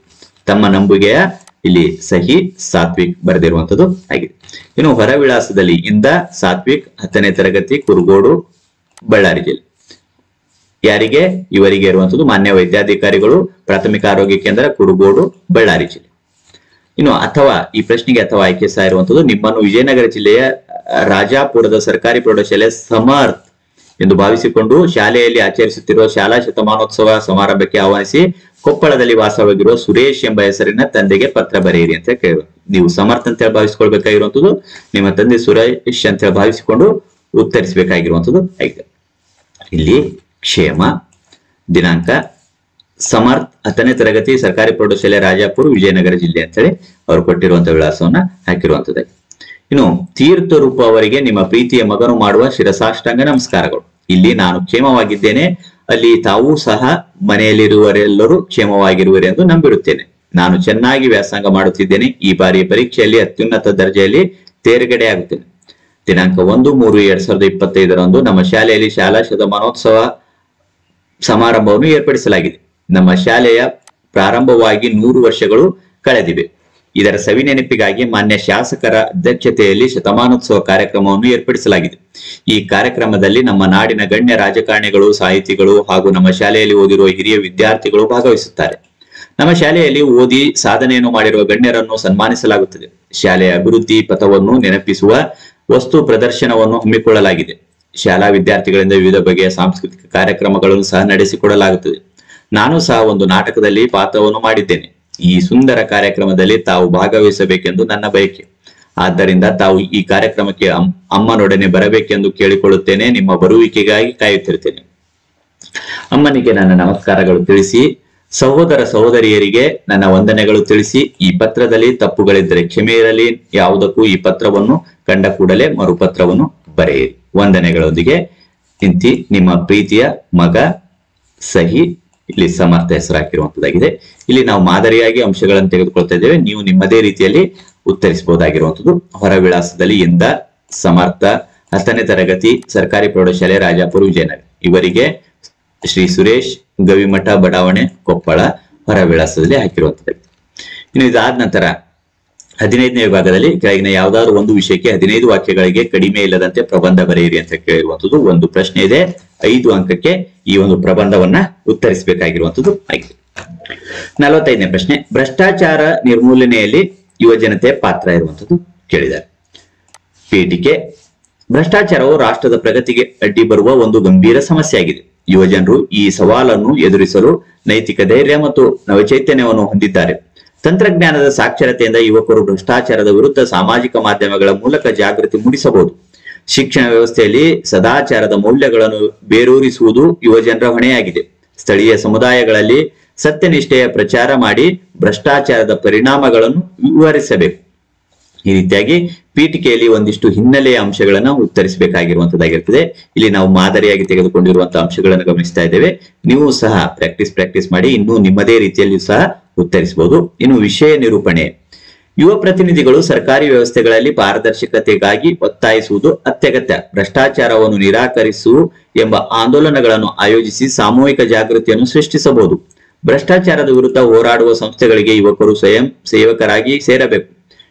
ತಮ್ಮ ನಂಬಿಕೆಯ ಇಲ್ಲಿ ಸಹಿ ಸಾತ್ವಿಕ್ ಬರೆದಿರುವಂತದ್ದು ಆಗಿದೆ. ಇನ್ನು ಹೊರ ವಿಳಾಸದಲ್ಲಿ ಇಂದ ಸಾತ್ವಿಕ್, 10ನೇ ತರಗತಿ, ಕುರುಗೋಡು, ಬಳ್ಳಾರಿ ಜಿಲ್ಲೆ. ಯಾರಿಗೆ? ಇವರಿಗೆ ಇರುವಂತದ್ದು ಮಾನ್ಯ ವೈದ್ಯಾಧಿಕಾರಿಗಳು, ಪ್ರಾಥಮಿಕ ಆರೋಗ್ಯ ಕೇಂದ್ರ, ಕುರುಗೋಡು, ಬಳ್ಳಾರಿ ಜಿಲ್ಲೆ. ಇನ್ನು ಅಥವಾ ಈ ಪ್ರಶ್ನೆಗೆ ಅಥವಾ ಆಯ್ಕೆ ಸಹ ಇರುವಂತದ್ದು, ನಿಮ್ಮನ್ನು ವಿಜಯನಗರ ಜಿಲ್ಲೆಯ ರಾಜಾಪುರದ ಸರ್ಕಾರಿ ಪ್ರೌಢಶಾಲೆ ಸಮರ್ಥ್ ಎಂದು ಭಾವಿಸಿಕೊಂಡು ಶಾಲೆಯಲ್ಲಿ ಆಚರಿಸುತ್ತಿರುವ ಶಾಲಾ ಶತಮಾನೋತ್ಸವ ಸಮಾರಂಭಕ್ಕೆ ಆಹ್ವಾನಿಸಿ ಕೊಪ್ಪಳದಲ್ಲಿ ವಾಸವಾಗಿರುವ ಸುರೇಶ್ ಎಂಬ ಹೆಸರಿನ ತಂದೆಗೆ ಪತ್ರ ಬರೆಯಿರಿ ಅಂತ ಕೇಳಿದ್ರು. ನೀವು ಸಮರ್ಥ ಅಂತ ಹೇಳಿ ಭಾವಿಸ್ಕೊಳ್ಬೇಕಾಗಿರುವಂತದ್ದು, ನಿಮ್ಮ ತಂದೆ ಸುರೇಶ್ ಅಂತ ಹೇಳಿ ಭಾವಿಸಿಕೊಂಡು ಉತ್ತರಿಸಬೇಕಾಗಿರುವಂತದ್ದು ಆಗಿದೆ. ಇಲ್ಲಿ ಕ್ಷೇಮ, ದಿನಾಂಕ, ಸಮರ್ಥ್ 10ನೇ ತರಗತಿ ಸರ್ಕಾರಿ ಪ್ರೌಢಶಾಲೆ ರಾಜಾಪುರ, ವಿಜಯನಗರ ಜಿಲ್ಲೆ ಅಂತ ಹೇಳಿ ಅವರು ಕೊಟ್ಟಿರುವಂತಹ ವಿಳಾಸವನ್ನ ಹಾಕಿರುವಂತದ್ದು. ಇನ್ನು ತೀರ್ಥ ರೂಪ ಅವರಿಗೆ ನಿಮ್ಮ ಪ್ರೀತಿಯ ಮಗನು ಮಾಡುವ ಶಿರಸಾಷ್ಟಾಂಗ ನಮಸ್ಕಾರಗಳು. ಇಲ್ಲಿ ನಾನು ಕ್ಷೇಮವಾಗಿದ್ದೇನೆ, ಅಲ್ಲಿ ತಾವೂ ಸಹ ಮನೆಯಲ್ಲಿರುವರೆಲ್ಲರೂ ಕ್ಷೇಮವಾಗಿರುವರೆ ಎಂದು ನಂಬಿರುತ್ತೇನೆ. ನಾನು ಚೆನ್ನಾಗಿ ವ್ಯಾಸಂಗ ಮಾಡುತ್ತಿದ್ದೇನೆ. ಈ ಬಾರಿಯ ಪರೀಕ್ಷೆಯಲ್ಲಿ ಅತ್ಯುನ್ನತ ದರ್ಜೆಯಲ್ಲಿ ತೇರ್ಗಡೆ ಆಗುತ್ತೇನೆ. ದಿನಾಂಕ 1-3-2025 ನಮ್ಮ ಶಾಲೆಯಲ್ಲಿ ಶಾಲಾ ಶತಮಾನೋತ್ಸವ ಸಮಾರಂಭವನ್ನು ಏರ್ಪಡಿಸಲಾಗಿದೆ. ನಮ್ಮ ಶಾಲೆಯ ಪ್ರಾರಂಭವಾಗಿ 100 ವರ್ಷಗಳು ಕಳೆದಿವೆ. ಇದರ ಸವಿನೆನಪಿಗಾಗಿ ಮಾನ್ಯ ಶಾಸಕರ ಅಧ್ಯಕ್ಷತೆಯಲ್ಲಿ ಶತಮಾನೋತ್ಸವ ಕಾರ್ಯಕ್ರಮವನ್ನು ಏರ್ಪಡಿಸಲಾಗಿದೆ. ಈ ಕಾರ್ಯಕ್ರಮದಲ್ಲಿ ನಮ್ಮ ನಾಡಿನ ಗಣ್ಯ ರಾಜಕಾರಣಿಗಳು, ಸಾಹಿತಿಗಳು ಹಾಗೂ ನಮ್ಮ ಶಾಲೆಯಲ್ಲಿ ಓದಿರುವ ಹಿರಿಯ ವಿದ್ಯಾರ್ಥಿಗಳು ಭಾಗವಹಿಸುತ್ತಾರೆ. ನಮ್ಮ ಶಾಲೆಯಲ್ಲಿ ಓದಿ ಸಾಧನೆಯನ್ನು ಮಾಡಿರುವ ಗಣ್ಯರನ್ನು ಸನ್ಮಾನಿಸಲಾಗುತ್ತದೆ. ಶಾಲೆಯ ಅಭಿವೃದ್ಧಿ ಪಥವನ್ನು ನೆನಪಿಸುವ ವಸ್ತು ಪ್ರದರ್ಶನವನ್ನು ಹಮ್ಮಿಕೊಳ್ಳಲಾಗಿದೆ. ಶಾಲಾ ವಿದ್ಯಾರ್ಥಿಗಳಿಂದ ವಿವಿಧ ಬಗೆಯ ಸಾಂಸ್ಕೃತಿಕ ಕಾರ್ಯಕ್ರಮಗಳನ್ನು ಸಹ ನಡೆಸಿಕೊಡಲಾಗುತ್ತದೆ. ನಾನು ಸಹ ಒಂದು ನಾಟಕದಲ್ಲಿ ಪಾತ್ರವನ್ನು ಮಾಡಿದ್ದೇನೆ. ಈ ಸುಂದರ ಕಾರ್ಯಕ್ರಮದಲ್ಲಿ ತಾವು ಭಾಗವಹಿಸಬೇಕೆಂದು ನನ್ನ ಬಯಕೆ. ಆದ್ದರಿಂದ ತಾವು ಈ ಕಾರ್ಯಕ್ರಮಕ್ಕೆ ಅಮ್ಮನೊಡನೆ ಬರಬೇಕೆಂದು ಕೇಳಿಕೊಳ್ಳುತ್ತೇನೆ. ನಿಮ್ಮ ಬರುವಿಕೆಗಾಗಿ ಕಾಯುತ್ತಿರುತ್ತೇನೆ. ಅಮ್ಮನಿಗೆ ನನ್ನ ನಮಸ್ಕಾರಗಳು ತಿಳಿಸಿ, ಸಹೋದರ ಸಹೋದರಿಯರಿಗೆ ನನ್ನ ವಂದನೆಗಳು ತಿಳಿಸಿ. ಈ ಪತ್ರದಲ್ಲಿ ತಪ್ಪುಗಳಿದ್ದರೆ ಕ್ಷಮೆ ಇರಲಿ. ಯಾವುದಕ್ಕೂ ಈ ಪತ್ರವನ್ನು ಕಂಡ ಕೂಡಲೇ ಮರುಪತ್ರವನ್ನು ಬರೆಯಿರಿ. ವಂದನೆಗಳೊಂದಿಗೆ ಇಂತಿ ನಿಮ್ಮ ಪ್ರೀತಿಯ ಮಗ, ಸಹಿ. ಇಲ್ಲಿ ಸಮರ್ಥ ಹೆಸರು ಹಾಕಿರುವಂತದ್ದಾಗಿದೆ. ಇಲ್ಲಿ ನಾವು ಮಾದರಿಯಾಗಿ ಅಂಶಗಳನ್ನು ತೆಗೆದುಕೊಳ್ತಾ ಇದ್ದೇವೆ. ನೀವು ನಿಮ್ಮದೇ ರೀತಿಯಲ್ಲಿ ಉತ್ತರಿಸಬಹುದಾಗಿರುವಂತದ್ದು. ಹೊರ ವಿಳಾಸದಲ್ಲಿ ಇಂದ ಸಮರ್ಥ 10ನೇ ತರಗತಿ ಸರ್ಕಾರಿ ಪ್ರೌಢಶಾಲೆ ರಾಜಾಪುರ, ವಿಜಯನಗರ. ಇವರಿಗೆ ಶ್ರೀ ಸುರೇಶ್, ಗವಿಮಠ ಬಡಾವಣೆ, ಕೊಪ್ಪಳ ಹೊರ ವಿಳಾಸದಲ್ಲಿ ಹಾಕಿರುವಂತದ್ದಾಗಿದೆ. ಇನ್ನು ಇದಾದ ನಂತರ 15ನೇ ವಿಭಾಗದಲ್ಲಿ ಕೆಳಗಿನ ಯಾವ್ದಾದ್ರು ಒಂದು ವಿಷಯಕ್ಕೆ 15 ವಾಕ್ಯಗಳಿಗೆ ಕಡಿಮೆ ಇಲ್ಲದಂತೆ ಪ್ರಬಂಧ ಬರೆಯಿರಿ ಅಂತ ಕೇಳಿರುವಂತದ್ದು. ಒಂದು ಪ್ರಶ್ನೆ ಇದೆ, 5 ಅಂಕಕ್ಕೆ ಈ ಒಂದು ಪ್ರಬಂಧವನ್ನ ಉತ್ತರಿಸಬೇಕಾಗಿರುವಂತದ್ದು ಆಗಿದೆ. 45ನೇ ಪ್ರಶ್ನೆ, ಭ್ರಷ್ಟಾಚಾರ ನಿರ್ಮೂಲನೆಯಲ್ಲಿ ಯುವಜನತೆ ಪಾತ್ರ ಇರುವಂತದ್ದು ಕೇಳಿದ್ದಾರೆ. ಪೀಠಿಕೆ, ಭ್ರಷ್ಟಾಚಾರವು ರಾಷ್ಟ್ರದ ಪ್ರಗತಿಗೆ ಅಡ್ಡಿ ಬರುವ ಒಂದು ಗಂಭೀರ ಸಮಸ್ಯೆಯಾಗಿದೆ. ಯುವಜನರು ಈ ಸವಾಲನ್ನು ಎದುರಿಸಲು ನೈತಿಕ ಧೈರ್ಯ ಮತ್ತು ನವಚೈತನ್ಯವನ್ನು ಹೊಂದಿದ್ದಾರೆ. ತಂತ್ರಜ್ಞಾನದ ಸಾಕ್ಷರತೆಯಿಂದ ಯುವಕರು ಭ್ರಷ್ಟಾಚಾರದ ವಿರುದ್ಧ ಸಾಮಾಜಿಕ ಮಾಧ್ಯಮಗಳ ಮೂಲಕ ಜಾಗೃತಿ ಮೂಡಿಸಬಹುದು. ಶಿಕ್ಷಣ ವ್ಯವಸ್ಥೆಯಲ್ಲಿ ಸದಾಚಾರದ ಮೌಲ್ಯಗಳನ್ನು ಬೇರೂರಿಸುವುದು ಯುವಜನರ ಹೊಣೆಯಾಗಿದೆ. ಸ್ಥಳೀಯ ಸಮುದಾಯಗಳಲ್ಲಿ ಸತ್ಯನಿಷ್ಠೆಯ ಪ್ರಚಾರ ಮಾಡಿ ಭ್ರಷ್ಟಾಚಾರದ ಪರಿಣಾಮಗಳನ್ನು ವಿವರಿಸಬೇಕು. ಈ ರೀತಿಯಾಗಿ ಪೀಠಿಕೆಯಲ್ಲಿ ಒಂದಿಷ್ಟು ಹಿನ್ನೆಲೆಯ ಅಂಶಗಳನ್ನು ಉತ್ತರಿಸಬೇಕಾಗಿರುವಂತದ್ದಾಗಿರ್ತದೆ. ಇಲ್ಲಿ ನಾವು ಮಾದರಿಯಾಗಿ ತೆಗೆದುಕೊಂಡಿರುವಂತಹ ಅಂಶಗಳನ್ನು ಗಮನಿಸ್ತಾ ಇದ್ದೇವೆ. ನೀವು ಸಹ ಪ್ರಾಕ್ಟೀಸ್ ಮಾಡಿ ಇನ್ನೂ ನಿಮ್ಮದೇ ರೀತಿಯಲ್ಲಿ ಸಹ ಉತ್ತರಿಸಬಹುದು. ಇನ್ನು ವಿಷಯ ನಿರೂಪಣೆ, ಯುವ ಪ್ರತಿನಿಧಿಗಳು ಸರ್ಕಾರಿ ವ್ಯವಸ್ಥೆಗಳಲ್ಲಿ ಪಾರದರ್ಶಕತೆಗಾಗಿ ಒತ್ತಾಯಿಸುವುದು ಅತ್ಯಗತ್ಯ. ಭ್ರಷ್ಟಾಚಾರವನ್ನು ನಿರಾಕರಿಸು ಎಂಬ ಆಂದೋಲನಗಳನ್ನು ಆಯೋಜಿಸಿ ಸಾಮೂಹಿಕ ಜಾಗೃತಿಯನ್ನು ಸೃಷ್ಟಿಸಬಹುದು. ಭ್ರಷ್ಟಾಚಾರದ ವಿರುದ್ಧ ಹೋರಾಡುವ ಸಂಸ್ಥೆಗಳಿಗೆ ಯುವಕರು ಸ್ವಯಂ ಸೇವಕರಾಗಿ ಸೇರಬೇಕು.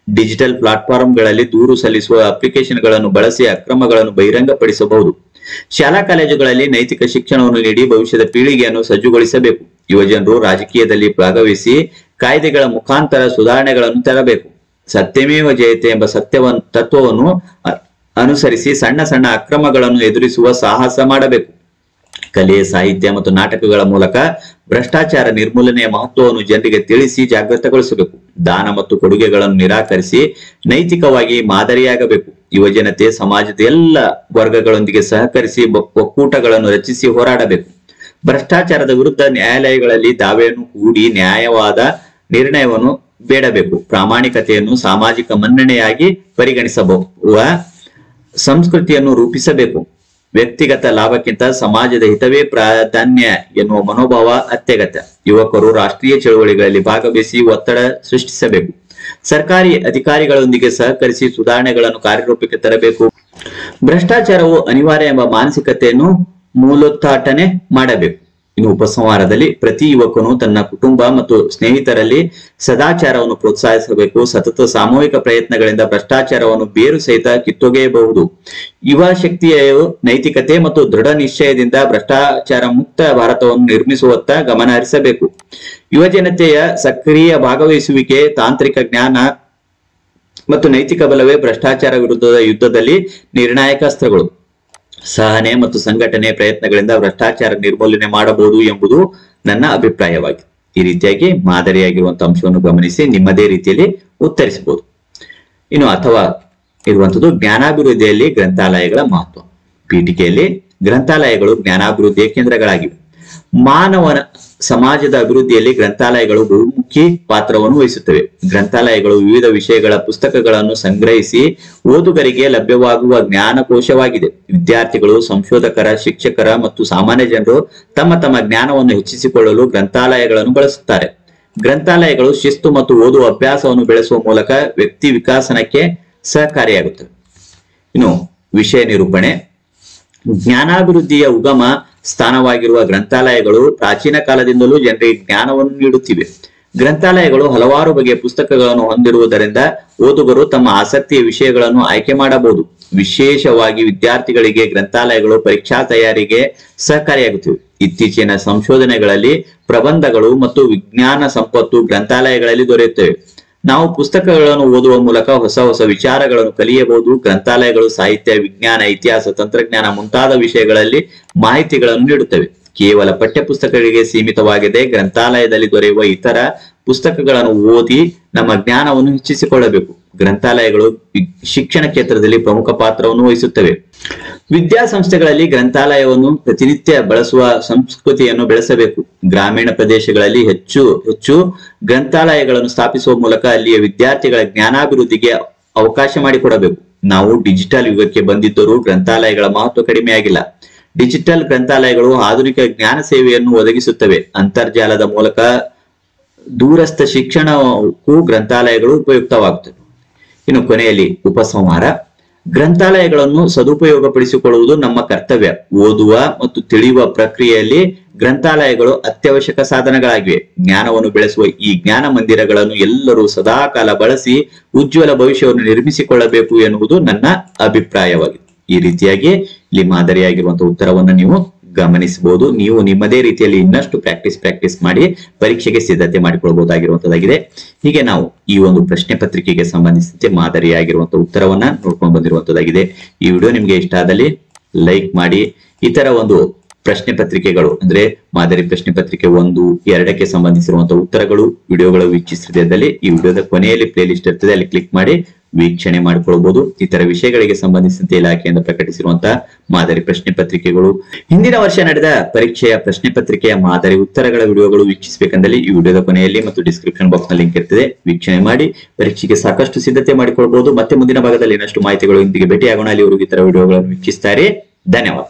ಡಿಜಿಟಲ್ ಪ್ಲಾಟ್ಫಾರ್ಮ್ಗಳಲ್ಲಿ ದೂರು ಸಲ್ಲಿಸುವ ಅಪ್ಲಿಕೇಶನ್ಗಳನ್ನು ಬಳಸಿ ಅಕ್ರಮಗಳನ್ನು ಬಹಿರಂಗಪಡಿಸಬಹುದು. ಶಾಲಾ ಕಾಲೇಜುಗಳಲ್ಲಿ ನೈತಿಕ ಶಿಕ್ಷಣವನ್ನು ನೀಡಿ ಭವಿಷ್ಯದ ಪೀಳಿಗೆಯನ್ನು ಸಜ್ಜುಗೊಳಿಸಬೇಕು. ಯುವಜನರು ರಾಜಕೀಯದಲ್ಲಿ ಭಾಗವಹಿಸಿ ಕಾಯ್ದೆಗಳ ಮುಖಾಂತರ ಸುಧಾರಣೆಗಳನ್ನು ತರಬೇಕು. ಸತ್ಯಮೇವ ಜಯತೆ ಎಂಬ ತತ್ವವನ್ನು ಅನುಸರಿಸಿ ಸಣ್ಣ ಸಣ್ಣ ಅಕ್ರಮಗಳನ್ನು ಎದುರಿಸುವ ಸಾಹಸ ಮಾಡಬೇಕು. ಕಲೆ, ಸಾಹಿತ್ಯ ಮತ್ತು ನಾಟಕಗಳ ಮೂಲಕ ಭ್ರಷ್ಟಾಚಾರ ನಿರ್ಮೂಲನೆಯ ಮಹತ್ವವನ್ನು ಜನರಿಗೆ ತಿಳಿಸಿ ಜಾಗೃತಗೊಳಿಸಬೇಕು. ದಾನ ಮತ್ತು ಕೊಡುಗೆಗಳನ್ನು ನಿರಾಕರಿಸಿ ನೈತಿಕವಾಗಿ ಮಾದರಿಯಾಗಬೇಕು. ಯುವಜನತೆ ಸಮಾಜದ ಎಲ್ಲ ವರ್ಗಗಳೊಂದಿಗೆ ಸಹಕರಿಸಿ ಒಕ್ಕೂಟಗಳನ್ನು ರಚಿಸಿ ಹೋರಾಡಬೇಕು. ಭ್ರಷ್ಟಾಚಾರದ ವಿರುದ್ಧ ನ್ಯಾಯಾಲಯಗಳಲ್ಲಿ ದಾವೆಯನ್ನು ಹೂಡಿ ನ್ಯಾಯವಾದ ನಿರ್ಣಯವನ್ನು ಬೇಡಬೇಕು. ಪ್ರಾಮಾಣಿಕತೆಯನ್ನು ಸಾಮಾಜಿಕ ಮನ್ನಣೆಯಾಗಿ ಪರಿಗಣಿಸಬಹುವ ಸಂಸ್ಕೃತಿಯನ್ನು ರೂಪಿಸಬೇಕು. ವ್ಯಕ್ತಿಗತ ಲಾಭಕ್ಕಿಂತ ಸಮಾಜದ ಹಿತವೇ ಪ್ರಾಧಾನ್ಯ ಎನ್ನುವ ಮನೋಭಾವ ಅತ್ಯಗತ್ಯ. ಯುವಕರು ರಾಷ್ಟ್ರೀಯ ಚಳವಳಿಗಳಲ್ಲಿ ಭಾಗವಹಿಸಿ ಒತ್ತಡ ಸೃಷ್ಟಿಸಬೇಕು. ಸರ್ಕಾರಿ ಅಧಿಕಾರಿಗಳೊಂದಿಗೆ ಸಹಕರಿಸಿ ಸುಧಾರಣೆಗಳನ್ನು ಕಾರ್ಯರೂಪಕ್ಕೆ ತರಬೇಕು. ಭ್ರಷ್ಟಾಚಾರವು ಅನಿವಾರ್ಯ ಎಂಬ ಮಾನಸಿಕತೆಯನ್ನು ಮೂಲೋತ್ಪಾಟನೆ ಮಾಡಬೇಕು. ಇನ್ನು ಉಪಸಂಹಾರದಲ್ಲಿ ಪ್ರತಿ ಯುವಕನು ತನ್ನ ಕುಟುಂಬ ಮತ್ತು ಸ್ನೇಹಿತರಲ್ಲಿ ಸದಾಚಾರವನ್ನು ಪ್ರೋತ್ಸಾಹಿಸಬೇಕು. ಸತತ ಸಾಮೂಹಿಕ ಪ್ರಯತ್ನಗಳಿಂದ ಭ್ರಷ್ಟಾಚಾರವನ್ನು ಬೇರು ಸಹಿತ ಕಿತ್ತೊಗೆಯಬಹುದು. ಯುವ ಶಕ್ತಿಯ ನೈತಿಕತೆ ಮತ್ತು ದೃಢ ನಿಶ್ಚಯದಿಂದ ಭ್ರಷ್ಟಾಚಾರ ಮುಕ್ತ ಭಾರತವನ್ನು ನಿರ್ಮಿಸುವತ್ತ ಗಮನ ಹರಿಸಬೇಕು. ಯುವ ಜನತೆಯ ಸಕ್ರಿಯ ಭಾಗವಹಿಸುವಿಕೆ, ತಾಂತ್ರಿಕ ಜ್ಞಾನ ಮತ್ತು ನೈತಿಕ ಬಲವೇ ಭ್ರಷ್ಟಾಚಾರ ವಿರುದ್ಧದ ಯುದ್ಧದಲ್ಲಿ ನಿರ್ಣಾಯಕ ಅಸ್ತ್ರಗಳು. ಸಹನೆ ಮತ್ತು ಸಂಘಟನೆ ಪ್ರಯತ್ನಗಳಿಂದ ಭ್ರಷ್ಟಾಚಾರ ನಿರ್ಮೂಲನೆ ಮಾಡಬಹುದು ಎಂಬುದು ನನ್ನ ಅಭಿಪ್ರಾಯವಾಗಿದೆ. ಈ ರೀತಿಯಾಗಿ ಮಾದರಿಯಾಗಿರುವಂತಹ ಅಂಶವನ್ನು ಗಮನಿಸಿ ನಿಮ್ಮದೇ ರೀತಿಯಲ್ಲಿ ಉತ್ತರಿಸಬಹುದು. ಇನ್ನು ಅಥವಾ ಇರುವಂತದ್ದು ಜ್ಞಾನಾಭಿವೃದ್ಧಿಯಲ್ಲಿ ಗ್ರಂಥಾಲಯಗಳ ಮಹತ್ವ. ಪೀಠಿಕೆಯಲ್ಲಿ ಗ್ರಂಥಾಲಯಗಳು ಜ್ಞಾನಾಭಿವೃದ್ಧಿಯ ಕೇಂದ್ರಗಳಾಗಿವೆ. ಮಾನವನ ಸಮಾಜದ ಅಭಿವೃದ್ಧಿಯಲ್ಲಿ ಗ್ರಂಥಾಲಯಗಳು ಬಹುಮುಖಿ ಪಾತ್ರವನ್ನು ವಹಿಸುತ್ತವೆ. ಗ್ರಂಥಾಲಯಗಳು ವಿವಿಧ ವಿಷಯಗಳ ಪುಸ್ತಕಗಳನ್ನು ಸಂಗ್ರಹಿಸಿ ಓದುಗರಿಗೆ ಲಭ್ಯವಾಗುವ ಜ್ಞಾನಕೋಶವಾಗಿದೆ. ವಿದ್ಯಾರ್ಥಿಗಳು, ಸಂಶೋಧಕರ, ಶಿಕ್ಷಕರ ಮತ್ತು ಸಾಮಾನ್ಯ ಜನರು ತಮ್ಮ ತಮ್ಮ ಜ್ಞಾನವನ್ನು ಹೆಚ್ಚಿಸಿಕೊಳ್ಳಲು ಗ್ರಂಥಾಲಯಗಳನ್ನು ಬಳಸುತ್ತಾರೆ. ಗ್ರಂಥಾಲಯಗಳು ಶಿಸ್ತು ಮತ್ತು ಓದುವ ಅಭ್ಯಾಸವನ್ನು ಬೆಳೆಸುವ ಮೂಲಕ ವ್ಯಕ್ತಿ ವಿಕಾಸನಕ್ಕೆ ಸಹಕಾರಿಯಾಗುತ್ತವೆ. ಇನ್ನು ವಿಷಯ ನಿರೂಪಣೆ. ಜ್ಞಾನಾಭಿವೃದ್ಧಿಯ ಉಗಮ ಸ್ಥಾನವಾಗಿರುವ ಗ್ರಂಥಾಲಯಗಳು ಪ್ರಾಚೀನ ಕಾಲದಿಂದಲೂ ಜನರಿಗೆ ಜ್ಞಾನವನ್ನು ನೀಡುತ್ತಿವೆ. ಗ್ರಂಥಾಲಯಗಳು ಹಲವಾರು ಬಗೆಯ ಪುಸ್ತಕಗಳನ್ನು ಹೊಂದಿರುವುದರಿಂದ ಓದುಗರು ತಮ್ಮ ಆಸಕ್ತಿಯ ವಿಷಯಗಳನ್ನು ಆಯ್ಕೆ ಮಾಡಬಹುದು. ವಿಶೇಷವಾಗಿ ವಿದ್ಯಾರ್ಥಿಗಳಿಗೆ ಗ್ರಂಥಾಲಯಗಳು ಪರೀಕ್ಷಾ ತಯಾರಿಗೆ ಸಹಕಾರಿಯಾಗುತ್ತಿವೆ. ಇತ್ತೀಚಿನ ಸಂಶೋಧನೆಗಳಲ್ಲಿ ಪ್ರಬಂಧಗಳು ಮತ್ತು ವಿಜ್ಞಾನ ಸಂಪತ್ತು ಗ್ರಂಥಾಲಯಗಳಲ್ಲಿ ದೊರೆಯುತ್ತವೆ. ನಾವು ಪುಸ್ತಕಗಳನ್ನು ಓದುವ ಮೂಲಕ ಹೊಸ ಹೊಸ ವಿಚಾರಗಳನ್ನು ಕಲಿಯಬಹುದು. ಗ್ರಂಥಾಲಯಗಳು ಸಾಹಿತ್ಯ, ವಿಜ್ಞಾನ, ಇತಿಹಾಸ, ತಂತ್ರಜ್ಞಾನ ಮುಂತಾದ ವಿಷಯಗಳಲ್ಲಿ ಮಾಹಿತಿಗಳನ್ನು ನೀಡುತ್ತವೆ. ಕೇವಲ ಪಠ್ಯಪುಸ್ತಕಗಳಿಗೆ ಸೀಮಿತವಾಗದೆ ಗ್ರಂಥಾಲಯದಲ್ಲಿ ದೊರೆಯುವ ಇತರ ಪುಸ್ತಕಗಳನ್ನು ಓದಿ ನಮ್ಮ ಜ್ಞಾನವನ್ನು ಹೆಚ್ಚಿಸಿಕೊಳ್ಳಬೇಕು. ಗ್ರಂಥಾಲಯಗಳು ಶಿಕ್ಷಣ ಕ್ಷೇತ್ರದಲ್ಲಿ ಪ್ರಮುಖ ಪಾತ್ರವನ್ನು ವಹಿಸುತ್ತವೆ. ವಿದ್ಯಾಸಂಸ್ಥೆಗಳಲ್ಲಿ ಗ್ರಂಥಾಲಯವನ್ನು ಪ್ರತಿನಿತ್ಯ ಬಳಸುವ ಸಂಸ್ಕೃತಿಯನ್ನು ಬೆಳೆಸಬೇಕು. ಗ್ರಾಮೀಣ ಪ್ರದೇಶಗಳಲ್ಲಿ ಹೆಚ್ಚು ಗ್ರಂಥಾಲಯಗಳನ್ನು ಸ್ಥಾಪಿಸುವ ಮೂಲಕ ಅಲ್ಲಿಯ ವಿದ್ಯಾರ್ಥಿಗಳ ಜ್ಞಾನಾಭಿವೃದ್ಧಿಗೆ ಅವಕಾಶ ಮಾಡಿಕೊಡಬೇಕು. ನಾವು ಡಿಜಿಟಲ್ ಯುಗಕ್ಕೆ ಬಂದಿದ್ದರೂ ಗ್ರಂಥಾಲಯಗಳ ಮಹತ್ವ ಕಡಿಮೆಯಾಗಿಲ್ಲ. ಡಿಜಿಟಲ್ ಗ್ರಂಥಾಲಯಗಳು ಆಧುನಿಕ ಜ್ಞಾನ ಸೇವೆಯನ್ನು ಒದಗಿಸುತ್ತವೆ. ಅಂತರ್ಜಾಲದ ಮೂಲಕ ದೂರಸ್ಥ ಶಿಕ್ಷಣಕ್ಕೂ ಗ್ರಂಥಾಲಯಗಳು ಉಪಯುಕ್ತವಾಗುತ್ತವೆ. ಇನ್ನು ಕೊನೆಯಲ್ಲಿ ಉಪಸಂಹಾರ. ಗ್ರಂಥಾಲಯಗಳನ್ನು ಸದುಪಯೋಗಪಡಿಸಿಕೊಳ್ಳುವುದು ನಮ್ಮ ಕರ್ತವ್ಯ. ಓದುವ ಮತ್ತು ತಿಳಿಯುವ ಪ್ರಕ್ರಿಯೆಯಲ್ಲಿ ಗ್ರಂಥಾಲಯಗಳು ಅತ್ಯವಶ್ಯಕ ಸಾಧನಗಳಾಗಿವೆ. ಜ್ಞಾನವನ್ನು ಬೆಳೆಸುವ ಈ ಜ್ಞಾನ ಮಂದಿರಗಳನ್ನು ಎಲ್ಲರೂ ಸದಾಕಾಲ ಬಳಸಿ ಉಜ್ವಲ ಭವಿಷ್ಯವನ್ನು ನಿರ್ಮಿಸಿಕೊಳ್ಳಬೇಕು ಎನ್ನುವುದು ನನ್ನ ಅಭಿಪ್ರಾಯವಾಗಿದೆ. ಈ ರೀತಿಯಾಗಿ ಇಲ್ಲಿ ಮಾದರಿಯಾಗಿರುವಂತಹ ಉತ್ತರವನ್ನು ನೀವು ಗಮನಿಸಬಹುದು. ನೀವು ನಿಮ್ಮದೇ ರೀತಿಯಲ್ಲಿ ಇನ್ನಷ್ಟು ಪ್ರಾಕ್ಟೀಸ್ ಮಾಡಿ ಪರೀಕ್ಷೆಗೆ ಸಿದ್ಧತೆ ಮಾಡಿಕೊಳ್ಳಬಹುದಾಗಿರುವಂತದ್ದಾಗಿದೆ. ಹೀಗೆ ನಾವು ಈ ಒಂದು ಪ್ರಶ್ನೆ ಪತ್ರಿಕೆಗೆ ಸಂಬಂಧಿಸಿದಂತೆ ಮಾದರಿಯಾಗಿರುವಂತಹ ಉತ್ತರವನ್ನ ನೋಡ್ಕೊಂಡು ಬಂದಿರುವಂತದ್ದಾಗಿದೆ. ಈ ವಿಡಿಯೋ ನಿಮ್ಗೆ ಇಷ್ಟ ಆದಲ್ಲಿ ಲೈಕ್ ಮಾಡಿ. ಇತರ ಒಂದು ಪ್ರಶ್ನೆ ಪತ್ರಿಕೆಗಳು ಅಂದ್ರೆ ಮಾದರಿ ಪ್ರಶ್ನೆ ಪತ್ರಿಕೆ 1, 2ಕ್ಕೆ ಸಂಬಂಧಿಸಿರುವಂತಹ ಉತ್ತರಗಳು ವಿಡಿಯೋಗಳು ವೀಕ್ಷಿಸಿದಲ್ಲಿ ಈ ವಿಡಿಯೋದ ಕೊನೆಯಲ್ಲಿ ಪ್ಲೇ ಲಿಸ್ಟ್ ಇರ್ತದೆ, ಅಲ್ಲಿ ಕ್ಲಿಕ್ ಮಾಡಿ ವೀಕ್ಷಣೆ ಮಾಡಿಕೊಳ್ಳಬಹುದು. ಇತರ ವಿಷಯಗಳಿಗೆ ಸಂಬಂಧಿಸಿದಂತೆ ಇಲಾಖೆಯಿಂದ ಪ್ರಕಟಿಸಿರುವಂತಹ ಮಾದರಿ ಪ್ರಶ್ನೆ ಪತ್ರಿಕೆಗಳು, ಹಿಂದಿನ ವರ್ಷ ನಡೆದ ಪರೀಕ್ಷೆಯ ಪ್ರಶ್ನೆ ಪತ್ರಿಕೆಯ ಮಾದರಿ ಉತ್ತರಗಳ ವಿಡಿಯೋಗಳು ವೀಕ್ಷಿಸಬೇಕಂದಲ್ಲಿ ಈ ವಿಡಿಯೋದ ಕೊನೆಯಲ್ಲಿ ಮತ್ತು ಡಿಸ್ಕ್ರಿಪ್ಷನ್ ಬಾಕ್ಸ್ ನಲ್ಲಿ ಲಿಂಕ್ ಇರ್ತದೆ, ವೀಕ್ಷಣೆ ಮಾಡಿ ಪರೀಕ್ಷೆಗೆ ಸಾಕಷ್ಟು ಸಿದ್ಧತೆ ಮಾಡಿಕೊಳ್ಳಬಹುದು. ಮತ್ತೆ ಮುಂದಿನ ಭಾಗದಲ್ಲಿ ಇನ್ನಷ್ಟು ಮಾಹಿತಿಗಳು ಇಂದಿಗೆ ಭೇಟಿಯಾಗೋಣ. ಅಲ್ಲಿವರೆಗೂ ಇತರ ವಿಡಿಯೋಗಳನ್ನು ವೀಕ್ಷಿಸುತ್ತಾರೆ. ಧನ್ಯವಾದ.